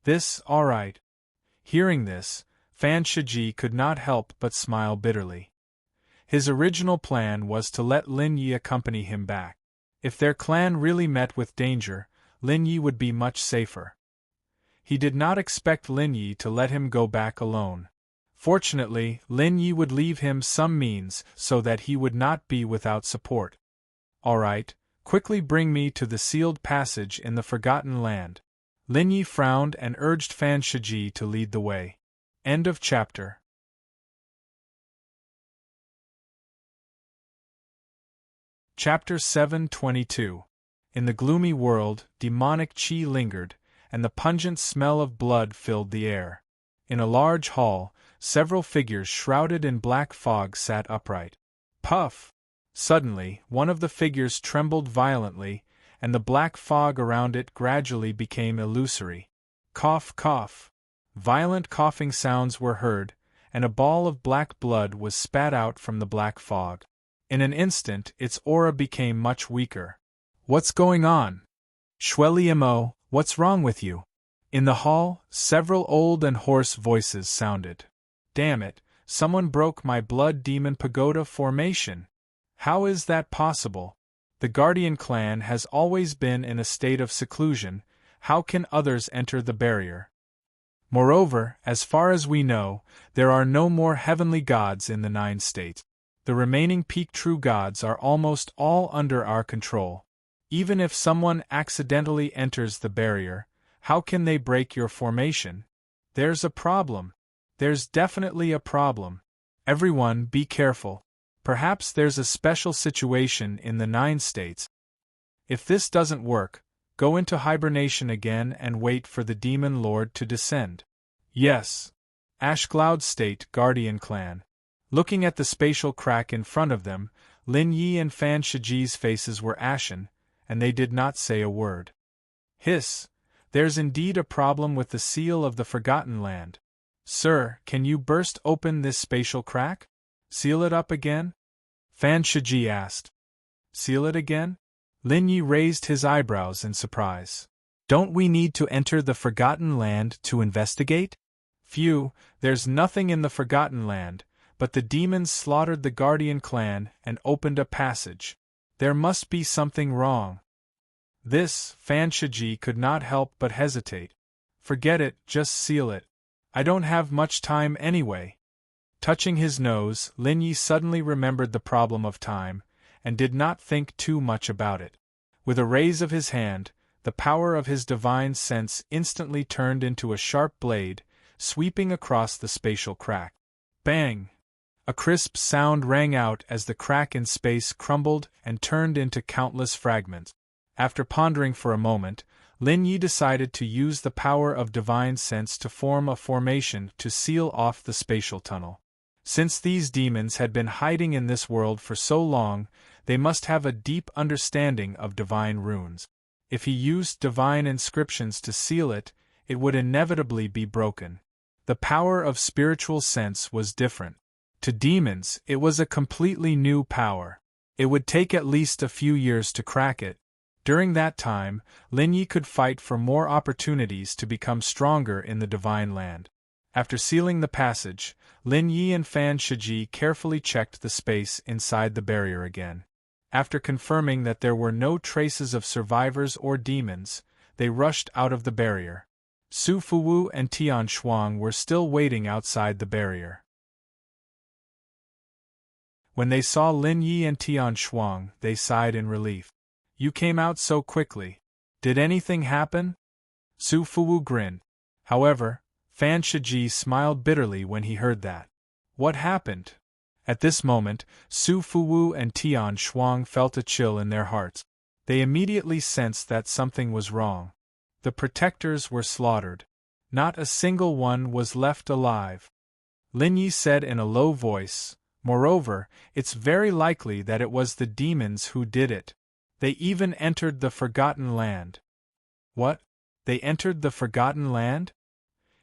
A: This, all right. Hearing this, Fan Shiji could not help but smile bitterly. His original plan was to let Lin Yi accompany him back. If their clan really met with danger, Lin Yi would be much safer. He did not expect Lin Yi to let him go back alone. Fortunately, Lin Yi would leave him some means so that he would not be without support. All right, quickly bring me to the sealed passage in the Forgotten Land. Lin Yi frowned and urged Fan Shiji to lead the way. End of chapter. Chapter 722. In the gloomy world, demonic chi lingered, and the pungent smell of blood filled the air. In a large hall, several figures shrouded in black fog sat upright. Puff! Suddenly, one of the figures trembled violently, and the black fog around it gradually became illusory. Cough, cough! Violent coughing sounds were heard, and a ball of black blood was spat out from the black fog. In an instant, its aura became much weaker. What's going on? Shueliamo, what's wrong with you? In the hall, several old and hoarse voices sounded. Damn it, someone broke my blood demon pagoda formation. How is that possible? The Guardian clan has always been in a state of seclusion. How can others enter the barrier? Moreover, as far as we know, there are no more heavenly gods in the 9 states. The remaining peak true gods are almost all under our control. Even if someone accidentally enters the barrier, how can they break your formation? There's a problem. There's definitely a problem. Everyone, be careful. Perhaps there's a special situation in the 9 states. If this doesn't work, go into hibernation again and wait for the Demon Lord to descend. Yes. Ashcloud State Guardian Clan. Looking at the spatial crack in front of them, Lin Yi and Fan Shiji's faces were ashen, and they did not say a word. Hiss! There's indeed a problem with the seal of the Forgotten Land. Sir, can you burst open this spatial crack? Seal it up again? Fan Shiji asked. Seal it again? Lin Yi raised his eyebrows in surprise. Don't we need to enter the Forgotten Land to investigate? Phew, there's nothing in the Forgotten Land, but the demons slaughtered the Guardian clan and opened a passage. There must be something wrong. This, Fan Shiji could not help but hesitate. Forget it, just seal it. I don't have much time anyway. Touching his nose, Lin Yi suddenly remembered the problem of time, and did not think too much about it. With a raise of his hand, the power of his divine sense instantly turned into a sharp blade, sweeping across the spatial crack. Bang! A crisp sound rang out as the crack in space crumbled and turned into countless fragments. After pondering for a moment, Lin Yi decided to use the power of divine sense to form a formation to seal off the spatial tunnel. Since these demons had been hiding in this world for so long, they must have a deep understanding of divine runes. If he used divine inscriptions to seal it, it would inevitably be broken. The power of spiritual sense was different. To demons, it was a completely new power. It would take at least a few years to crack it. During that time, Lin Yi could fight for more opportunities to become stronger in the Divine Land. After sealing the passage, Lin Yi and Fan Shiji carefully checked the space inside the barrier again. After confirming that there were no traces of survivors or demons, they rushed out of the barrier. Su Fuwu and Tian Shuang were still waiting outside the barrier. When they saw Lin Yi and Tian Shuang, they sighed in relief. You came out so quickly. Did anything happen? Su Fuwu grinned. However, Fan Shiji smiled bitterly when he heard that. What happened? At this moment, Su Fuwu and Tian Shuang felt a chill in their hearts. They immediately sensed that something was wrong. The protectors were slaughtered. Not a single one was left alive. Lin Yi said in a low voice, "Moreover, it's very likely that it was the demons who did it. They even entered the Forgotten Land." What? They entered the Forgotten Land?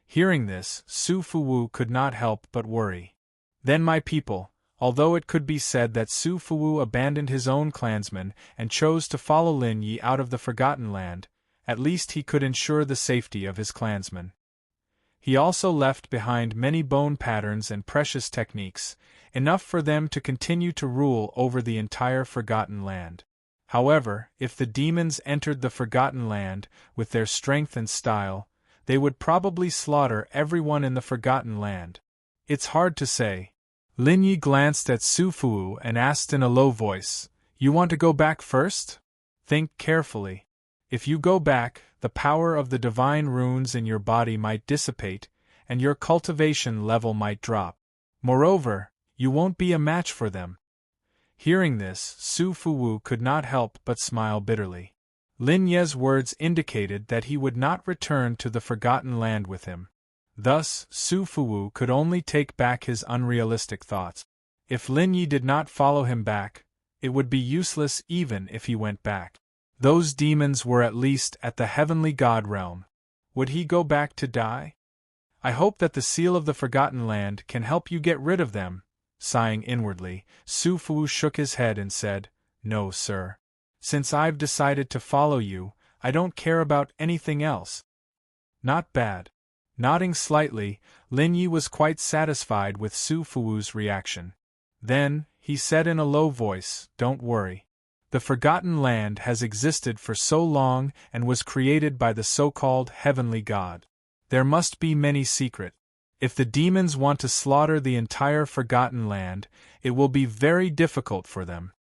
A: Hearing this, Su Fuwu could not help but worry. Then my people, although it could be said that Su Fuwu abandoned his own clansmen and chose to follow Lin Yi out of the Forgotten Land, at least he could ensure the safety of his clansmen. He also left behind many bone patterns and precious techniques, enough for them to continue to rule over the entire Forgotten Land. However, if the demons entered the Forgotten Land, with their strength and style, they would probably slaughter everyone in the Forgotten Land. It's hard to say. Lin Yi glanced at Su Fuwu and asked in a low voice, "You want to go back first? Think carefully. If you go back, the power of the divine runes in your body might dissipate, and your cultivation level might drop. Moreover, you won't be a match for them." Hearing this, Su Fuwu could not help but smile bitterly. Lin Ye's words indicated that he would not return to the Forgotten Land with him. Thus, Su Fuwu could only take back his unrealistic thoughts. If Lin Yi did not follow him back, it would be useless even if he went back. Those demons were at least at the heavenly god realm. Would he go back to die? "I hope that the seal of the Forgotten Land can help you get rid of them." Sighing inwardly, Su Fuwu shook his head and said, "No, sir. Since I've decided to follow you, I don't care about anything else." Not bad. Nodding slightly, Lin Yi was quite satisfied with Su Fuwu's reaction. Then, he said in a low voice, "Don't worry. The Forgotten Land has existed for so long and was created by the so-called Heavenly God. There must be many secrets. If the demons want to slaughter the entire Forgotten Land, it will be very difficult for them.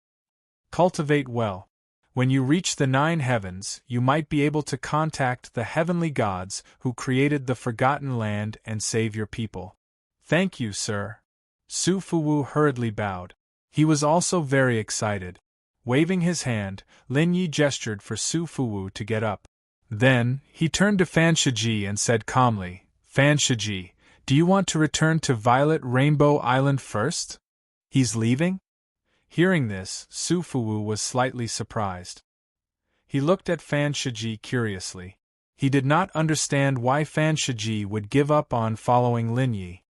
A: Cultivate well. When you reach the 9 heavens, you might be able to contact the heavenly gods who created the Forgotten Land and save your people." "Thank you, sir." Su Fuwu hurriedly bowed. He was also very excited. Waving his hand, Lin Yi gestured for Su Fuwu to get up. Then, he turned to Fan Shiji and said calmly, "Fan Shiji, do you want to return to Violet Rainbow Island first?" "He's leaving?" Hearing this, Su Fuwu was slightly surprised. He looked at Fan Shiji curiously. He did not understand why Fan Shiji would give up on following Lin Yi.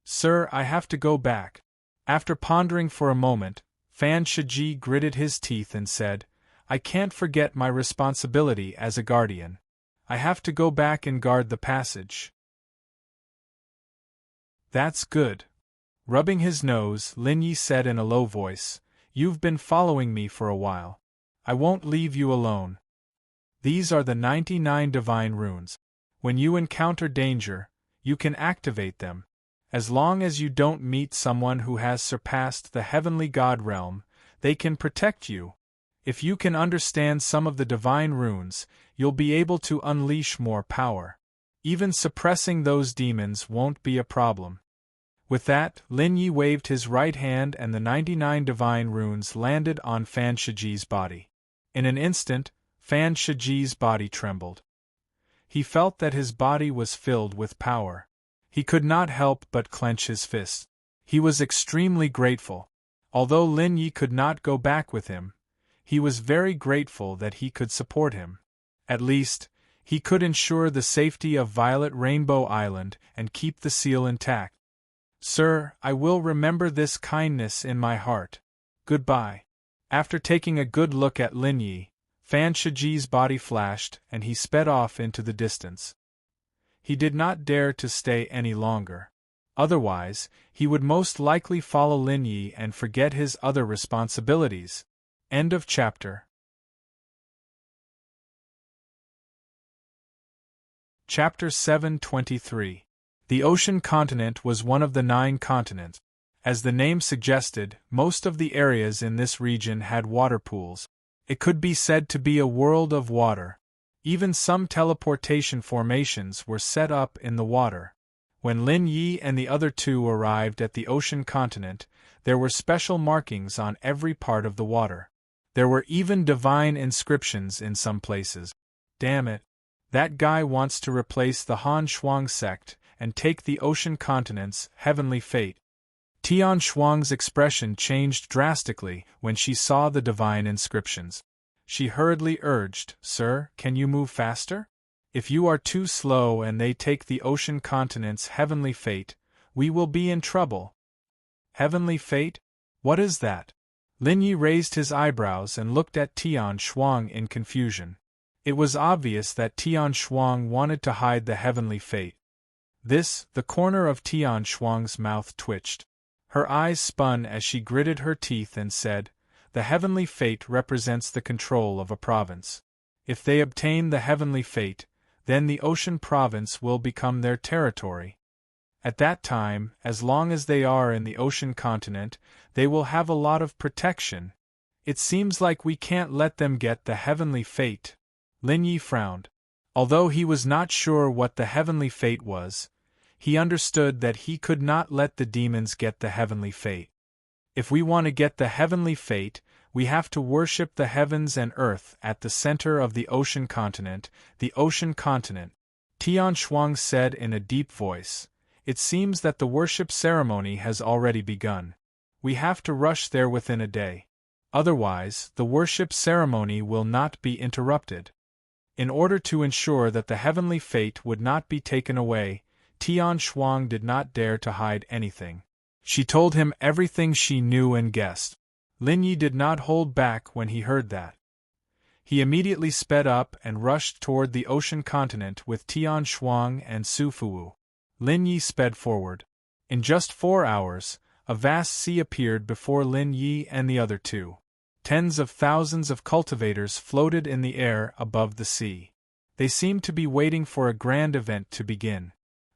A: "Sir, I have to go back." After pondering for a moment, Fan Shiji gritted his teeth and said, "I can't forget my responsibility as a guardian. I have to go back and guard the passage." "That's good." Rubbing his nose, Lin Yi said in a low voice, "You've been following me for a while. I won't leave you alone. These are the 99 divine runes. When you encounter danger, you can activate them. As long as you don't meet someone who has surpassed the heavenly god realm, they can protect you. If you can understand some of the divine runes, you'll be able to unleash more power. Even suppressing those demons won't be a problem." With that, Lin Yi waved his right hand and the 99 divine runes landed on Fan Shiji's body. In an instant, Fan Shiji's body trembled. He felt that his body was filled with power. He could not help but clench his fists. He was extremely grateful. Although Lin Yi could not go back with him, he was very grateful that he could support him. At least, he could ensure the safety of Violet Rainbow Island and keep the seal intact. "Sir, I will remember this kindness in my heart. Goodbye." After taking a good look at Lin Yi, Fan Shiji's body flashed and he sped off into the distance. He did not dare to stay any longer. Otherwise, he would most likely follow Lin Yi and forget his other responsibilities. End of chapter. Chapter 723. The ocean continent was one of the 9 continents. As the name suggested, most of the areas in this region had water pools. It could be said to be a world of water. Even some teleportation formations were set up in the water. When Lin Yi and the other two arrived at the ocean continent, there were special markings on every part of the water. There were even divine inscriptions in some places. Damn it. That guy wants to replace the Han Shuang sect and take the ocean continent's heavenly fate. Tian Shuang's expression changed drastically when she saw the divine inscriptions. She hurriedly urged, "Sir, can you move faster? If you are too slow and they take the ocean continent's heavenly fate, we will be in trouble." Heavenly fate? What is that? Lin Yi raised his eyebrows and looked at Tian Shuang in confusion. It was obvious that Tian Shuang wanted to hide the heavenly fate. The corner of Tian Shuang's mouth twitched. Her eyes spun as she gritted her teeth and said, "The heavenly fate represents the control of a province. If they obtain the heavenly fate, then the ocean province will become their territory. At that time, as long as they are in the ocean continent, they will have a lot of protection. It seems like we can't let them get the heavenly fate." Lin Yi frowned. Although he was not sure what the heavenly fate was, he understood that he could not let the demons get the heavenly fate. If we want to get the heavenly fate, we have to worship the heavens and earth at the center of the ocean continent, the ocean continent. Tian Shuang said in a deep voice, "It seems that the worship ceremony has already begun. We have to rush there within a day. Otherwise, the worship ceremony will not be interrupted." In order to ensure that the heavenly fate would not be taken away, Tian Shuang did not dare to hide anything. She told him everything she knew and guessed. Lin Yi did not hold back when he heard that. He immediately sped up and rushed toward the ocean continent with Tian Shuang and Su Fuwu. Lin Yi sped forward. In just 4 hours, a vast sea appeared before Lin Yi and the other two. Tens of thousands of cultivators floated in the air above the sea. They seemed to be waiting for a grand event to begin.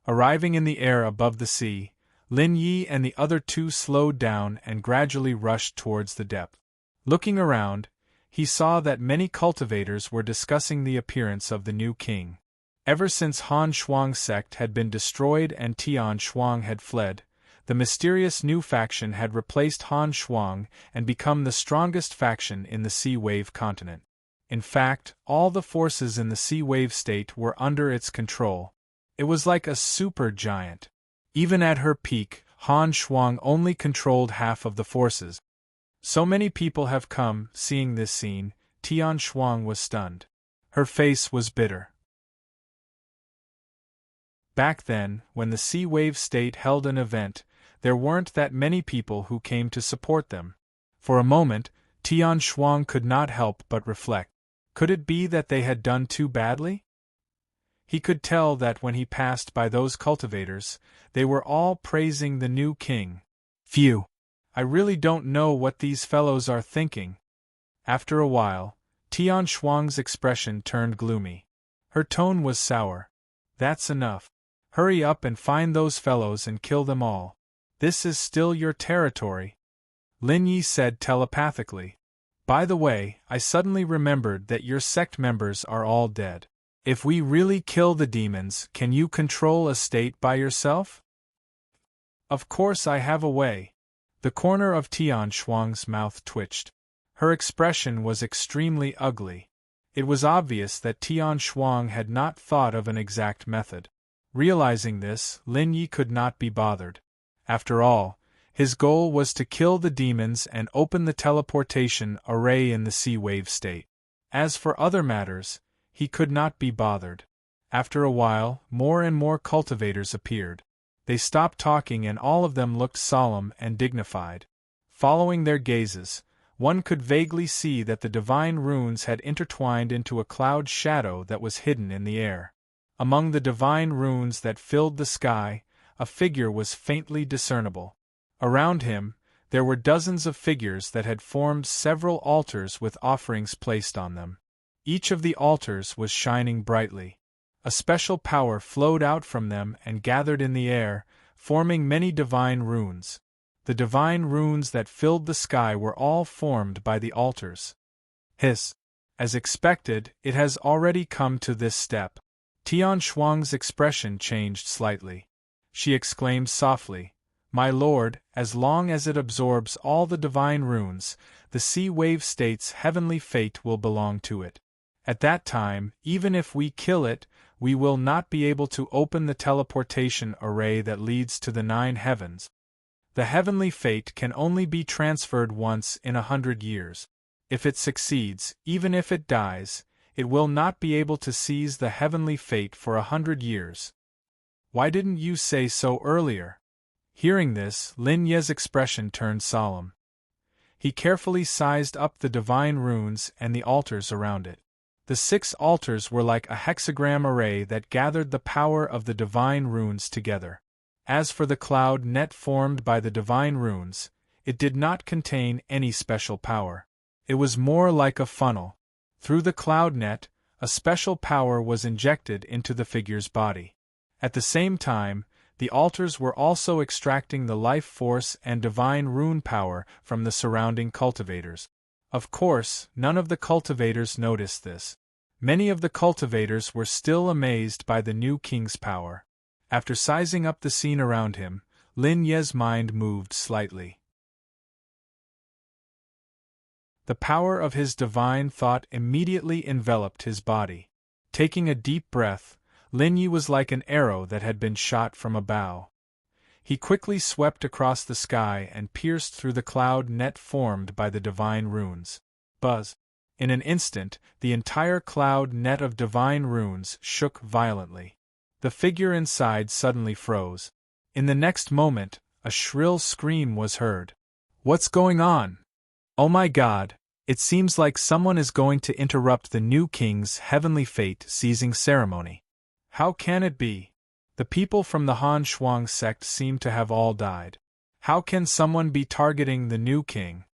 A: Arriving in the air above the sea, Lin Yi and the other two slowed down and gradually rushed towards the depth. Looking around, he saw that many cultivators were discussing the appearance of the new king. Ever since Han Shuang's sect had been destroyed and Tian Shuang had fled, the mysterious new faction had replaced Han Shuang and become the strongest faction in the Sea Wave continent. In fact, all the forces in the Sea Wave state were under its control. It was like a super giant. Even at her peak, Han Shuang only controlled half of the forces. So many people have come. Seeing this scene, Tian Shuang was stunned. Her face was bitter. Back then, when the Sea Wave state held an event, there weren't that many people who came to support them. For a moment, Tian Shuang could not help but reflect. Could it be that they had done too badly? He could tell that when he passed by those cultivators, they were all praising the new king. Phew! I really don't know what these fellows are thinking. After a while, Tian Shuang's expression turned gloomy. Her tone was sour. That's enough. Hurry up and find those fellows and kill them all. This is still your territory. Lin Yi said telepathically. By the way, I suddenly remembered that your sect members are all dead. If we really kill the demons, can you control a state by yourself? Of course I have a way. The corner of Tian Shuang's mouth twitched. Her expression was extremely ugly. It was obvious that Tian Shuang had not thought of an exact method. Realizing this, Lin Yi could not be bothered. After all, his goal was to kill the demons and open the teleportation array in the Sea Wave state. As for other matters, he could not be bothered. After a while, more and more cultivators appeared. They stopped talking and all of them looked solemn and dignified. Following their gazes, one could vaguely see that the divine runes had intertwined into a cloud shadow that was hidden in the air. Among the divine runes that filled the sky, a figure was faintly discernible. Around him, there were dozens of figures that had formed several altars with offerings placed on them. Each of the altars was shining brightly. A special power flowed out from them and gathered in the air, forming many divine runes. The divine runes that filled the sky were all formed by the altars. Hiss! As expected, it has already come to this step. Tian Shuang's expression changed slightly. she exclaimed softly. My lord, as long as it absorbs all the divine runes, the sea wave state's heavenly fate will belong to it. At that time, even if we kill it, we will not be able to open the teleportation array that leads to the 9 heavens. The heavenly fate can only be transferred once in 100 years. If it succeeds, even if it dies, it will not be able to seize the heavenly fate for 100 years. Why didn't you say so earlier? Hearing this, Lin Ye's expression turned solemn. He carefully sized up the divine runes and the altars around it. The 6 altars were like a hexagram array that gathered the power of the divine runes together. As for the cloud net formed by the divine runes, it did not contain any special power. It was more like a funnel. Through the cloud net, a special power was injected into the figure's body. At the same time, the altars were also extracting the life force and divine rune power from the surrounding cultivators. Of course, none of the cultivators noticed this. Many of the cultivators were still amazed by the new king's power. After sizing up the scene around him, Lin Ye's mind moved slightly. The power of his divine thought immediately enveloped his body. Taking a deep breath, Lin Ye was like an arrow that had been shot from a bow. He quickly swept across the sky and pierced through the cloud net formed by the divine runes. Buzz! In an instant, the entire cloud net of divine runes shook violently. The figure inside suddenly froze. In the next moment, a shrill scream was heard. What's going on? Oh my God, it seems like someone is going to interrupt the new king's heavenly fate seizing ceremony. How can it be? The people from the Han Shuang sect seem to have all died. How can someone be targeting the new king?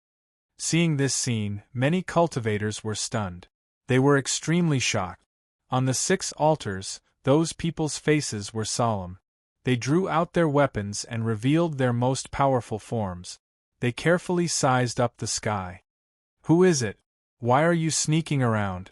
A: Seeing this scene, many cultivators were stunned. They were extremely shocked. On the 6 altars, those people's faces were solemn. They drew out their weapons and revealed their most powerful forms. They carefully sized up the sky. Who is it? Why are you sneaking around?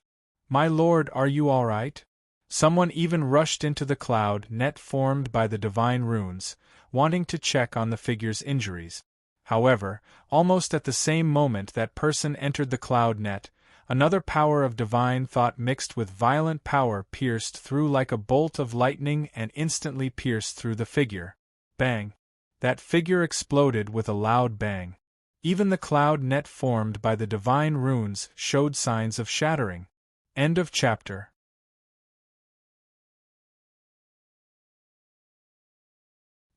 A: My lord, are you all right? Someone even rushed into the cloud net formed by the divine runes, wanting to check on the figure's injuries. However, almost at the same moment that person entered the cloud net, another power of divine thought mixed with violent power pierced through like a bolt of lightning and instantly pierced through the figure. Bang! That figure exploded with a loud bang. Even the cloud net formed by the divine runes showed signs of shattering. End of chapter.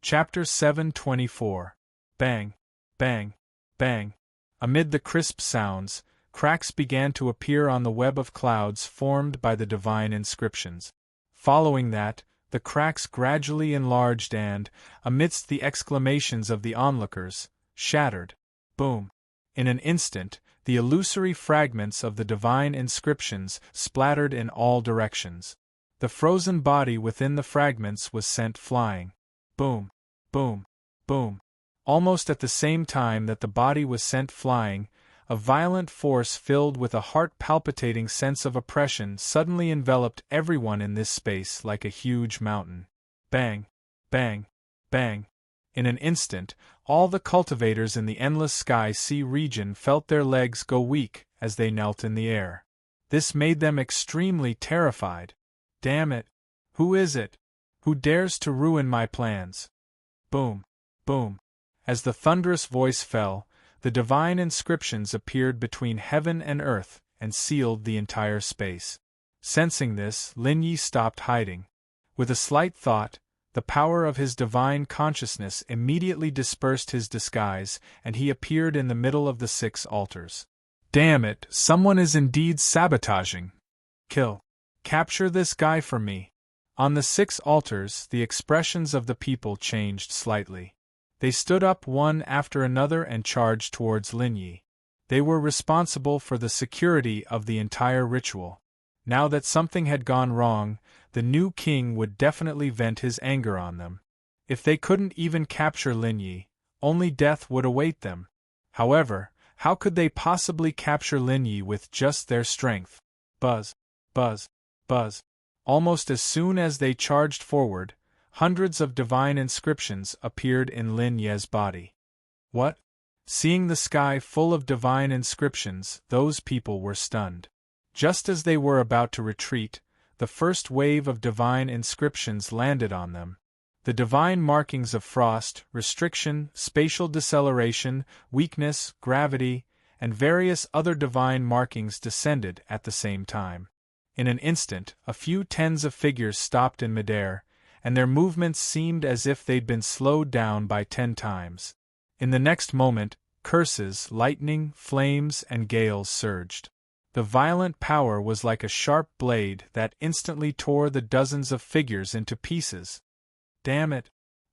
A: Chapter 724. Bang! Bang! Bang! Amid the crisp sounds, cracks began to appear on the web of clouds formed by the divine inscriptions. Following that, the cracks gradually enlarged and, amidst the exclamations of the onlookers, shattered. Boom! In an instant, the illusory fragments of the divine inscriptions splattered in all directions. The frozen body within the fragments was sent flying. Boom! Boom! Boom! Almost at the same time that the body was sent flying, a violent force filled with a heart-palpitating sense of oppression suddenly enveloped everyone in this space like a huge mountain. Bang! Bang! Bang! In an instant, all the cultivators in the endless sky sea region felt their legs go weak as they knelt in the air. This made them extremely terrified. Damn it! Who is it? Who dares to ruin my plans? Boom! Boom! As the thunderous voice fell, the divine inscriptions appeared between heaven and earth and sealed the entire space. Sensing this, Lin Yi stopped hiding. With a slight thought, the power of his divine consciousness immediately dispersed his disguise, and he appeared in the middle of the 6 altars. Damn it, someone is indeed sabotaging. Kill. Capture this guy for me. On the 6 altars, the expressions of the people changed slightly. They stood up one after another and charged towards Lin Yi. They were responsible for the security of the entire ritual. Now that something had gone wrong, the new king would definitely vent his anger on them. If they couldn't even capture Lin Yi, only death would await them. However, how could they possibly capture Lin Yi with just their strength? Buzz! Buzz! Buzz! Almost as soon as they charged forward, hundreds of divine inscriptions appeared in Lin Ye's body. What? Seeing the sky full of divine inscriptions, those people were stunned. Just as they were about to retreat, the first wave of divine inscriptions landed on them. The divine markings of frost, restriction, spatial deceleration, weakness, gravity, and various other divine markings descended at the same time. In an instant, a few tens of figures stopped in midair, and their movements seemed as if they'd been slowed down by 10 times. In the next moment, curses, lightning, flames, and gales surged. The violent power was like a sharp blade that instantly tore the dozens of figures into pieces. Damn it!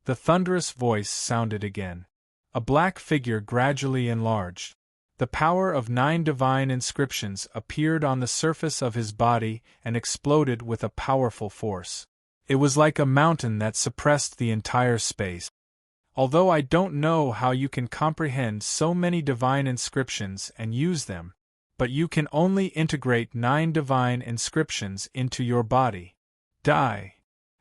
A: The thunderous voice sounded again. A black figure gradually enlarged. The power of 9 divine inscriptions appeared on the surface of his body and exploded with a powerful force. It was like a mountain that suppressed the entire space. Although I don't know how you can comprehend so many divine inscriptions and use them, but you can only integrate 9 divine inscriptions into your body. Die!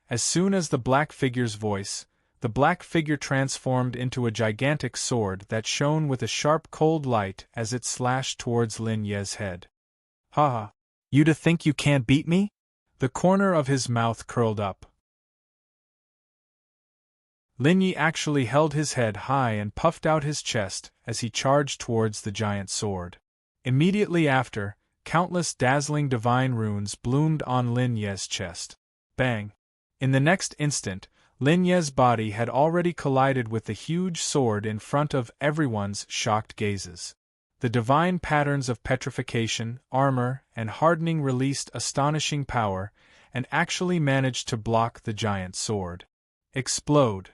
A: As soon as the black figure's voice, the black figure transformed into a gigantic sword that shone with a sharp cold light as it slashed towards Lin Ye's head. Ha ha! You to think you can't beat me? The corner of his mouth curled up. Lin Ye actually held his head high and puffed out his chest as he charged towards the giant sword. Immediately after, countless dazzling divine runes bloomed on Lin Ye's chest. Bang! In the next instant, Lin Ye's body had already collided with the huge sword in front of everyone's shocked gazes. The divine patterns of petrification, armor, and hardening released astonishing power, and actually managed to block the giant sword. Explode!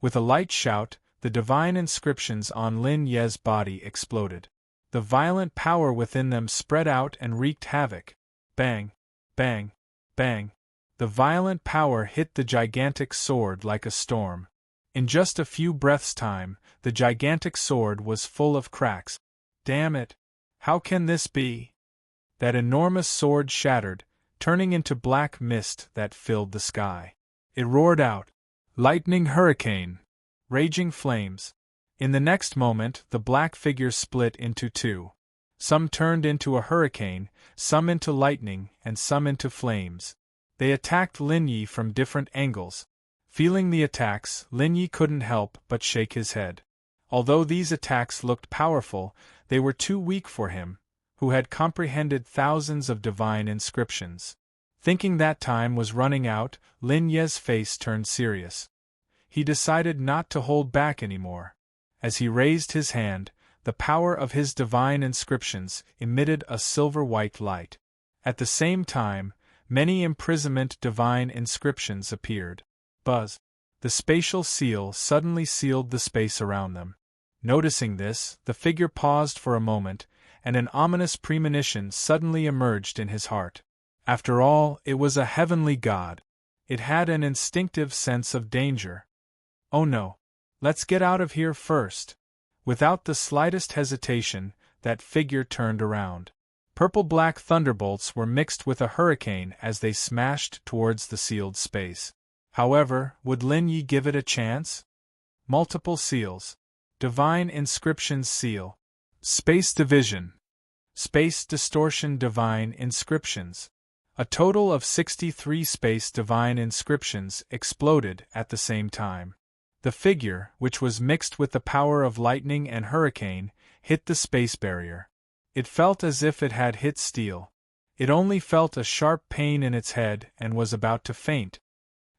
A: With a light shout, the divine inscriptions on Lin Ye's body exploded. The violent power within them spread out and wreaked havoc. Bang! Bang! Bang! The violent power hit the gigantic sword like a storm. In just a few breaths' time, the gigantic sword was full of cracks. Damn it! How can this be? That enormous sword shattered, turning into black mist that filled the sky. It roared out, "Lightning hurricane! Raging flames!" In the next moment, the black figure split into 2. Some turned into a hurricane, some into lightning, and some into flames. They attacked Lin Ye from different angles. Feeling the attacks, Lin Ye couldn't help but shake his head. Although these attacks looked powerful, they were too weak for him, who had comprehended thousands of divine inscriptions. Thinking that time was running out, Lin Ye's face turned serious. He decided not to hold back anymore. As he raised his hand, the power of his divine inscriptions emitted a silver-white light. At the same time, many imprisonment divine inscriptions appeared. Buzz! The spatial seal suddenly sealed the space around them. Noticing this, the figure paused for a moment, and an ominous premonition suddenly emerged in his heart. After all, it was a heavenly god. It had an instinctive sense of danger. Oh no! Let's get out of here first. Without the slightest hesitation, that figure turned around. Purple-black thunderbolts were mixed with a hurricane as they smashed towards the sealed space. However, would Lin Ye give it a chance? Multiple seals. Divine Inscriptions Seal. Space Division. Space Distortion Divine Inscriptions. A total of 63 space divine inscriptions exploded at the same time. The figure, which was mixed with the power of lightning and hurricane, hit the space barrier. It felt as if it had hit steel. It only felt a sharp pain in its head and was about to faint.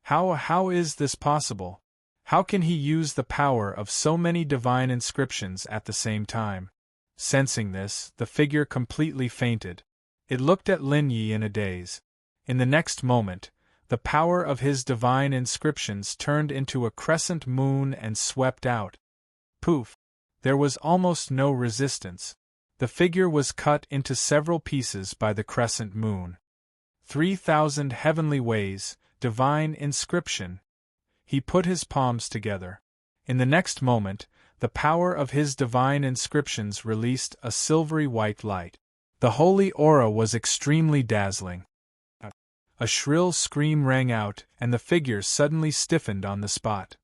A: How is this possible? How can he use the power of so many divine inscriptions at the same time? Sensing this, the figure completely fainted. It looked at Lin Ye in a daze. In the next moment, the power of his divine inscriptions turned into a crescent moon and swept out. Poof! There was almost no resistance. The figure was cut into several pieces by the crescent moon. 3,000 heavenly ways, divine inscription. He put his palms together. In the next moment, the power of his divine inscriptions released a silvery white light. The holy aura was extremely dazzling. A shrill scream rang out, and the figure suddenly stiffened on the spot.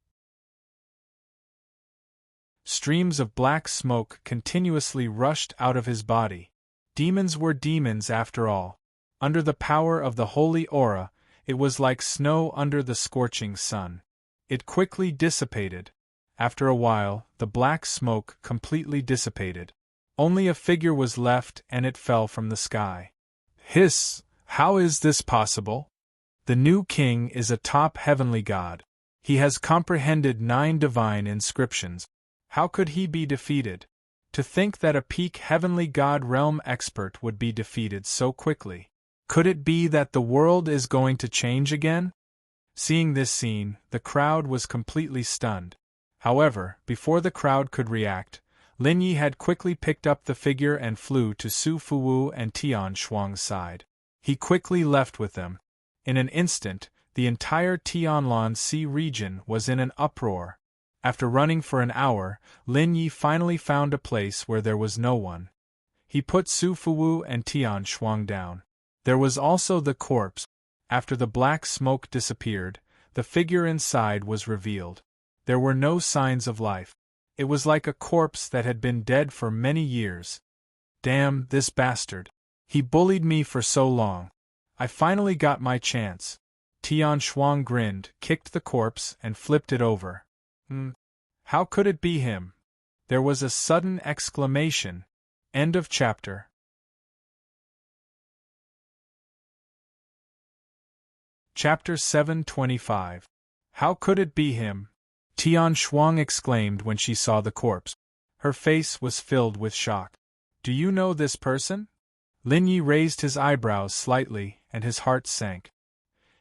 A: Streams of black smoke continuously rushed out of his body. Demons were demons after all. Under the power of the holy aura, it was like snow under the scorching sun. It quickly dissipated. After a while, the black smoke completely dissipated. Only a figure was left, and it fell from the sky. Hiss! How is this possible? The new king is a top heavenly god. He has comprehended 9 divine inscriptions. How could he be defeated? To think that a peak heavenly god realm expert would be defeated so quickly. Could it be that the world is going to change again? Seeing this scene, the crowd was completely stunned. However, before the crowd could react, Lin Yi had quickly picked up the figure and flew to Su Fuwu and Tian Shuang's side. He quickly left with them. In an instant, the entire Tianlan Sea region was in an uproar. After running for an hour, Lin Yi finally found a place where there was no one. He put Su Fuwu and Tian Shuang down. There was also the corpse. After the black smoke disappeared, the figure inside was revealed. There were no signs of life. It was like a corpse that had been dead for many years. Damn this bastard. He bullied me for so long. I finally got my chance. Tian Shuang grinned, kicked the corpse, and flipped it over. How could it be him? There was a sudden exclamation. End of chapter. Chapter 725. How could it be him? Tian Shuang exclaimed when she saw the corpse. Her face was filled with shock. Do you know this person? Lin Yi raised his eyebrows slightly, and his heart sank.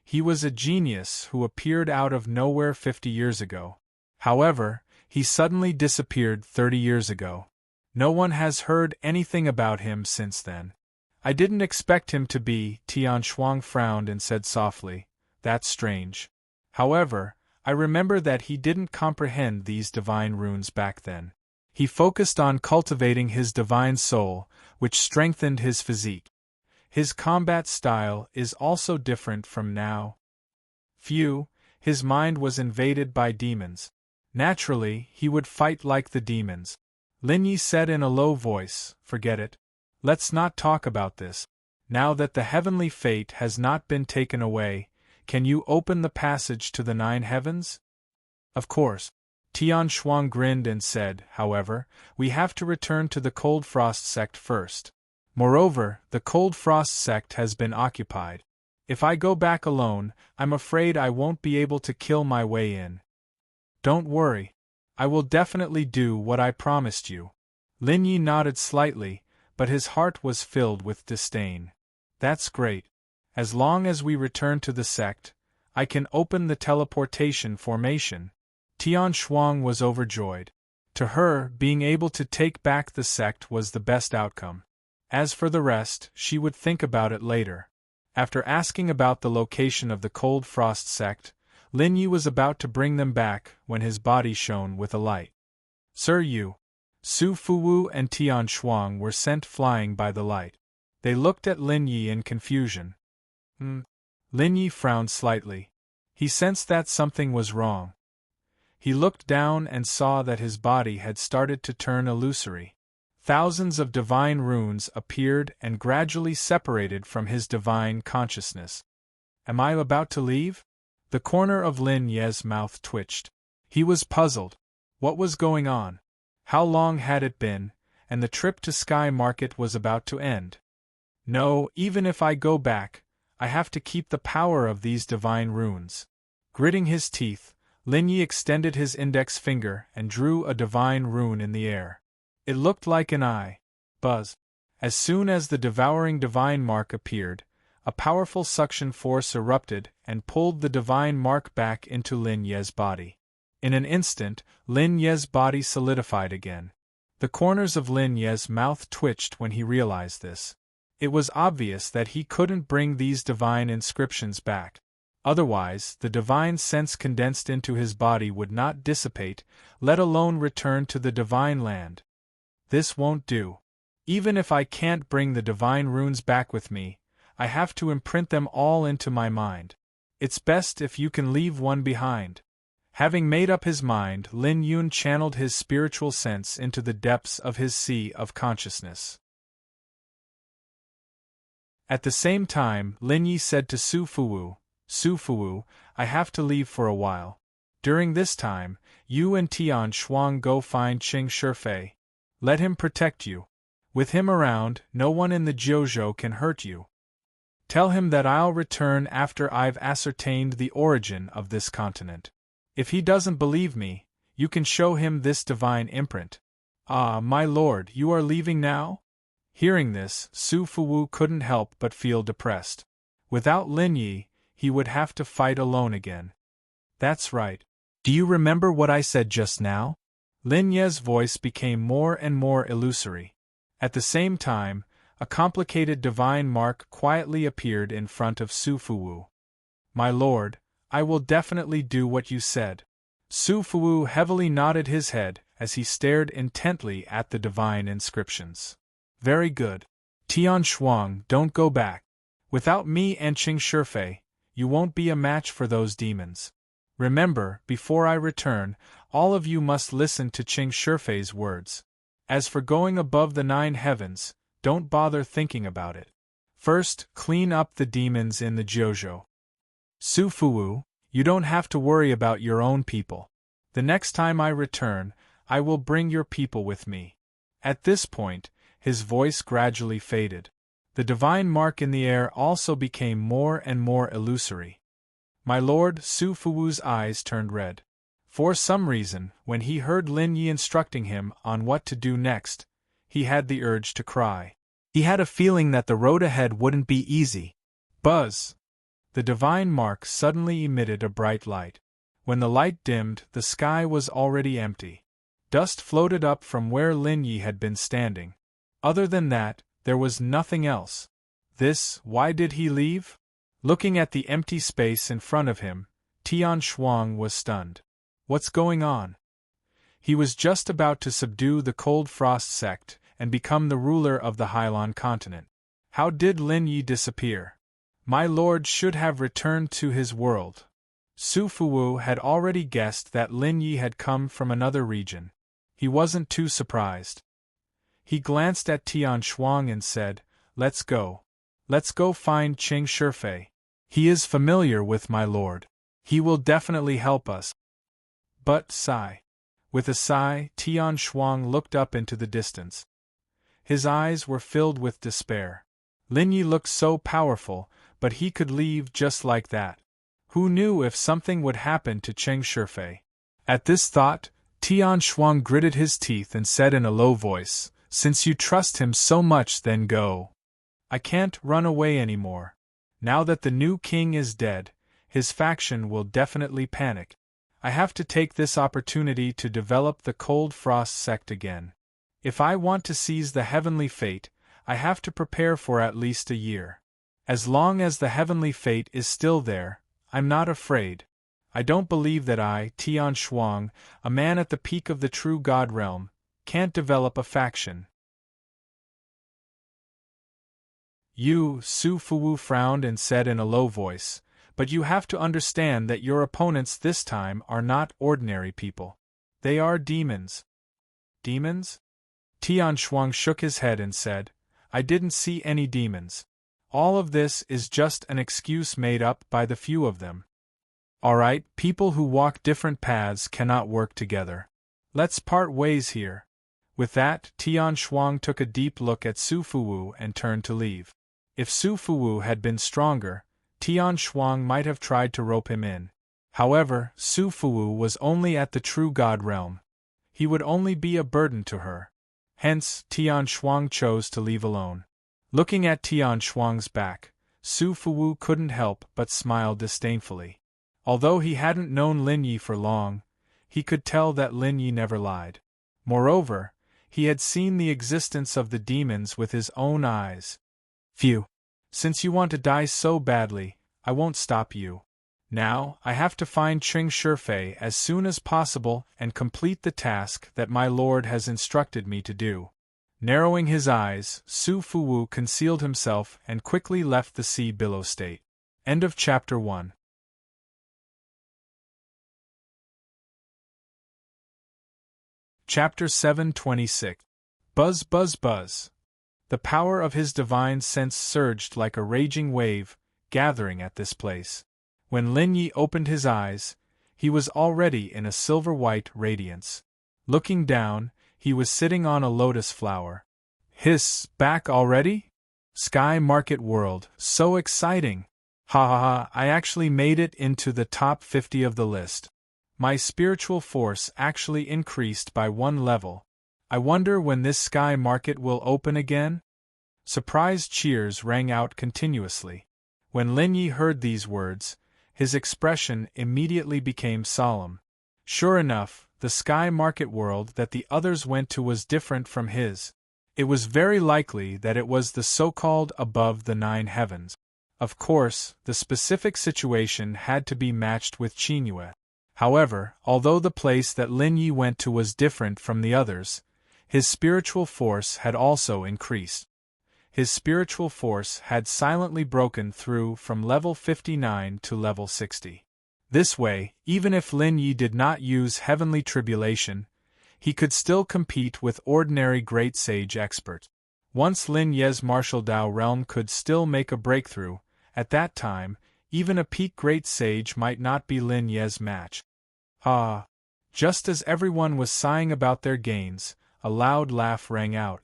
A: He was a genius who appeared out of nowhere 50 years ago. However, he suddenly disappeared 30 years ago. No one has heard anything about him since then. I didn't expect him to be. Tian Shuang frowned and said softly, That's strange. However, I remember that he didn't comprehend these divine runes back then. He focused on cultivating his divine soul, which strengthened his physique. His combat style is also different from now. His mind was invaded by demons. Naturally, he would fight like the demons. Lin Yi said in a low voice, Forget it. Let's not talk about this. Now that the heavenly fate has not been taken away, can you open the passage to the 9 heavens? Of course. Tian Shuang grinned and said, However, we have to return to the Cold Frost sect first. Moreover, the Cold Frost sect has been occupied. If I go back alone, I'm afraid I won't be able to kill my way in. Don't worry. I will definitely do what I promised you. Lin Yi nodded slightly, but his heart was filled with disdain. That's great. As long as we return to the sect, I can open the teleportation formation. Tian Shuang was overjoyed. To her, being able to take back the sect was the best outcome. As for the rest, she would think about it later. After asking about the location of the Cold Frost sect, Lin Yi was about to bring them back when his body shone with a light. Sir Yu, Su Fuwu and Tian Shuang were sent flying by the light. They looked at Lin Yi in confusion. Lin Yi frowned slightly. He sensed that something was wrong. He looked down and saw that his body had started to turn illusory. Thousands of divine runes appeared and gradually separated from his divine consciousness. Am I about to leave? The corner of Lin Ye's mouth twitched. He was puzzled. What was going on? How long had it been, and the trip to Sky Market was about to end? No, even if I go back, I have to keep the power of these divine runes. Gritting his teeth, Lin Yi extended his index finger and drew a divine rune in the air. It looked like an eye. Buzz. As soon as the devouring divine mark appeared, a powerful suction force erupted and pulled the divine mark back into Lin Ye's body. In an instant, Lin Ye's body solidified again. The corners of Lin Ye's mouth twitched when he realized this. It was obvious that he couldn't bring these divine inscriptions back. Otherwise, the divine sense condensed into his body would not dissipate, let alone return to the divine land. This won't do. Even if I can't bring the divine runes back with me, I have to imprint them all into my mind. It's best if you can leave one behind. Having made up his mind, Lin Yun channeled his spiritual sense into the depths of his sea of consciousness. At the same time, Lin Yi said to Su Fuwu, I have to leave for a while. During this time, you and Tian Shuang go find Qing Shifei. Let him protect you. With him around, no one in the Jiuzhou can hurt you. Tell him that I'll return after I've ascertained the origin of this continent. If he doesn't believe me, you can show him this divine imprint. Ah, my lord, you are leaving now? Hearing this, Su Fuwu couldn't help but feel depressed. Without Lin Yi, he would have to fight alone again. That's right. Do you remember what I said just now? Lin Ye's voice became more and more illusory. At the same time, a complicated divine mark quietly appeared in front of Su Fuwu. My lord, I will definitely do what you said. Su Fuwu heavily nodded his head as he stared intently at the divine inscriptions. Very good. Tian Shuang, don't go back. Without me and Qing Shifei, you won't be a match for those demons. Remember, before I return, all of you must listen to Qing Shifei's words. As for going above the 9 heavens, don't bother thinking about it. First, clean up the demons in the Jiuzhou. Su Fuwu, you don't have to worry about your own people. The next time I return, I will bring your people with me. At this point, his voice gradually faded. The divine mark in the air also became more and more illusory. My lord, Su Fuwu's eyes turned red. For some reason, when he heard Lin Yi instructing him on what to do next, he had the urge to cry. He had a feeling that the road ahead wouldn't be easy. Buzz! The divine mark suddenly emitted a bright light. When the light dimmed, the sky was already empty. Dust floated up from where Lin Yi had been standing. Other than that, there was nothing else. Why did he leave? Looking at the empty space in front of him, Tian Shuang was stunned. What's going on? He was just about to subdue the Cold Frost sect and become the ruler of the Hailan continent. How did Lin Yi disappear? My lord should have returned to his world. Su Fuwu had already guessed that Lin Yi had come from another region. He wasn't too surprised. He glanced at Tian Shuang and said, Let's go. Let's go find Qing Shifei. He is familiar with my lord. He will definitely help us. But sigh. With a sigh, Tian Shuang looked up into the distance. His eyes were filled with despair. Lin Yi looked so powerful, but he could leave just like that. Who knew if something would happen to Qing Shifei? At this thought, Tian Shuang gritted his teeth and said in a low voice, Since you trust him so much, then go. I can't run away anymore. Now that the new king is dead, his faction will definitely panic. I have to take this opportunity to develop the Cold Frost sect again. If I want to seize the heavenly fate, I have to prepare for at least a year. As long as the heavenly fate is still there, I'm not afraid. I don't believe that I, Tian Shuang, a man at the peak of the true God realm, can't develop a faction. You, Su Fuwu frowned and said in a low voice, but you have to understand that your opponents this time are not ordinary people. They are demons. Demons? Tian Shuang shook his head and said, I didn't see any demons. All of this is just an excuse made up by the few of them. Alright, people who walk different paths cannot work together. Let's part ways here. With that, Tian Shuang took a deep look at Su Fuwu and turned to leave. If Su Fuwu had been stronger, Tian Shuang might have tried to rope him in. However, Su Fuwu was only at the true God realm. He would only be a burden to her. Hence, Tian Shuang chose to leave alone. Looking at Tian Shuang's back, Su Fuwu couldn't help but smile disdainfully. Although he hadn't known Lin Yi for long, he could tell that Lin Yi never lied. Moreover, he had seen the existence of the demons with his own eyes. Phew! Since you want to die so badly, I won't stop you. Now, I have to find Qing Shifei as soon as possible and complete the task that my lord has instructed me to do. Narrowing his eyes, Su Fuwu concealed himself and quickly left the sea billow state. End of Chapter 1. Chapter 726. Buzz, buzz, buzz. The power of his divine sense surged like a raging wave, gathering at this place. When Lin Yi opened his eyes, he was already in a silver-white radiance. Looking down, he was sitting on a lotus flower. Hiss, back already? Sky Market World, so exciting! Ha ha ha, I actually made it into the top 50 of the list. My spiritual force actually increased by 1 level. I wonder when this sky market will open again? Surprised cheers rang out continuously. When Lin Yi heard these words, his expression immediately became solemn. Sure enough, the sky market world that the others went to was different from his. It was very likely that it was the so-called above the 9 heavens. Of course, the specific situation had to be matched with Qingyue. However, although the place that Lin Yi went to was different from the others, his spiritual force had also increased. His spiritual force had silently broken through from level 59 to level 60. This way, even if Lin Yi did not use heavenly tribulation, he could still compete with ordinary great sage experts. Once Lin Ye's martial Dao realm could still make a breakthrough, at that time, even a peak great sage might not be Lin Ye's match. Ah! Just as everyone was sighing about their gains, a loud laugh rang out.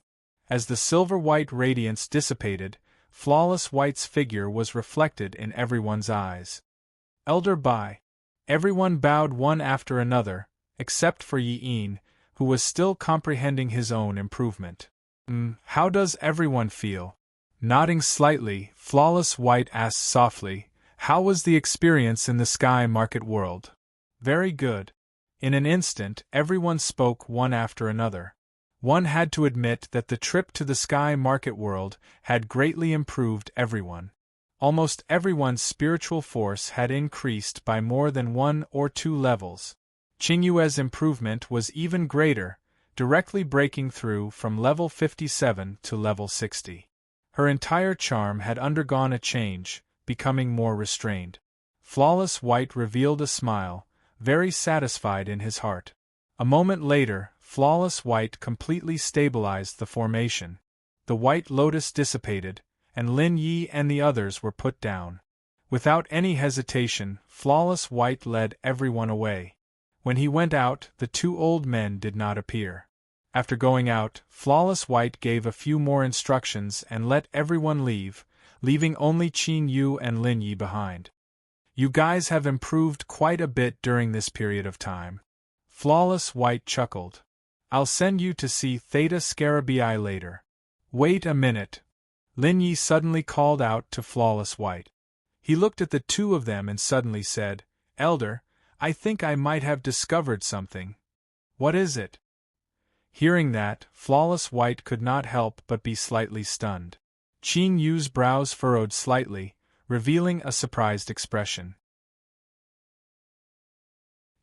A: As the silver-white radiance dissipated, Flawless White's figure was reflected in everyone's eyes. Elder Bai. Everyone bowed one after another, except for Yi Yin, who was still comprehending his own improvement. How does everyone feel? Nodding slightly, Flawless White asked softly, how was the experience in the sky market world? Very good. In an instant, everyone spoke one after another. One had to admit that the trip to the sky market world had greatly improved everyone. Almost everyone's spiritual force had increased by more than 1 or 2 levels. Qingyue's improvement was even greater, directly breaking through from level 57 to level 60. Her entire charm had undergone a change, becoming more restrained. Flawless White revealed a smile, very satisfied in his heart. A moment later, Flawless White completely stabilized the formation. The white lotus dissipated, and Lin Yi and the others were put down. Without any hesitation, Flawless White led everyone away. When he went out, the 2 old men did not appear. After going out, Flawless White gave a few more instructions and let everyone leave, leaving only Qin Yu and Lin Yi behind. You guys have improved quite a bit during this period of time. Flawless White chuckled. I'll send you to see Theta Scarabii later. Wait a minute. Lin Yi suddenly called out to Flawless White. He looked at the 2 of them and suddenly said, Elder, I think I might have discovered something. What is it? Hearing that, Flawless White could not help but be slightly stunned. Qin Yu's brows furrowed slightly, revealing a surprised expression.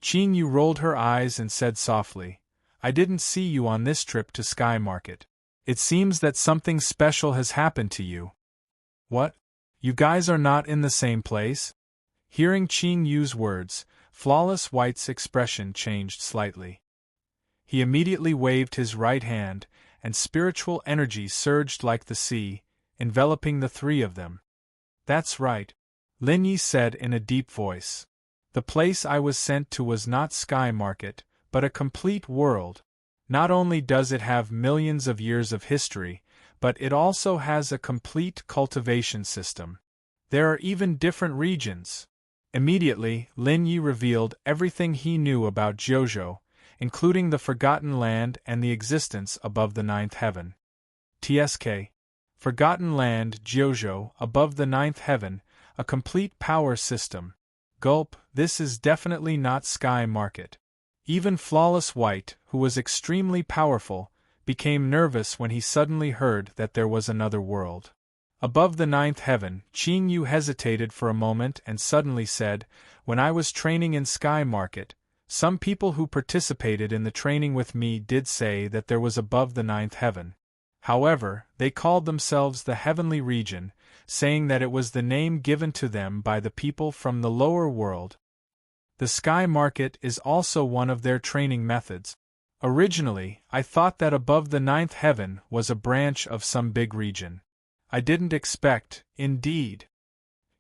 A: Qin Yu rolled her eyes and said softly, I didn't see you on this trip to Sky Market. It seems that something special has happened to you. What? You guys are not in the same place? Hearing Qin Yu's words, Flawless White's expression changed slightly. He immediately waved his right hand, and spiritual energy surged like the sea, enveloping the 3 of them. That's right, Lin Yi said in a deep voice. The place I was sent to was not Sky Market, but a complete world. Not only does it have millions of years of history, but it also has a complete cultivation system. There are even different regions. Immediately, Lin Yi revealed everything he knew about Jiuzhou, including the Forgotten Land and the existence above the 9th heaven. TSK. Forgotten Land, Jiuzhou, above the 9th heaven, a complete power system. Gulp, this is definitely not Sky Market. Even Flawless White, who was extremely powerful, became nervous when he suddenly heard that there was another world. Above the 9th heaven, Qin Yu hesitated for a moment and suddenly said, When I was training in Sky Market, some people who participated in the training with me did say that there was above the 9th heaven. However, they called themselves the Heavenly Region, saying that it was the name given to them by the people from the lower world. The sky market is also one of their training methods. Originally, I thought that above the ninth heaven was a branch of some big region. I didn't expect, indeed.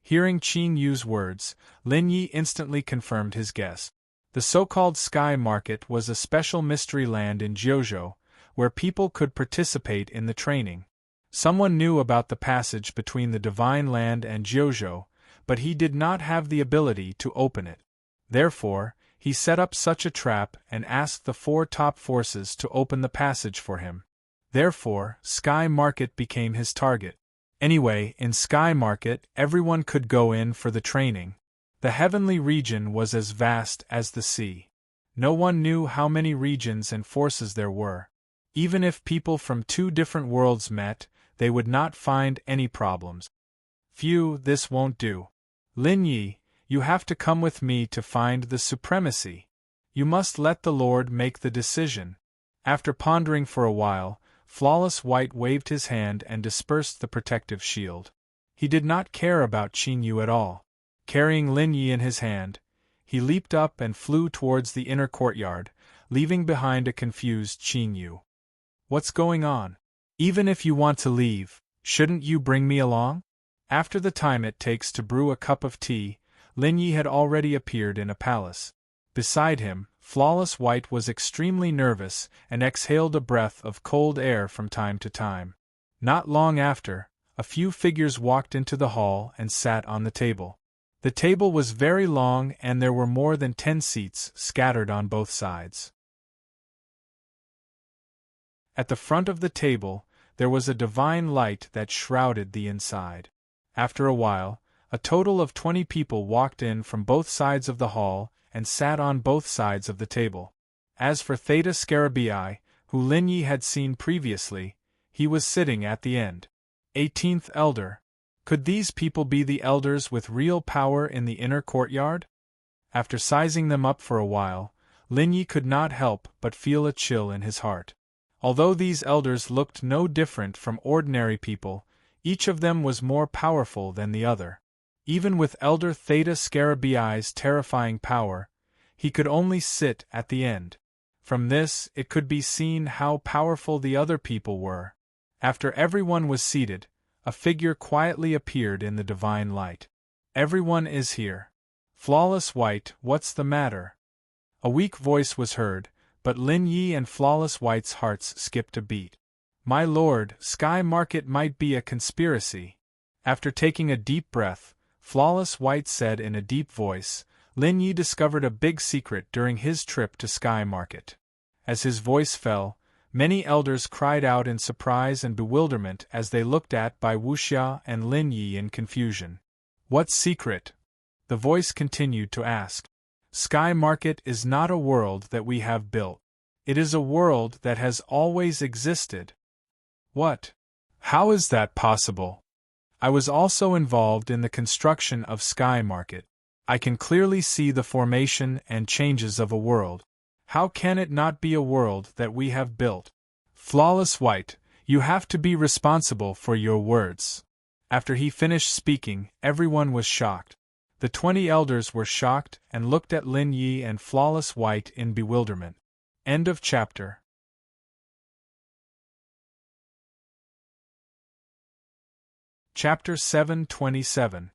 A: Hearing Qin Yu's words, Lin Yi instantly confirmed his guess. The so-called sky market was a special mystery land in Jiuzhou, where people could participate in the training. Someone knew about the passage between the Divine Land and Jiuzhou, but he did not have the ability to open it. Therefore, he set up such a trap and asked the 4 top forces to open the passage for him. Therefore, Sky Market became his target. Anyway, in Sky Market, everyone could go in for the training. The heavenly region was as vast as the sea. No one knew how many regions and forces there were. Even if people from 2 different worlds met, they would not find any problems. Phew, this won't do. Lin Yi, you have to come with me to find the supremacy. You must let the Lord make the decision. After pondering for a while, Flawless White waved his hand and dispersed the protective shield. He did not care about Qin Yu at all. Carrying Lin Yi in his hand, he leaped up and flew towards the inner courtyard, leaving behind a confused Qin Yu. What's going on? Even if you want to leave, shouldn't you bring me along? After the time it takes to brew a cup of tea, Lin Yi had already appeared in a palace. Beside him, Flawless White was extremely nervous and exhaled a breath of cold air from time to time. Not long after, a few figures walked into the hall and sat on the table. The table was very long and there were more than 10 seats scattered on both sides. At the front of the table, there was a divine light that shrouded the inside. After a while, a total of 20 people walked in from both sides of the hall and sat on both sides of the table. As for Theta Scarabii, who Lin Yi had seen previously, he was sitting at the end. 18th Elder. Could these people be the elders with real power in the inner courtyard? After sizing them up for a while, Lin Yi could not help but feel a chill in his heart. Although these elders looked no different from ordinary people, each of them was more powerful than the other. Even with Elder Theta Scarabii's terrifying power, he could only sit at the end. From this, it could be seen how powerful the other people were. After everyone was seated, a figure quietly appeared in the divine light. Everyone is here. Flawless White, what's the matter? A weak voice was heard, but Lin Yi and Flawless White's hearts skipped a beat. My lord, Sky Market might be a conspiracy. After taking a deep breath, Flawless White said in a deep voice, Lin Yi discovered a big secret during his trip to Sky Market. As his voice fell, many elders cried out in surprise and bewilderment as they looked at Bai Wuxia and Lin Yi in confusion. What secret? The voice continued to ask. Sky Market is not a world that we have built. It is a world that has always existed. What? How is that possible? I was also involved in the construction of Sky Market. I can clearly see the formation and changes of a world. How can it not be a world that we have built? Flawless White, you have to be responsible for your words. After he finished speaking, everyone was shocked. The 20 elders were shocked and looked at Lin Yi and Flawless White in bewilderment. End of chapter. Chapter 727.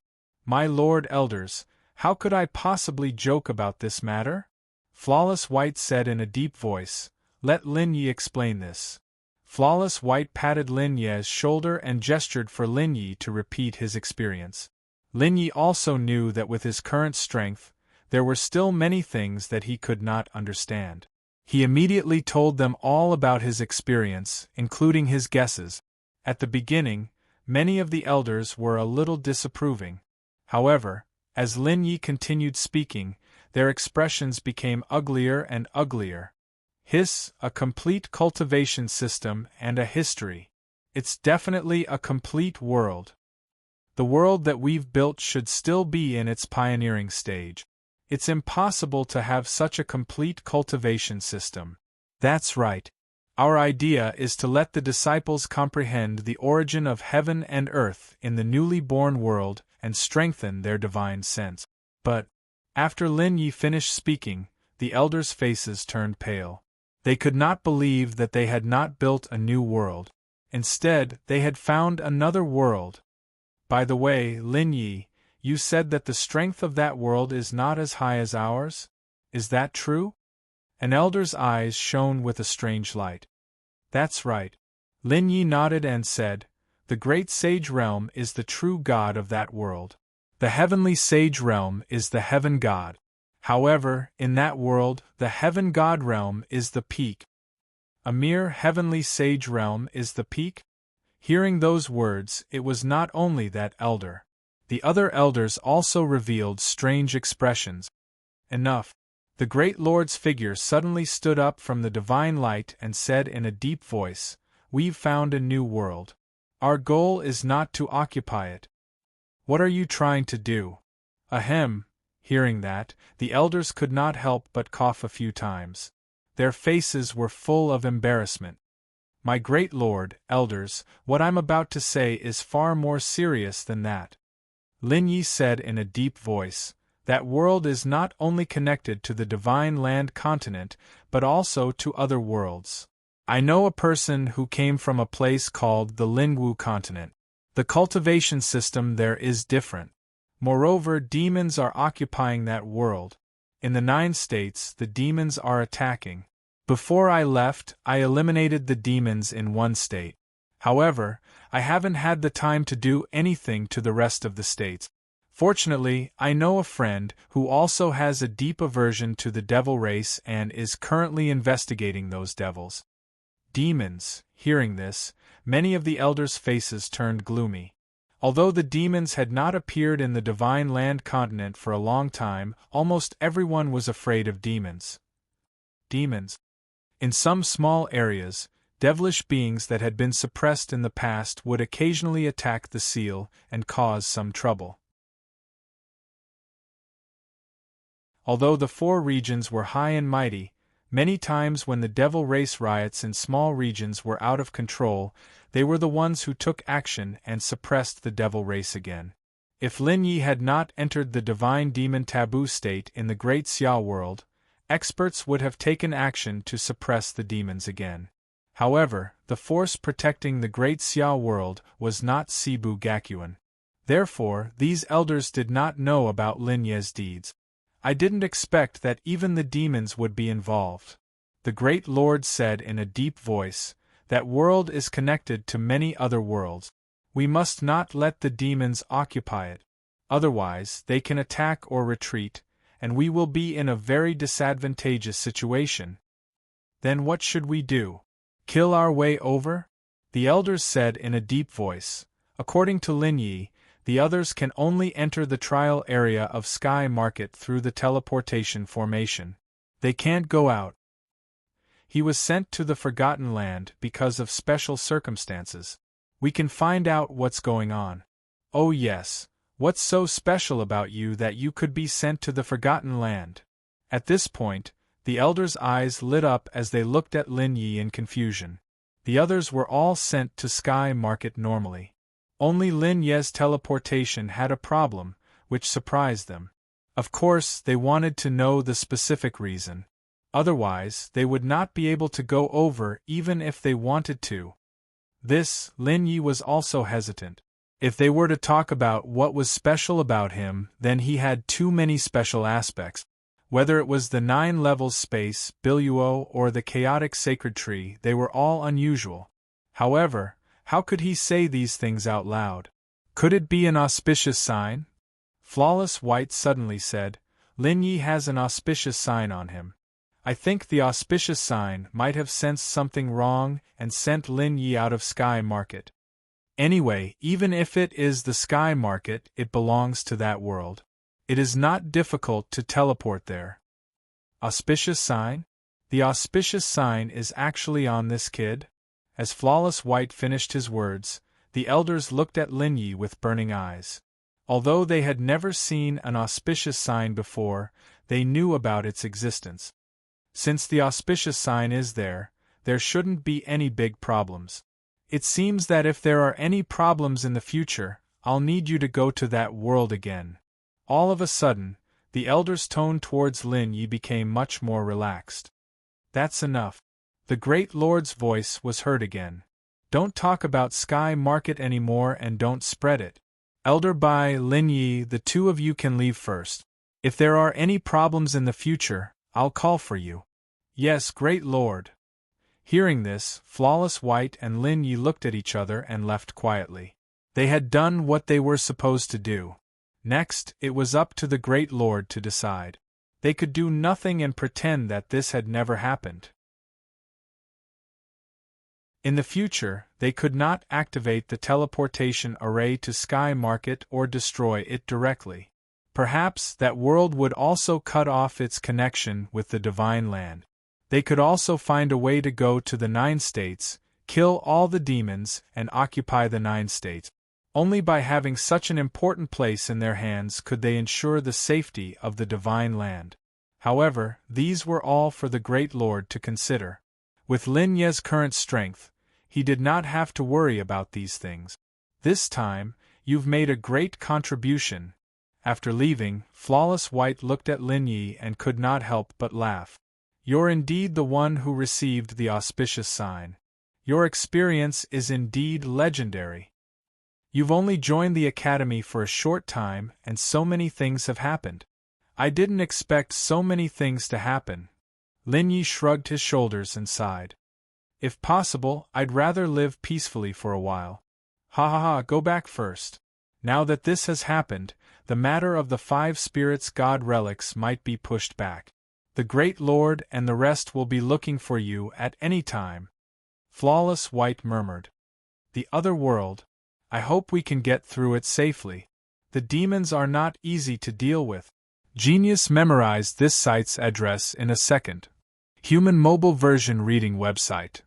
A: My lord elders, how could I possibly joke about this matter? Flawless White said in a deep voice, let Lin Yi explain this. Flawless White patted Lin Yi's shoulder and gestured for Lin Yi to repeat his experience. Lin Yi also knew that with his current strength, there were still many things that he could not understand. He immediately told them all about his experience, including his guesses. At the beginning, many of the elders were a little disapproving. However, as Lin Yi continued speaking, their expressions became uglier and uglier. A complete cultivation system and a history. It's definitely a complete world. The world that we've built should still be in its pioneering stage. It's impossible to have such a complete cultivation system. That's right. Our idea is to let the disciples comprehend the origin of heaven and earth in the newly born world and strengthen their divine sense. But, after Lin Yi finished speaking, the elders' faces turned pale. They could not believe that they had not built a new world. Instead, they had found another world. By the way, Lin Yi, you said that the strength of that world is not as high as ours? Is that true? An elder's eyes shone with a strange light. That's right. Lin Yi nodded and said, the great sage realm is the true god of that world. The heavenly sage realm is the heaven god. However, in that world, the heaven god realm is the peak. A mere heavenly sage realm is the peak? Hearing those words, it was not only that elder. The other elders also revealed strange expressions. Enough. The great Lord's figure suddenly stood up from the divine light and said in a deep voice, we've found a new world. Our goal is not to occupy it. What are you trying to do? Ahem. Hearing that, the elders could not help but cough a few times. Their faces were full of embarrassment. My great lord, elders, what I'm about to say is far more serious than that. Lin Yi said in a deep voice, that world is not only connected to the divine land continent, but also to other worlds. I know a person who came from a place called the Lingwu continent. The cultivation system there is different. Moreover, demons are occupying that world. In the 9 states, the demons are attacking. Before I left, I eliminated the demons in 1 state. However, I haven't had the time to do anything to the rest of the states. Fortunately, I know a friend who also has a deep aversion to the devil race and is currently investigating those devils. Demons. Hearing this, many of the elders' faces turned gloomy. Although the demons had not appeared in the divine land continent for a long time, almost everyone was afraid of demons. Demons. In some small areas, devilish beings that had been suppressed in the past would occasionally attack the seal and cause some trouble. Although the 4 regions were high and mighty, many times when the devil race riots in small regions were out of control, they were the ones who took action and suppressed the devil race again. If Lin Yi had not entered the divine demon taboo state in the great Xia world, experts would have taken action to suppress the demons again. However, the force protecting the great Xia world was not Cebu Gakuan. Therefore, these elders did not know about Lin Ye's deeds. I didn't expect that even the demons would be involved. The great Lord said in a deep voice, that world is connected to many other worlds. We must not let the demons occupy it. Otherwise, they can attack or retreat, and we will be in a very disadvantageous situation. Then what should we do? Kill our way over? The elders said in a deep voice. According to Lin Yi, the others can only enter the trial area of Sky Market through the teleportation formation. They can't go out. He was sent to the Forgotten Land because of special circumstances. We can find out what's going on. Oh yes, what's so special about you that you could be sent to the Forgotten Land? At this point, the elders' eyes lit up as they looked at Lin Yi in confusion. The others were all sent to Sky Market normally. Only Lin Ye's teleportation had a problem, which surprised them. Of course, they wanted to know the specific reason. Otherwise, they would not be able to go over even if they wanted to. This, Lin Yi was also hesitant. If they were to talk about what was special about him, then he had too many special aspects. Whether it was the 9 levels space, Biluo, or the chaotic sacred tree, they were all unusual. However, how could he say these things out loud? Could it be an auspicious sign? Flawless White suddenly said, Lin Yi has an auspicious sign on him. I think the auspicious sign might have sensed something wrong and sent Lin Yi out of Sky Market. Anyway, even if it is the Sky Market, it belongs to that world. It is not difficult to teleport there. Auspicious sign? The auspicious sign is actually on this kid? As Flawless White finished his words, the elders looked at Lin Yi with burning eyes. Although they had never seen an auspicious sign before, they knew about its existence. Since the auspicious sign is there, there shouldn't be any big problems. It seems that if there are any problems in the future, I'll need you to go to that world again. All of a sudden, the elder's tone towards Lin Yi became much more relaxed. That's enough. The great lord's voice was heard again. Don't talk about Sky Market anymore and don't spread it. Elder Bai, Lin Yi, the two of you can leave first. If there are any problems in the future, I'll call for you. Yes, great lord. Hearing this, Flawless White and Lin Yi looked at each other and left quietly. They had done what they were supposed to do. Next, it was up to the great lord to decide. They could do nothing and pretend that this had never happened. In the future, they could not activate the teleportation array to Sky Market or destroy it directly. Perhaps that world would also cut off its connection with the Divine Land. They could also find a way to go to the 9 states, kill all the demons, and occupy the 9 states. Only by having such an important place in their hands could they ensure the safety of the Divine Land. However, these were all for the Great Lord to consider. With Lin Ye's current strength, he did not have to worry about these things. This time, you've made a great contribution. After leaving, Flawless White looked at Lin Yi and could not help but laugh. You're indeed the one who received the auspicious sign. Your experience is indeed legendary. You've only joined the academy for a short time and so many things have happened. I didn't expect so many things to happen. Lin Yi shrugged his shoulders and sighed. If possible, I'd rather live peacefully for a while. Ha ha ha, go back first. Now that this has happened, the matter of the 5 spirits god relics might be pushed back. The Great Lord and the rest will be looking for you at any time. Flawless White murmured. The other world. I hope we can get through it safely. The demons are not easy to deal with. Genius memorized this site's address in a second. Human mobile version reading website.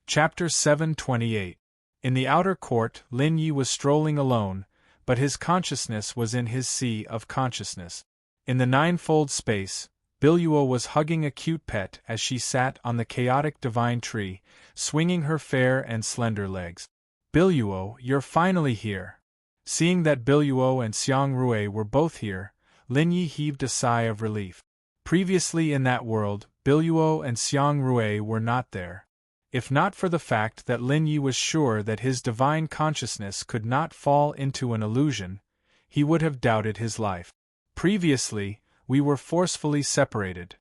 A: Chapter 728. In the outer court, Lin Yi was strolling alone, but his consciousness was in his sea of consciousness. In the ninefold space, Biluo was hugging a cute pet as she sat on the chaotic divine tree, swinging her fair and slender legs. Biluo, you're finally here. Seeing that Biluo and Xiang Rui were both here, Lin Yi heaved a sigh of relief. Previously in that world, Biluo and Xiang Rui were not there. If not for the fact that Lin Yi was sure that his divine consciousness could not fall into an illusion, he would have doubted his life. Previously, we were forcefully separated.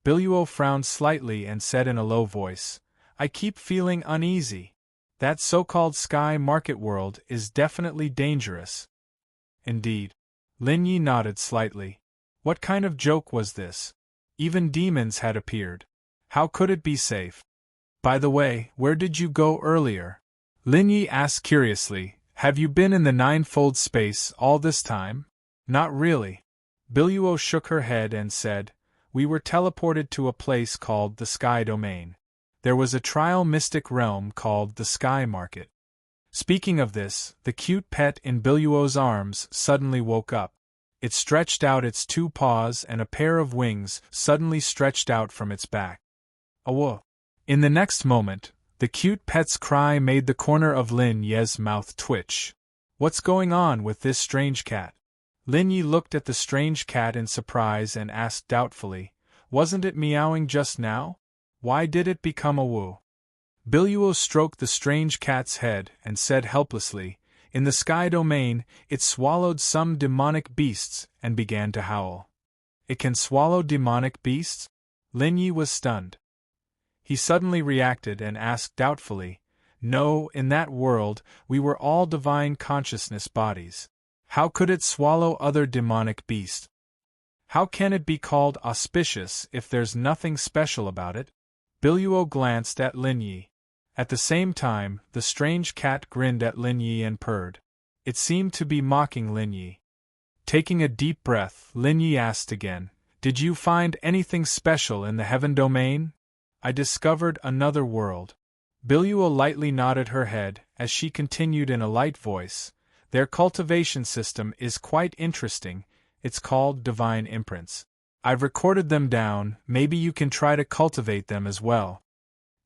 A: Biluo frowned slightly and said in a low voice, I keep feeling uneasy. That so-called Sky Market world is definitely dangerous. Indeed. Lin Yi nodded slightly. What kind of joke was this? Even demons had appeared. How could it be safe? By the way, where did you go earlier? Lin Yi asked curiously, have you been in the ninefold space all this time? Not really. Biluo shook her head and said, we were teleported to a place called the Sky Domain. There was a trial mystic realm called the Sky Market. Speaking of this, the cute pet in Biluo's arms suddenly woke up. It stretched out its 2 paws and a pair of wings suddenly stretched out from its back. Awo! In the next moment, the cute pet's cry made the corner of Lin Ye's mouth twitch. What's going on with this strange cat? Lin Yi looked at the strange cat in surprise and asked doubtfully, wasn't it meowing just now? Why did it become a woo? Biluo stroked the strange cat's head and said helplessly, in the Sky Domain, it swallowed some demonic beasts and began to howl. It can swallow demonic beasts? Lin Yi was stunned. He suddenly reacted and asked doubtfully, no, in that world, we were all divine consciousness bodies. How could it swallow other demonic beasts? How can it be called auspicious if there's nothing special about it? Biluo glanced at Lin Yi. At the same time, the strange cat grinned at Lin Yi and purred. It seemed to be mocking Lin Yi. Taking a deep breath, Lin Yi asked again, did you find anything special in the heaven domain? I discovered another world. Biluo lightly nodded her head as she continued in a light voice, their cultivation system is quite interesting, It's called divine imprints. I've recorded them down, maybe you can try to cultivate them as well.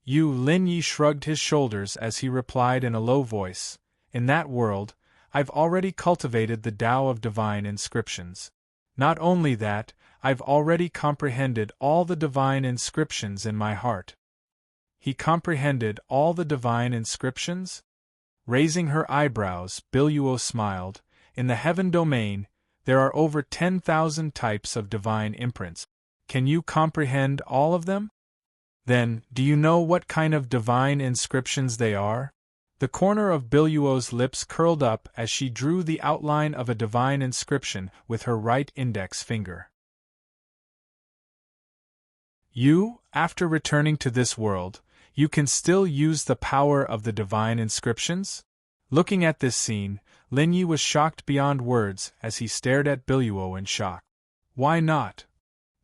A: Lin Yi shrugged his shoulders as he replied in a low voice, in that world, I've already cultivated the Tao of divine inscriptions. Not only that, I've already comprehended all the divine inscriptions in my heart. He comprehended all the divine inscriptions? Raising her eyebrows, Biluo smiled. In the heaven domain, there are over 10,000 types of divine imprints. Can you comprehend all of them? Then, do you know what kind of divine inscriptions they are? The corner of Biluo's lips curled up as she drew the outline of a divine inscription with her right index finger. After returning to this world, you can still use the power of the divine inscriptions? Looking at this scene, Lin Yi was shocked beyond words as he stared at Biluo in shock. Why not?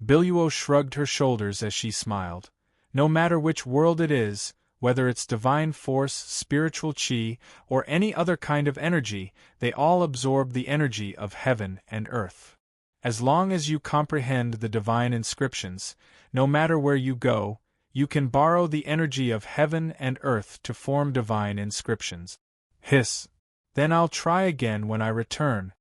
A: Biluo shrugged her shoulders as she smiled. No matter which world it is, whether it's divine force, spiritual qi, or any other kind of energy, they all absorb the energy of heaven and earth. As long as you comprehend the divine inscriptions, no matter where you go, you can borrow the energy of heaven and earth to form divine inscriptions. Hiss. Then I'll try again when I return.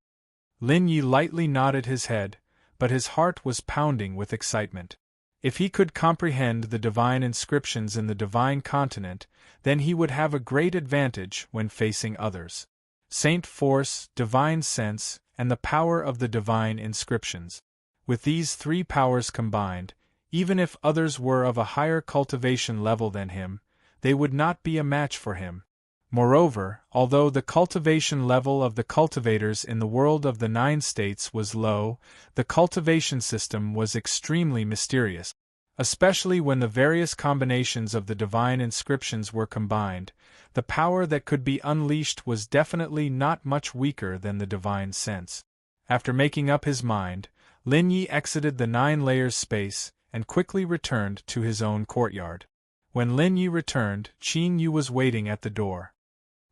A: Lin Yi lightly nodded his head, but his heart was pounding with excitement. If he could comprehend the divine inscriptions in the divine continent, then he would have a great advantage when facing others. Saint force, divine sense, and the power of the divine inscriptions. With these three powers combined, even if others were of a higher cultivation level than him, they would not be a match for him. Moreover, although the cultivation level of the cultivators in the world of the 9 states was low, the cultivation system was extremely mysterious. Especially when the various combinations of the divine inscriptions were combined, the power that could be unleashed was definitely not much weaker than the divine sense. After making up his mind, Lin Yi exited the 9-layers space and quickly returned to his own courtyard. When Lin Yi returned, Qin Yu was waiting at the door.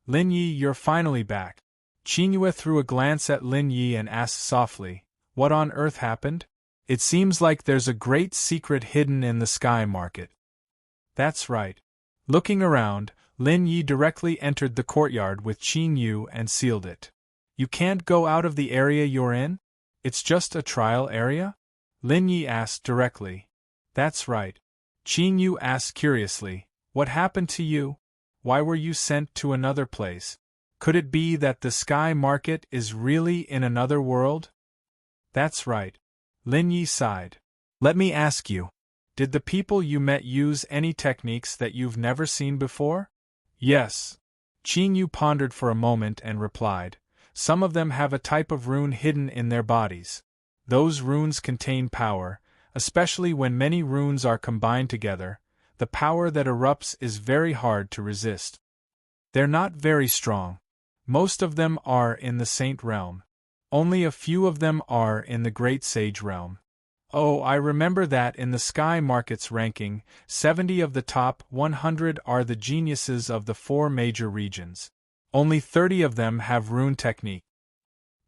A: Lin Yi, you're finally back. Qin Yu threw a glance at Lin Yi and asked softly, what on earth happened? It seems like there's a great secret hidden in the sky market. That's right. Looking around, Lin Yi directly entered the courtyard with Qin Yu and sealed it. You can't go out of the area you're in? It's just a trial area? Lin Yi asked directly. That's right. Qin Yu asked curiously, what happened to you? Why were you sent to another place? Could it be that the sky market is really in another world? That's right. Lin Yi sighed. Let me ask you, did the people you met use any techniques that you've never seen before? Yes. Qin Yu pondered for a moment and replied, some of them have a type of rune hidden in their bodies. Those runes contain power, especially when many runes are combined together. The power that erupts is very hard to resist. They're not very strong. Most of them are in the saint realm. Only a few of them are in the great sage realm. Oh, I remember that in the sky market's ranking, 70 of the top 100 are the geniuses of the 4 major regions. Only 30 of them have rune technique.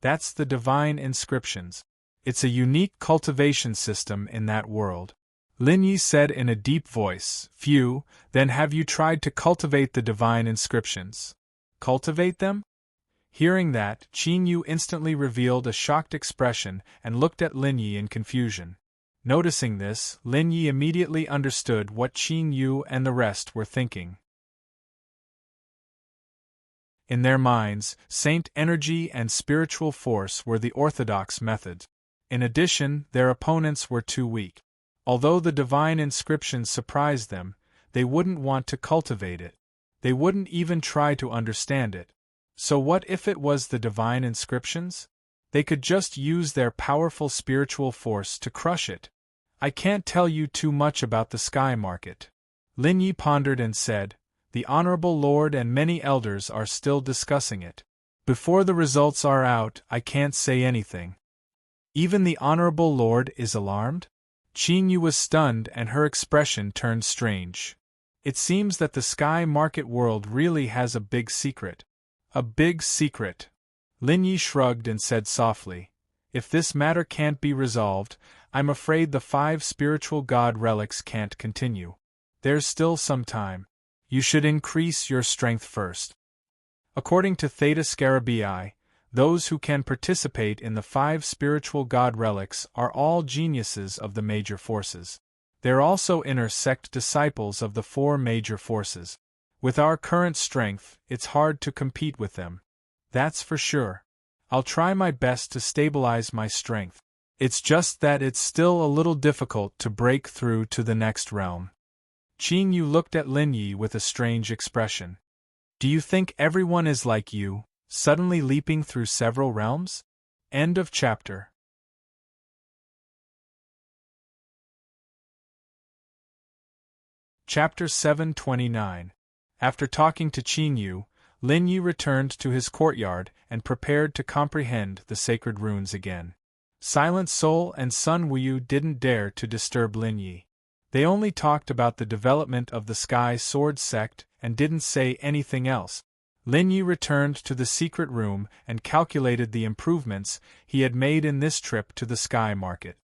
A: That's the divine inscriptions. It's a unique cultivation system in that world. Lin Yi said in a deep voice, Phew, then have you tried to cultivate the divine inscriptions? Cultivate them? Hearing that, Qin Yu instantly revealed a shocked expression and looked at Lin Yi in confusion. Noticing this, Lin Yi immediately understood what Qin Yu and the rest were thinking. In their minds, saint energy and spiritual force were the orthodox method. In addition, their opponents were too weak. Although the divine inscriptions surprised them, they wouldn't want to cultivate it. They wouldn't even try to understand it. So what if it was the divine inscriptions? They could just use their powerful spiritual force to crush it. I can't tell you too much about the sky market. Lin Yi pondered and said, the Honorable Lord and many elders are still discussing it. Before the results are out, I can't say anything. Even the Honorable Lord is alarmed? Qin Yu was stunned and her expression turned strange. It seems that the sky market world really has a big secret. A big secret. Lin Yi shrugged and said softly, If this matter can't be resolved, I'm afraid the 5 spiritual god relics can't continue. There's still some time. You should increase your strength first. According to Theta Scarabii, those who can participate in the 5 spiritual god relics are all geniuses of the major forces. They're also inner sect disciples of the 4 major forces. With our current strength, it's hard to compete with them. That's for sure. I'll try my best to stabilize my strength. It's just that it's still a little difficult to break through to the next realm. Qing Yu looked at Lin Yi with a strange expression. Do you think everyone is like you, suddenly leaping through several realms? End of chapter. Chapter 729. After talking to Qing Yu, Lin Yi returned to his courtyard and prepared to comprehend the sacred runes again. Silent Soul and Sun Wuyu didn't dare to disturb Lin Yi. They only talked about the development of the Sky Sword sect and didn't say anything else. Lin Yi returned to the secret room and calculated the improvements he had made in this trip to the Sky Market.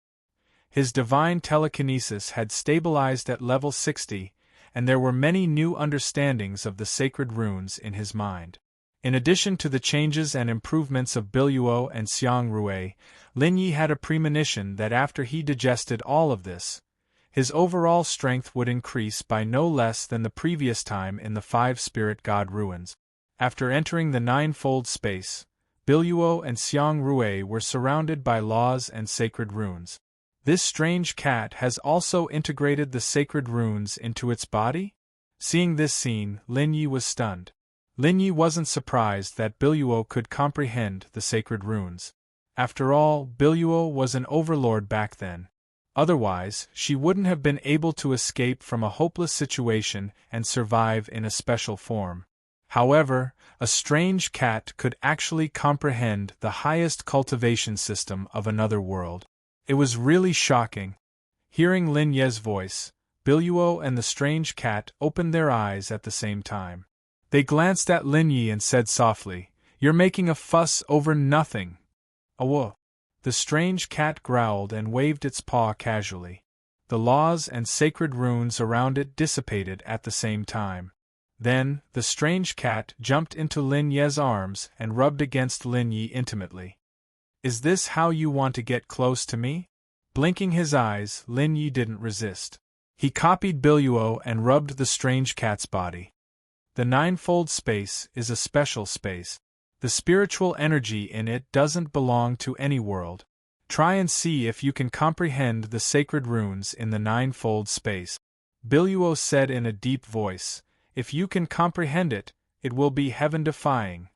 A: His divine telekinesis had stabilized at level 60, and there were many new understandings of the sacred runes in his mind. In addition to the changes and improvements of Biluo and Xiang Rui, Lin Yi had a premonition that after he digested all of this, his overall strength would increase by no less than the previous time in the 5 spirit god ruins. After entering the 9-fold space, Biluo and Xiang Rui were surrounded by laws and sacred runes. This strange cat has also integrated the sacred runes into its body? Seeing this scene, Lin Yi was stunned. Lin Yi wasn't surprised that Biluo could comprehend the sacred runes. After all, Biluo was an overlord back then. Otherwise, she wouldn't have been able to escape from a hopeless situation and survive in a special form. However, a strange cat could actually comprehend the highest cultivation system of another world. It was really shocking. Hearing Lin Ye's voice, Biluo and the strange cat opened their eyes at the same time. They glanced at Lin Yi and said softly, "You're making a fuss over nothing." "Awo." The strange cat growled and waved its paw casually. The laws and sacred runes around it dissipated at the same time. Then, the strange cat jumped into Lin Ye's arms and rubbed against Lin Yi intimately. "Is this how you want to get close to me?" Blinking his eyes, Lin Yi didn't resist. He copied Biluo and rubbed the strange cat's body. The 9-fold space is a special space. The spiritual energy in it doesn't belong to any world. Try and see if you can comprehend the sacred runes in the 9-fold space. Biluo said in a deep voice, "If you can comprehend it, it will be heaven-defying."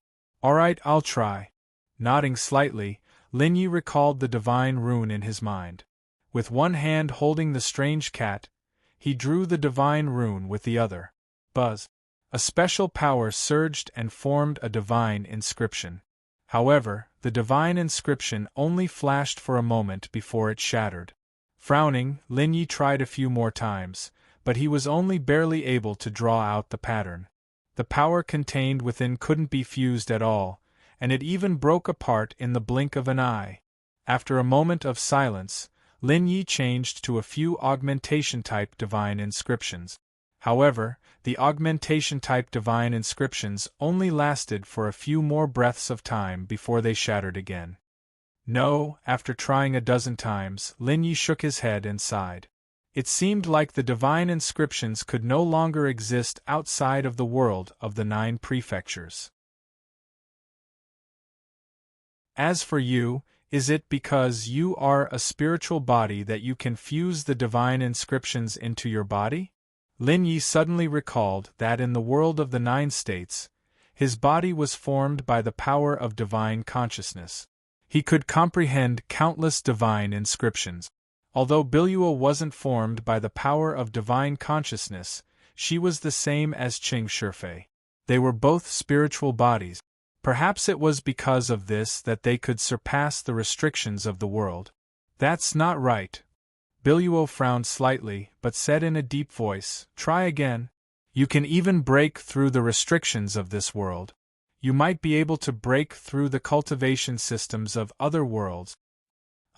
A: "Alright, I'll try." Nodding slightly, Lin Yi recalled the divine rune in his mind. With one hand holding the strange cat, he drew the divine rune with the other. Buzz. A special power surged and formed a divine inscription. However, the divine inscription only flashed for a moment before it shattered. Frowning, Lin Yi tried a few more times, but he was only barely able to draw out the pattern. The power contained within couldn't be fused at all, and it even broke apart in the blink of an eye. After a moment of silence, Lin Yi changed to a few augmentation-type divine inscriptions. However, the augmentation-type divine inscriptions only lasted for a few more breaths of time before they shattered again. No, after trying a dozen times, Lin Yi shook his head and sighed. It seemed like the divine inscriptions could no longer exist outside of the world of the 9 prefectures. As for you, is it because you are a spiritual body that you can fuse the divine inscriptions into your body? Lin Yi suddenly recalled that in the world of the 9 states, his body was formed by the power of divine consciousness. He could comprehend countless divine inscriptions. Although Biluo wasn't formed by the power of divine consciousness, she was the same as Qing Shifei. They were both spiritual bodies. Perhaps it was because of this that they could surpass the restrictions of the world. That's not right. Biluo frowned slightly, but said in a deep voice, "Try again. You can even break through the restrictions of this world. You might be able to break through the cultivation systems of other worlds.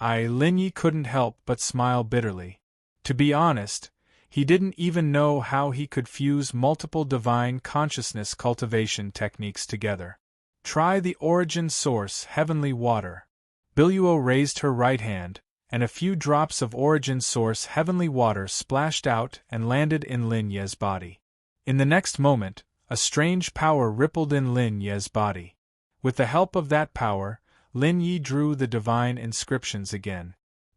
A: Lin Yi couldn't help but smile bitterly. To be honest, he didn't even know how he could fuse multiple divine consciousness cultivation techniques together. Try the origin source heavenly water. Biluo raised her right hand, and a few drops of origin source heavenly water splashed out and landed in Lin Ye's body. In the next moment, a strange power rippled in Lin Ye's body. With the help of that power, Lin Yi drew the divine inscriptions again.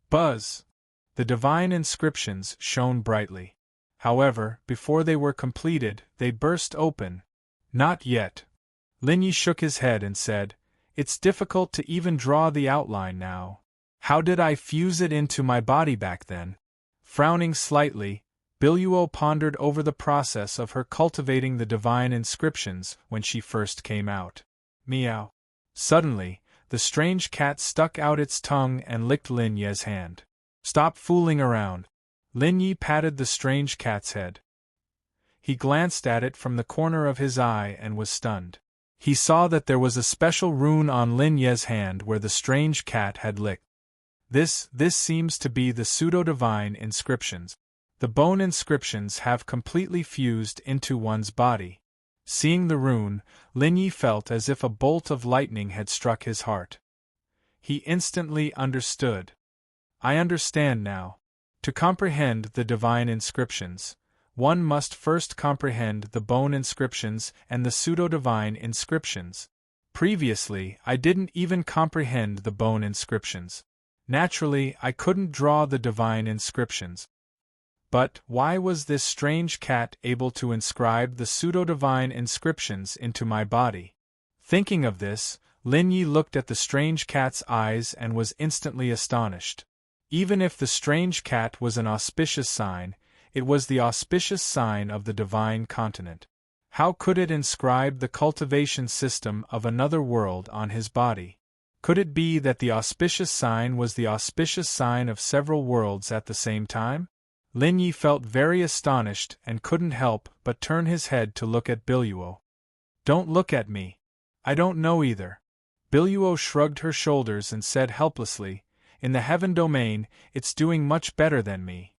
A: Buzz! The divine inscriptions shone brightly. However, before they were completed, they burst open. Not yet. Lin Yi shook his head and said, "It's difficult to even draw the outline now. How did I fuse it into my body back then?" Frowning slightly, Biluo pondered over the process of her cultivating the divine inscriptions when she first came out. Meow. Suddenly, the strange cat stuck out its tongue and licked Lin Ye's hand. "Stop fooling around." Lin Yi patted the strange cat's head. He glanced at it from the corner of his eye and was stunned. He saw that there was a special rune on Lin Ye's hand where the strange cat had licked. This seems to be the pseudo-divine inscriptions. The bone inscriptions have completely fused into one's body. Seeing the rune, Lin Yi felt as if a bolt of lightning had struck his heart. He instantly understood. I understand now. To comprehend the divine inscriptions, one must first comprehend the bone inscriptions and the pseudo-divine inscriptions. Previously, I didn't even comprehend the bone inscriptions. Naturally, I couldn't draw the divine inscriptions. But why was this strange cat able to inscribe the pseudo-divine inscriptions into my body? Thinking of this, Lin Yi looked at the strange cat's eyes and was instantly astonished. Even if the strange cat was an auspicious sign, it was the auspicious sign of the divine continent. How could it inscribe the cultivation system of another world on his body? Could it be that the auspicious sign was the auspicious sign of several worlds at the same time? Lin Yi felt very astonished and couldn't help but turn his head to look at Biluo. "Don't look at me. I don't know either." Biluo shrugged her shoulders and said helplessly, "In the heaven domain, it's doing much better than me."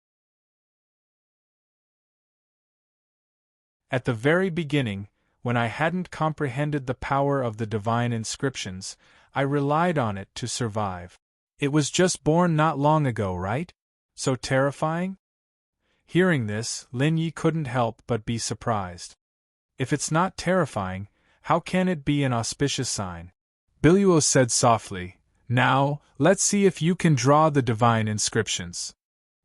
A: At the very beginning, when I hadn't comprehended the power of the divine inscriptions, I relied on it to survive. It was just born not long ago, right? So terrifying? Hearing this, Lin Yi couldn't help but be surprised. If it's not terrifying, how can it be an auspicious sign? Biluo said softly, "Now, let's see if you can draw the divine inscriptions."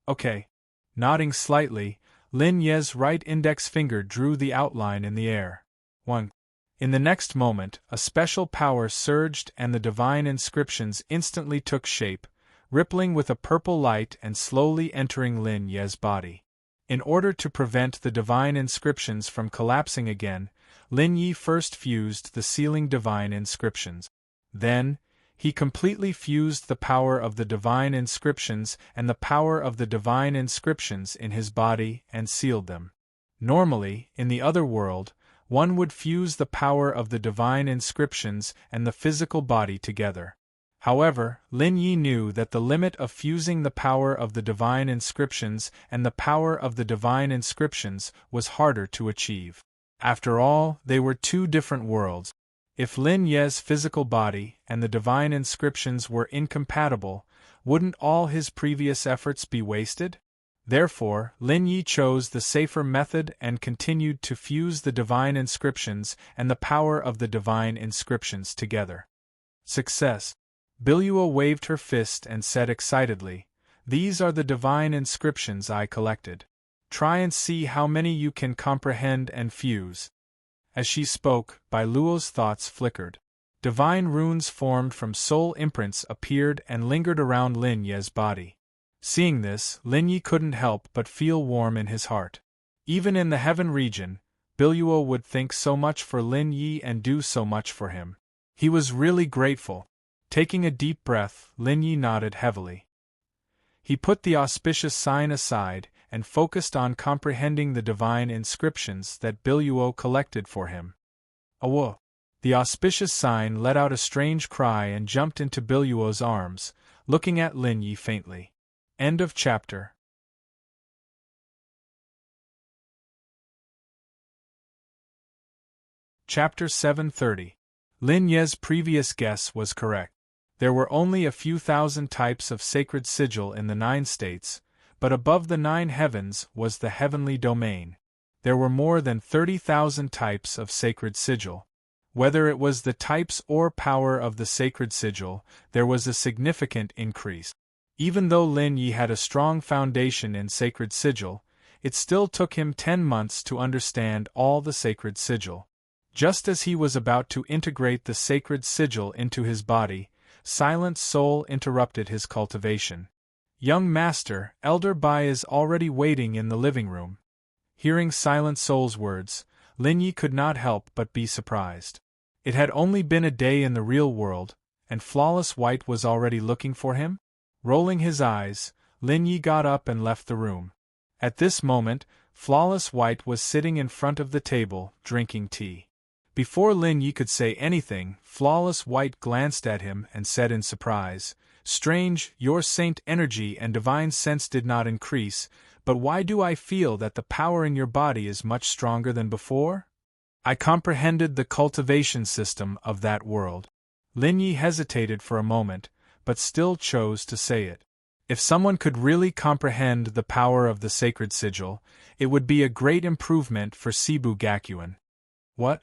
A: Okay. Nodding slightly, Lin Ye's right index finger drew the outline in the air. 1. In the next moment, a special power surged and the divine inscriptions instantly took shape, rippling with a purple light and slowly entering Lin Ye's body. In order to prevent the divine inscriptions from collapsing again, Lin Yi first fused the sealing divine inscriptions. Then, he completely fused the power of the divine inscriptions and the power of the divine inscriptions in his body and sealed them. Normally, in the other world, one would fuse the power of the divine inscriptions and the physical body together. However, Lin Yi knew that the limit of fusing the power of the divine inscriptions and the power of the divine inscriptions was harder to achieve. After all, they were two different worlds. If Lin Ye's physical body and the divine inscriptions were incompatible, wouldn't all his previous efforts be wasted? Therefore, Lin Yi chose the safer method and continued to fuse the divine inscriptions and the power of the divine inscriptions together. Success! Biluo waved her fist and said excitedly, "These are the divine inscriptions I collected. Try and see how many you can comprehend and fuse." As she spoke, Biluo's thoughts flickered. Divine runes formed from soul imprints appeared and lingered around Lin Ye's body. Seeing this, Lin Yi couldn't help but feel warm in his heart. Even in the heaven region, Biluo would think so much for Lin Yi and do so much for him. He was really grateful. Taking a deep breath, Lin Yi nodded heavily. He put the auspicious sign aside and focused on comprehending the divine inscriptions that Biluo collected for him. Awo! The auspicious sign let out a strange cry and jumped into Biluo's arms, looking at Lin Yi faintly. End of chapter. Chapter 730. Lin Ye's previous guess was correct. There were only a few thousand types of sacred sigil in the 9 states, but above the 9 heavens was the heavenly domain. There were more than 30,000 types of sacred sigil. Whether it was the types or power of the sacred sigil, there was a significant increase. Even though Lin Yi had a strong foundation in sacred sigil, it still took him 10 months to understand all the sacred sigil. Just as he was about to integrate the sacred sigil into his body, Silent Soul interrupted his cultivation. "Young master, Elder Bai is already waiting in the living room." Hearing Silent Soul's words, Lin Yi could not help but be surprised. It had only been a day in the real world, and Flawless White was already looking for him? Rolling his eyes, Lin Yi got up and left the room. At this moment, Flawless White was sitting in front of the table, drinking tea. Before Lin Yi could say anything, Flawless White glanced at him and said in surprise, "Strange, your saint energy and divine sense did not increase, but why do I feel that the power in your body is much stronger than before?" "I comprehended the cultivation system of that world." Lin Yi hesitated for a moment, but still chose to say it. If someone could really comprehend the power of the sacred sigil, it would be a great improvement for Cebu Gakuen. "What?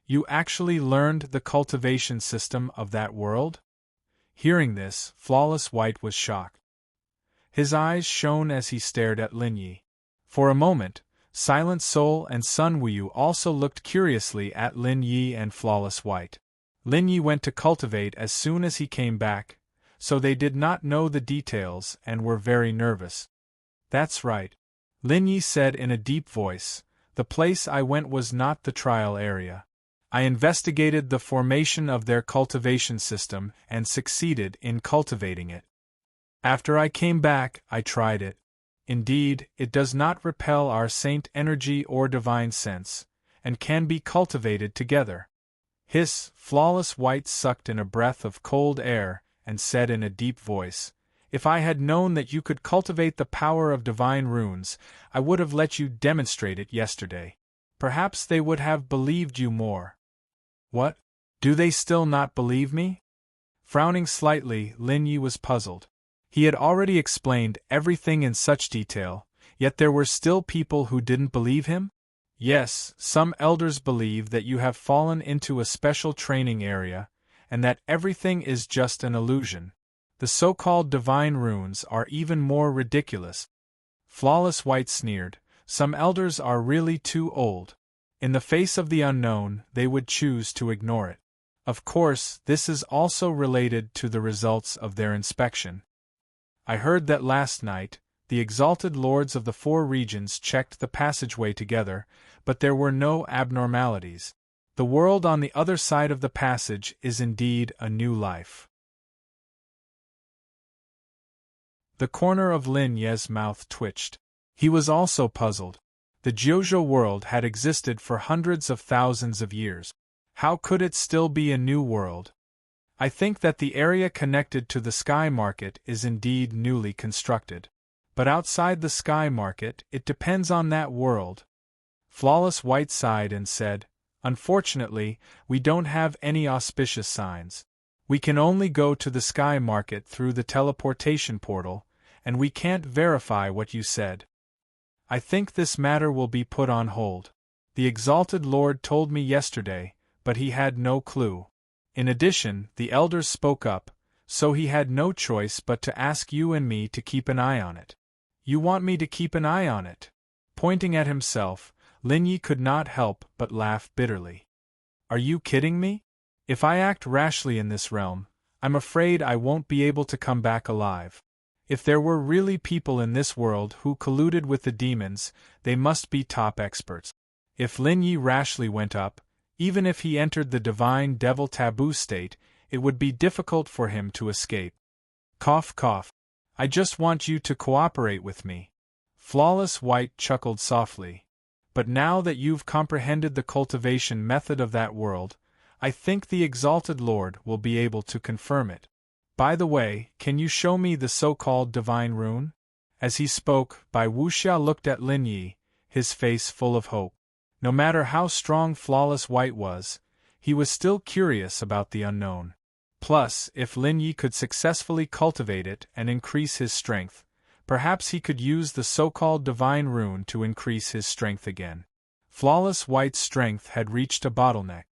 A: You actually learned the cultivation system of that world?" Hearing this, Flawless White was shocked. His eyes shone as he stared at Lin Yi. For a moment, Silent Soul and Sun Wuyu also looked curiously at Lin Yi and Flawless White. Lin Yi went to cultivate as soon as he came back, so they did not know the details and were very nervous. "That's right," Lin Yi said in a deep voice, "the place I went was not the trial area. I investigated the formation of their cultivation system and succeeded in cultivating it. After I came back, I tried it. Indeed, it does not repel our saint energy or divine sense, and can be cultivated together." Hiss! Flawless White sucked in a breath of cold air and said in a deep voice, "If I had known that you could cultivate the power of divine runes, I would have let you demonstrate it yesterday. Perhaps they would have believed you more." "What? Do they still not believe me?" Frowning slightly, Lin Yi was puzzled. He had already explained everything in such detail, yet there were still people who didn't believe him? "Yes, some elders believe that you have fallen into a special training area, and that everything is just an illusion. The so-called divine runes are even more ridiculous." Flawless White sneered, "Some elders are really too old. In the face of the unknown, they would choose to ignore it. Of course, this is also related to the results of their inspection. I heard that last night, the exalted lords of the 4 regions checked the passageway together, but there were no abnormalities. The world on the other side of the passage is indeed a new life." The corner of Lin Ye's mouth twitched. He was also puzzled. The Jiuzhou world had existed for hundreds of thousands of years. How could it still be a new world? "I think that the area connected to the Sky Market is indeed newly constructed. But outside the Sky Market, it depends on that world." Flawless White sighed and said, "Unfortunately, we don't have any auspicious signs. We can only go to the Sky Market through the teleportation portal, and we can't verify what you said. I think this matter will be put on hold. The Exalted Lord told me yesterday, but he had no clue. In addition, the elders spoke up, so he had no choice but to ask you and me to keep an eye on it." "You want me to keep an eye on it?" Pointing at himself, Lin Yi could not help but laugh bitterly. "Are you kidding me? If I act rashly in this realm, I'm afraid I won't be able to come back alive. If there were really people in this world who colluded with the demons, they must be top experts. If Lin Yi rashly went up, even if he entered the divine devil taboo state, it would be difficult for him to escape." Cough cough. "I just want you to cooperate with me." Flawless White chuckled softly. "But now that you've comprehended the cultivation method of that world, I think the Exalted Lord will be able to confirm it." By the way, can you show me the so-called divine rune? As he spoke, Bai Wuxiao looked at Lin Yi, his face full of hope. No matter how strong Flawless White was, he was still curious about the unknown. Plus, if Lin Yi could successfully cultivate it and increase his strength, perhaps he could use the so-called divine rune to increase his strength again. Flawless White's strength had reached a bottleneck.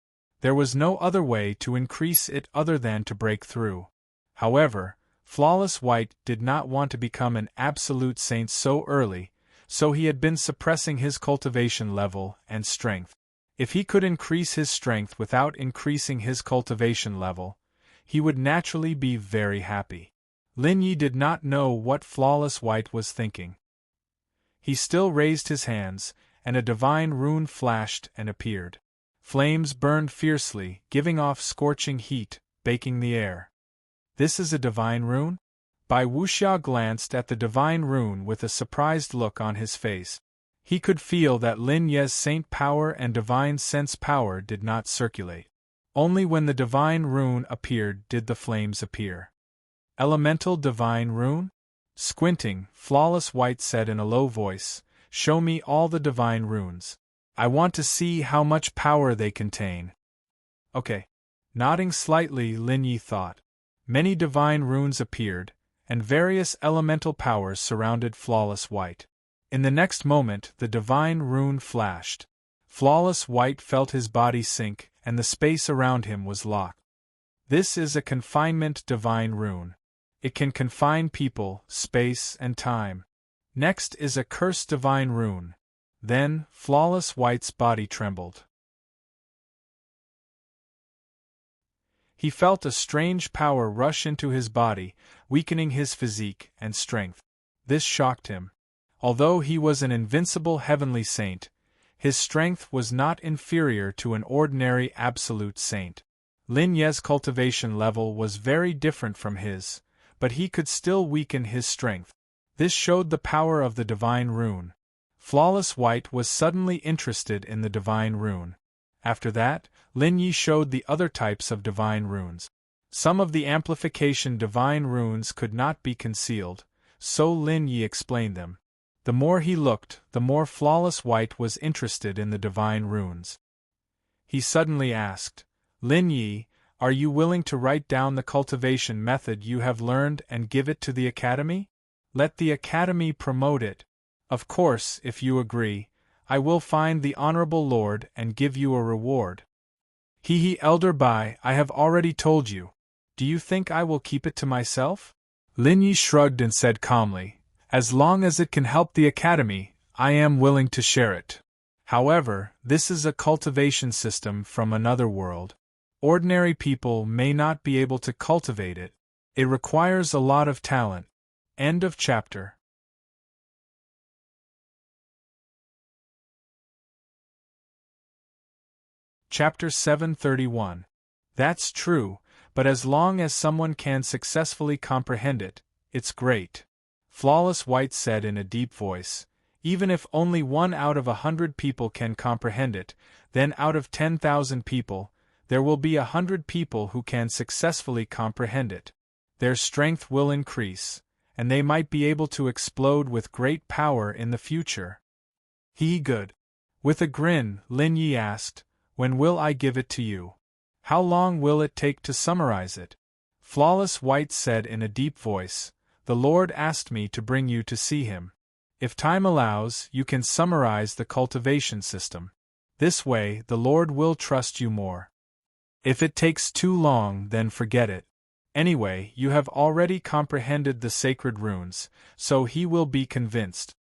A: There was no other way to increase it other than to break through. However, Flawless White did not want to become an absolute saint so early, so he had been suppressing his cultivation level and strength. If he could increase his strength without increasing his cultivation level, he would naturally be very happy. Lin Yi did not know what Flawless White was thinking. He still raised his hands, and a divine rune flashed and appeared. Flames burned fiercely, giving off scorching heat, baking the air. This is a divine rune? Bai Wuxiao glanced at the divine rune with a surprised look on his face. He could feel that Lin Ye's saint power and divine sense power did not circulate. Only when the divine rune appeared did the flames appear. Elemental divine rune? Squinting, Flawless White said in a low voice, "Show me all the divine runes. I want to see how much power they contain." Okay. Nodding slightly, Lin Yi thought. Many divine runes appeared, and various elemental powers surrounded Flawless White. In the next moment, the divine rune flashed. Flawless White felt his body sink, and the space around him was locked. This is a confinement divine rune. It can confine people, space, and time. Next is a curse divine rune. Then, Flawless White's body trembled. He felt a strange power rush into his body, weakening his physique and strength. This shocked him. Although he was an invincible heavenly saint, his strength was not inferior to an ordinary absolute saint. Lin Ye's cultivation level was very different from his, but he could still weaken his strength. This showed the power of the divine rune. Flawless White was suddenly interested in the divine rune. After that, Lin Yi showed the other types of divine runes. Some of the amplification divine runes could not be concealed, so Lin Yi explained them. The more he looked, the more Flawless White was interested in the divine runes. He suddenly asked, "Lin Yi, are you willing to write down the cultivation method you have learned and give it to the Academy? Let the Academy promote it. Of course, if you agree, I will find the Honorable Lord and give you a reward." Elder Bai, I have already told you. Do you think I will keep it to myself? Lin Yi shrugged and said calmly, "As long as it can help the Academy, I am willing to share it. However, this is a cultivation system from another world. Ordinary people may not be able to cultivate it. It requires a lot of talent." End of chapter. Chapter 731. That's true, but as long as someone can successfully comprehend it, it's great. Flawless White said in a deep voice. Even if only 1 out of 100 people can comprehend it, then out of 10,000 people, there will be 100 people who can successfully comprehend it. Their strength will increase, and they might be able to explode with great power in the future. Good. With a grin, Lin Yi asked, "When will I give it to you? How long will it take to summarize it?" Flawless White said in a deep voice, "The Lord asked me to bring you to see him. If time allows, you can summarize the cultivation system. This way, the Lord will trust you more. If it takes too long, then forget it. Anyway, you have already comprehended the sacred runes, so he will be convinced.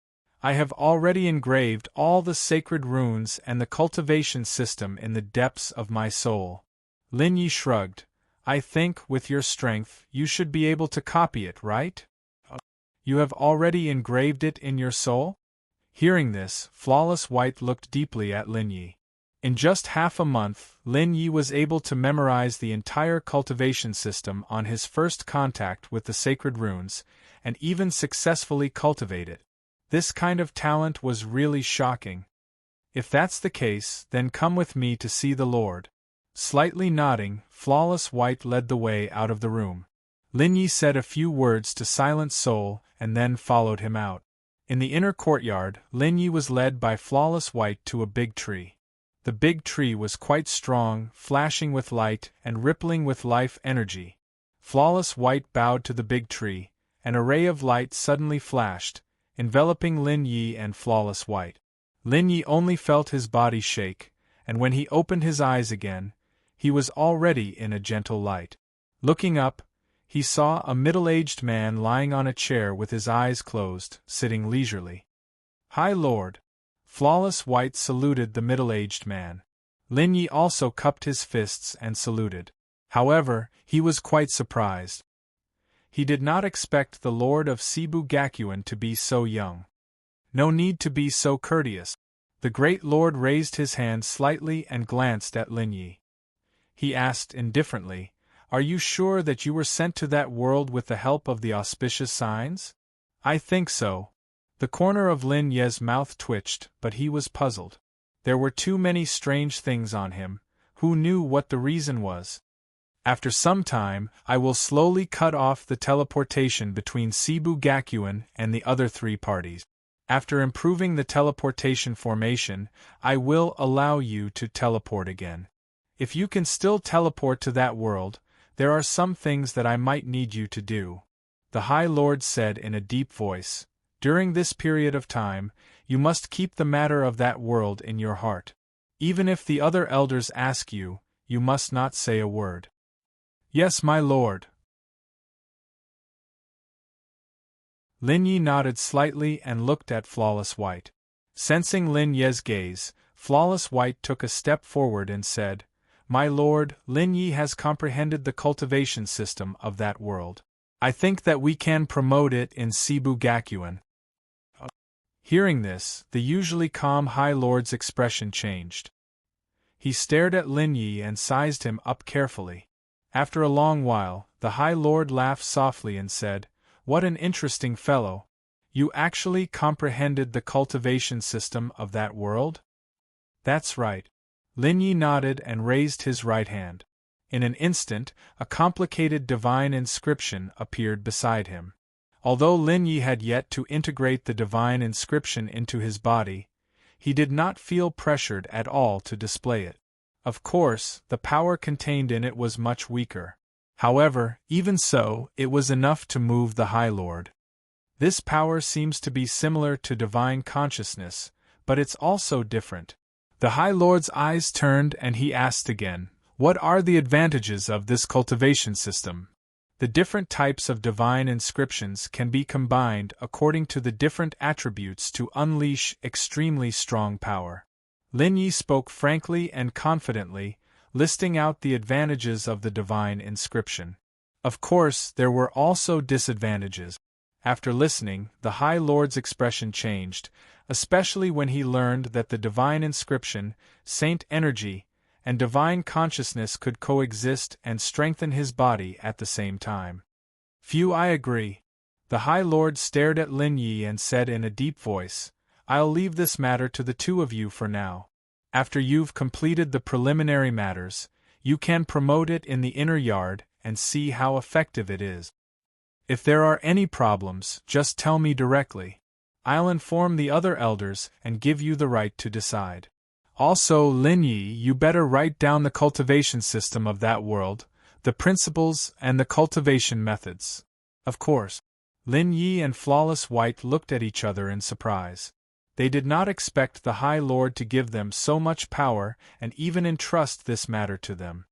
A: I have already engraved all the sacred runes and the cultivation system in the depths of my soul." Lin Yi shrugged. "I think, with your strength, you should be able to copy it, right? You have already engraved it in your soul?" Hearing this, Flawless White looked deeply at Lin Yi. In just half a month, Lin Yi was able to memorize the entire cultivation system on his first contact with the sacred runes, and even successfully cultivate it. This kind of talent was really shocking. If that's the case, then come with me to see the Lord. Slightly nodding, Flawless White led the way out of the room. Lin Yi said a few words to Silent Soul and then followed him out. In the inner courtyard, Lin Yi was led by Flawless White to a big tree. The big tree was quite strong, flashing with light and rippling with life energy. Flawless White bowed to the big tree. An ray of light suddenly flashed, enveloping Lin Yi and Flawless White. Lin Yi only felt his body shake, and when he opened his eyes again, he was already in a gentle light. Looking up, he saw a middle-aged man lying on a chair with his eyes closed, sitting leisurely. "High Lord!" Flawless White saluted the middle-aged man. Lin Yi also cupped his fists and saluted. However, he was quite surprised. He did not expect the Lord of Cebu Gakuen to be so young. No need to be so courteous. The great lord raised his hand slightly and glanced at Lin Yi. He asked indifferently, "Are you sure that you were sent to that world with the help of the auspicious signs?" "I think so." The corner of Lin Ye's mouth twitched, but he was puzzled. There were too many strange things on him. Who knew what the reason was? "After some time, I will slowly cut off the teleportation between Cebu Gakuen and the other three parties. After improving the teleportation formation, I will allow you to teleport again. If you can still teleport to that world, there are some things that I might need you to do," the High Lord said in a deep voice. "During this period of time, you must keep the matter of that world in your heart. Even if the other elders ask you, you must not say a word." "Yes, my lord." Lin Yi nodded slightly and looked at Flawless White. Sensing Lin Ye's gaze, Flawless White took a step forward and said, "My lord, Lin Yi has comprehended the cultivation system of that world. I think that we can promote it in Cebu Gakuen." Hearing this, the usually calm High Lord's expression changed. He stared at Lin Yi and sized him up carefully. After a long while, the High Lord laughed softly and said, "What an interesting fellow. You actually comprehended the cultivation system of that world?" "That's right." Lin Yi nodded and raised his right hand. In an instant, a complicated divine inscription appeared beside him. Although Lin Yi had yet to integrate the divine inscription into his body, he did not feel pressured at all to display it. Of course, the power contained in it was much weaker. However, even so, it was enough to move the High Lord. This power seems to be similar to divine consciousness, but it's also different. The High Lord's eyes turned and he asked again, "What are the advantages of this cultivation system?" The different types of divine inscriptions can be combined according to the different attributes to unleash extremely strong power. Lin Yi spoke frankly and confidently, listing out the advantages of the divine inscription. Of course, there were also disadvantages. After listening, the High Lord's expression changed, especially when he learned that the divine inscription, saint energy, and divine consciousness could coexist and strengthen his body at the same time. "Phew, I agree." The High Lord stared at Lin Yi and said in a deep voice, "I'll leave this matter to the two of you for now. After you've completed the preliminary matters, you can promote it in the inner yard and see how effective it is. If there are any problems, just tell me directly. I'll inform the other elders and give you the right to decide. Also, Lin Yi, you better write down the cultivation system of that world, the principles and the cultivation methods." "Of course." Lin Yi and Flawless White looked at each other in surprise. They did not expect the High Lord to give them so much power and even entrust this matter to them.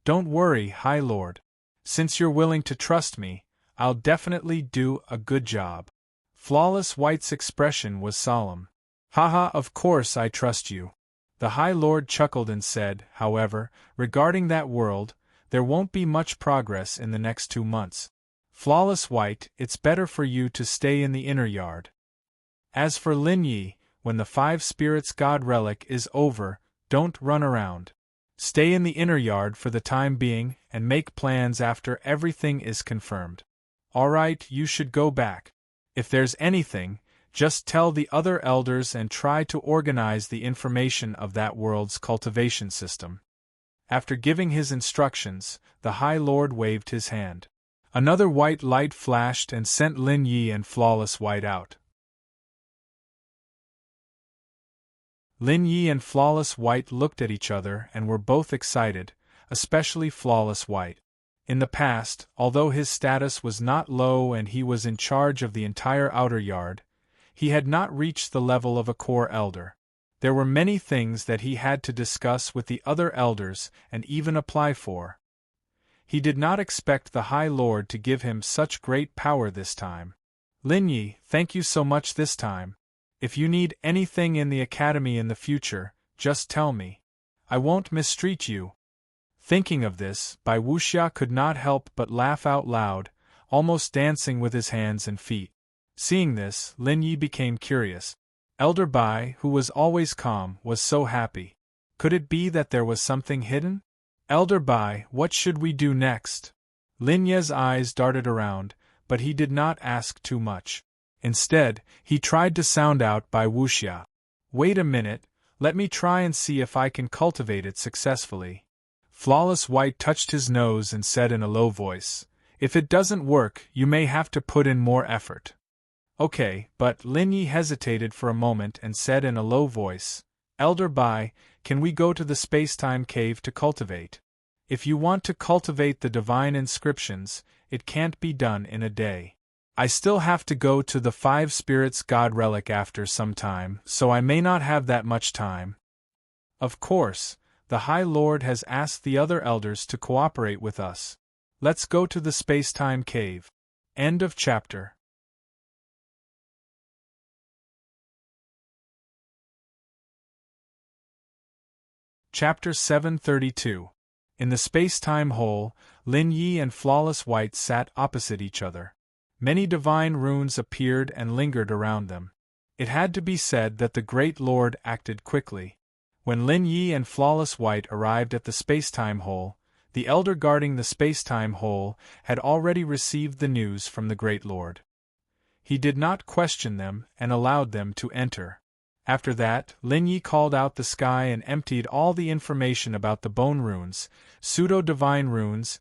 A: "Don't worry, High Lord. Since you're willing to trust me, I'll definitely do a good job." Flawless White's expression was solemn. "Haha, of course I trust you." The High Lord chuckled and said, "However, regarding that world, there won't be much progress in the next 2 months. Flawless White, it's better for you to stay in the inner yard. As for Lin Yi, when the 5 Spirits God relic is over, don't run around. Stay in the inner yard for the time being and make plans after everything is confirmed. Alright, you should go back. If there's anything, just tell the other elders and try to organize the information of that world's cultivation system." After giving his instructions, the High Lord waved his hand. Another white light flashed and sent Lin Yi and Flawless White out. Lin Yi and Flawless White looked at each other and were both excited, especially Flawless White. In the past, although his status was not low and he was in charge of the entire outer yard, he had not reached the level of a core elder. There were many things that he had to discuss with the other elders and even apply for. He did not expect the High Lord to give him such great power this time. Lin Yi, thank you so much this time. If you need anything in the academy in the future, just tell me. I won't mistreat you. Thinking of this, Bai Wuxia could not help but laugh out loud, almost dancing with his hands and feet. Seeing this, Lin Yi became curious. Elder Bai, who was always calm, was so happy. Could it be that there was something hidden? Elder Bai, what should we do next? Lin Yi's eyes darted around, but he did not ask too much. Instead, he tried to sound out Bai Wuxia. Wait a minute, let me try and see if I can cultivate it successfully. Flawless White touched his nose and said in a low voice, if it doesn't work, you may have to put in more effort. Okay, but Lin Yi hesitated for a moment and said in a low voice, Elder Bai, can we go to the space-time cave to cultivate? If you want to cultivate the divine inscriptions, it can't be done in a day. I still have to go to the Five Spirits God Relic after some time, so I may not have that much time. Of course, the High Lord has asked the other elders to cooperate with us. Let's go to the space-time cave. End of chapter. Chapter 732. In the space-time hole, Lin Yi and Flawless White sat opposite each other. Many divine runes appeared and lingered around them. It had to be said that the Great Lord acted quickly. When Lin Yi and Flawless White arrived at the space-time hole, the elder guarding the space-time hole had already received the news from the Great Lord. He did not question them and allowed them to enter. After that, Lin Yi called out the sky and emptied all the information about the bone runes, pseudo-divine runes,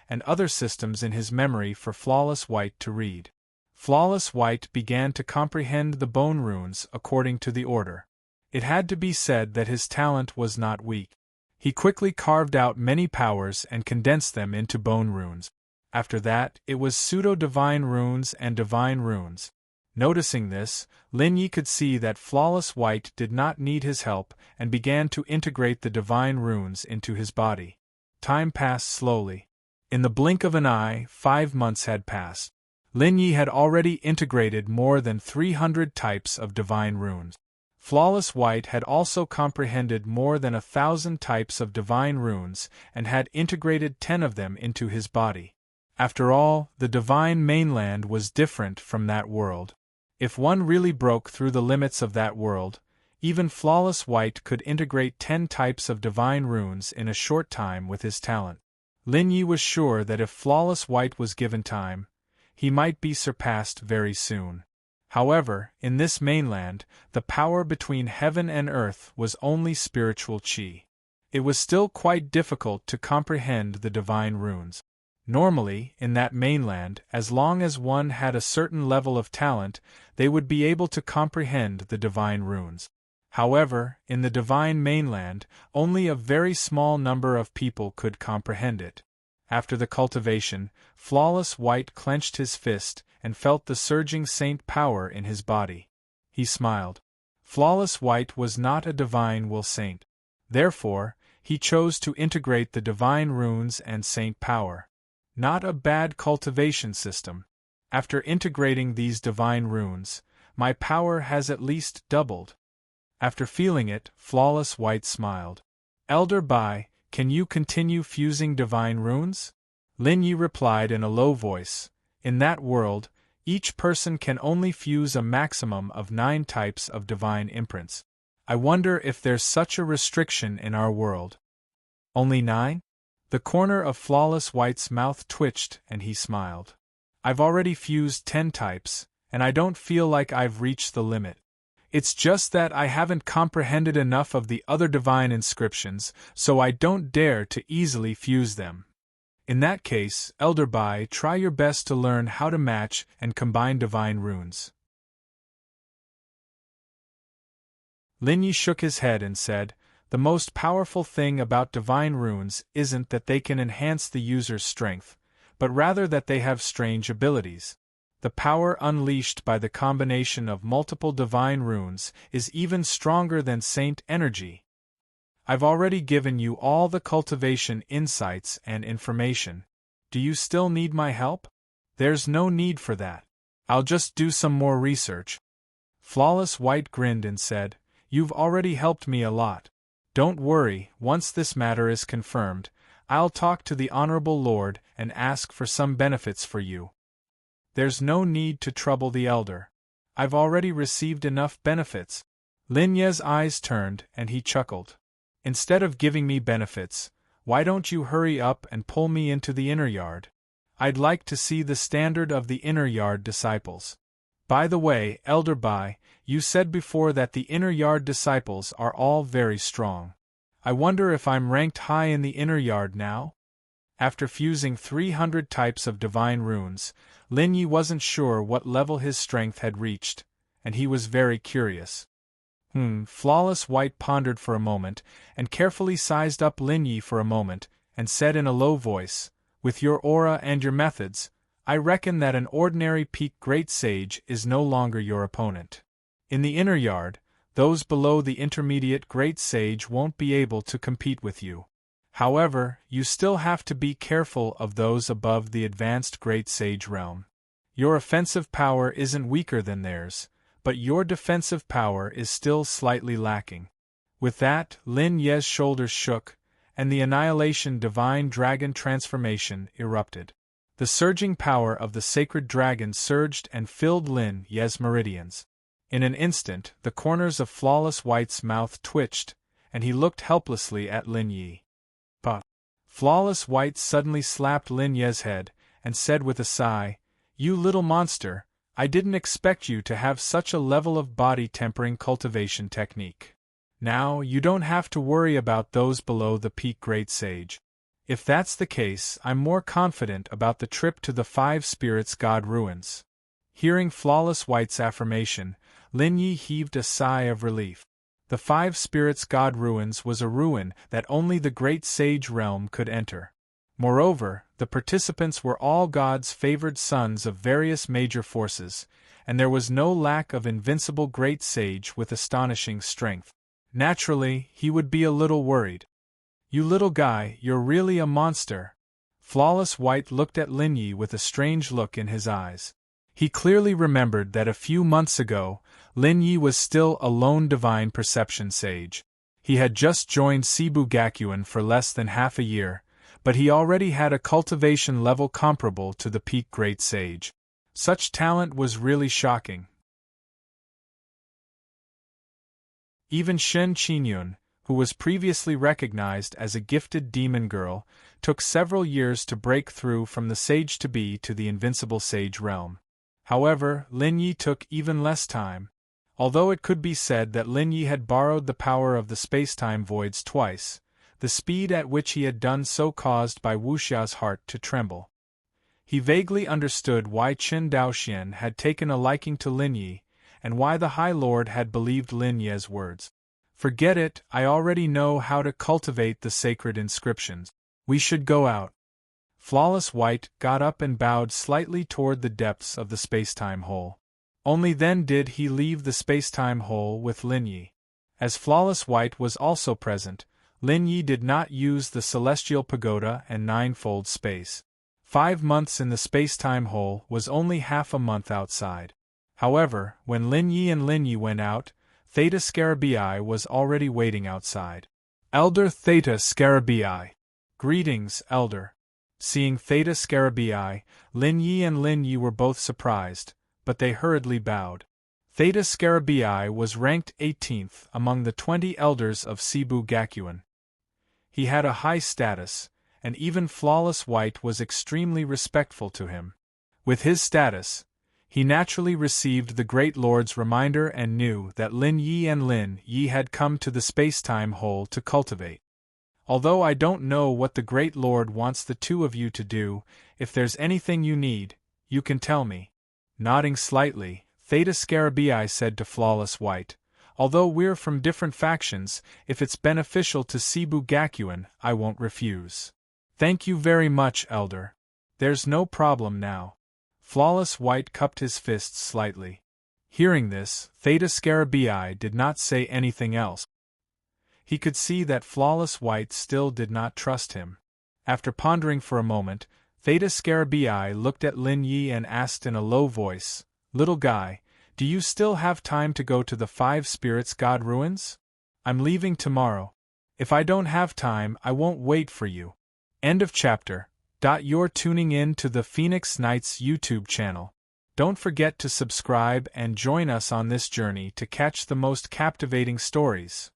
A: and other systems in his memory for Flawless White to read. Flawless White began to comprehend the bone runes according to the order. It had to be said that his talent was not weak. He quickly carved out many powers and condensed them into bone runes. After that, it was pseudo-divine runes and divine runes. Noticing this, Lin Yi could see that Flawless White did not need his help and began to integrate the divine runes into his body. Time passed slowly. In the blink of an eye, 5 months had passed. Lin Yi had already integrated more than 300 types of divine runes. Flawless White had also comprehended more than 1,000 types of divine runes and had integrated 10 of them into his body. After all, the divine mainland was different from that world. If one really broke through the limits of that world, even Flawless White could integrate 10 types of divine runes in a short time with his talent. Lin Yi was sure that if Flawless White was given time, he might be surpassed very soon. However, in this mainland, the power between heaven and earth was only spiritual qi. It was still quite difficult to comprehend the divine runes. Normally, in that mainland, as long as one had a certain level of talent, they would be able to comprehend the divine runes. However, in the divine mainland, only a very small number of people could comprehend it. After the cultivation, Flawless White clenched his fist and felt the surging saint power in his body. He smiled. Flawless White was not a divine will saint. Therefore, he chose to integrate the divine runes and saint power. Not a bad cultivation system. After integrating these divine runes, my power has at least doubled. After feeling it, Flawless White smiled. Elder Bai, can you continue fusing divine runes? Lin Yi replied in a low voice. In that world, each person can only fuse a maximum of 9 types of divine imprints. I wonder if there's such a restriction in our world. Only 9? The corner of Flawless White's mouth twitched and he smiled. I've already fused 10 types, and I don't feel like I've reached the limit. It's just that I haven't comprehended enough of the other divine inscriptions, so I don't dare to easily fuse them. In that case, Elder Bai, try your best to learn how to match and combine divine runes. Lin Yi shook his head and said, the most powerful thing about divine runes isn't that they can enhance the user's strength, but rather that they have strange abilities. The power unleashed by the combination of multiple divine runes is even stronger than saint energy. I've already given you all the cultivation insights and information. Do you still need my help? There's no need for that. I'll just do some more research. Flawless White grinned and said, you've already helped me a lot. Don't worry, once this matter is confirmed, I'll talk to the Honorable Lord and ask for some benefits for you. There's no need to trouble the elder. I've already received enough benefits. Lin Ye's eyes turned and he chuckled. Instead of giving me benefits, why don't you hurry up and pull me into the inner yard? I'd like to see the standard of the inner yard disciples. By the way, Elder Bai, you said before that the inner yard disciples are all very strong. I wonder if I'm ranked high in the inner yard now? After fusing 300 types of divine runes, Lin Yi wasn't sure what level his strength had reached, and he was very curious. Flawless White pondered for a moment, and carefully sized up Lin Yi for a moment, and said in a low voice, with your aura and your methods, I reckon that an ordinary peak great sage is no longer your opponent. In the inner yard, those below the intermediate great sage won't be able to compete with you. However, you still have to be careful of those above the advanced great sage realm. Your offensive power isn't weaker than theirs, but your defensive power is still slightly lacking. With that, Lin Ye's shoulders shook, and the Annihilation Divine Dragon transformation erupted. The surging power of the sacred dragon surged and filled Lin Ye's meridians. In an instant, the corners of Flawless White's mouth twitched, and he looked helplessly at Lin Yi. But Flawless White suddenly slapped Lin Ye's head, and said with a sigh, you little monster, I didn't expect you to have such a level of body tempering cultivation technique. Now, you don't have to worry about those below the peak great sage. If that's the case, I'm more confident about the trip to the Five Spirits God ruins. Hearing Flawless White's affirmation, Lin Yi heaved a sigh of relief. The Five Spirits God ruins was a ruin that only the great sage realm could enter. Moreover, the participants were all God's favored sons of various major forces, and there was no lack of invincible great sage with astonishing strength. Naturally, he would be a little worried. You little guy, you're really a monster. Flawless White looked at Lin Yi with a strange look in his eyes. He clearly remembered that a few months ago, Lin Yi was still a lone divine perception sage. He had just joined Cebu Gakuen for less than half a year, but he already had a cultivation level comparable to the peak great sage. Such talent was really shocking. Even Shen Qinyun, who was previously recognized as a gifted demon girl, took several years to break through from the sage-to-be to the invincible sage realm. However, Lin Yi took even less time. Although it could be said that Lin Yi had borrowed the power of the space-time voids twice, the speed at which he had done so caused by Wuxia's heart to tremble. He vaguely understood why Qin Daoxian had taken a liking to Lin Yi, and why the High Lord had believed Lin Ye's words. Forget it, I already know how to cultivate the sacred inscriptions. We should go out. Flawless White got up and bowed slightly toward the depths of the space-time hole. Only then did he leave the space-time hole with Lin Yi. As Flawless White was also present, Lin Yi did not use the celestial pagoda and ninefold space. 5 months in the space-time hole was only half a month outside. However, when Lin Yi and Lin Yi went out, Theta Scarabii was already waiting outside. Elder Theta Scarabii. Greetings, Elder. Seeing Theta Scarabii, Lin Yi and Lin Yi were both surprised, but they hurriedly bowed. Theta Scarabii was ranked 18th among the 20 elders of Cebu Gakuen. He had a high status, and even Flawless White was extremely respectful to him. With his status, he naturally received the Great Lord's reminder and knew that Lin Yi and Lin Yi had come to the space-time hole to cultivate. Although I don't know what the Great Lord wants the two of you to do, if there's anything you need, you can tell me. Nodding slightly, Theta Scarabii said to Flawless White, although we're from different factions, if it's beneficial to Cebu Gakuin, I won't refuse. Thank you very much, Elder. There's no problem now. Flawless White cupped his fists slightly. Hearing this, Theta Scarabii did not say anything else. He could see that Flawless White still did not trust him. After pondering for a moment, Theta Scarabii looked at Lin Yi and asked in a low voice, Little guy, do you still have time to go to the Five Spirits God ruins? I'm leaving tomorrow. If I don't have time, I won't wait for you. End of chapter. You're tuning in to the Phoenix Knights YouTube channel. Don't forget to subscribe and join us on this journey to catch the most captivating stories.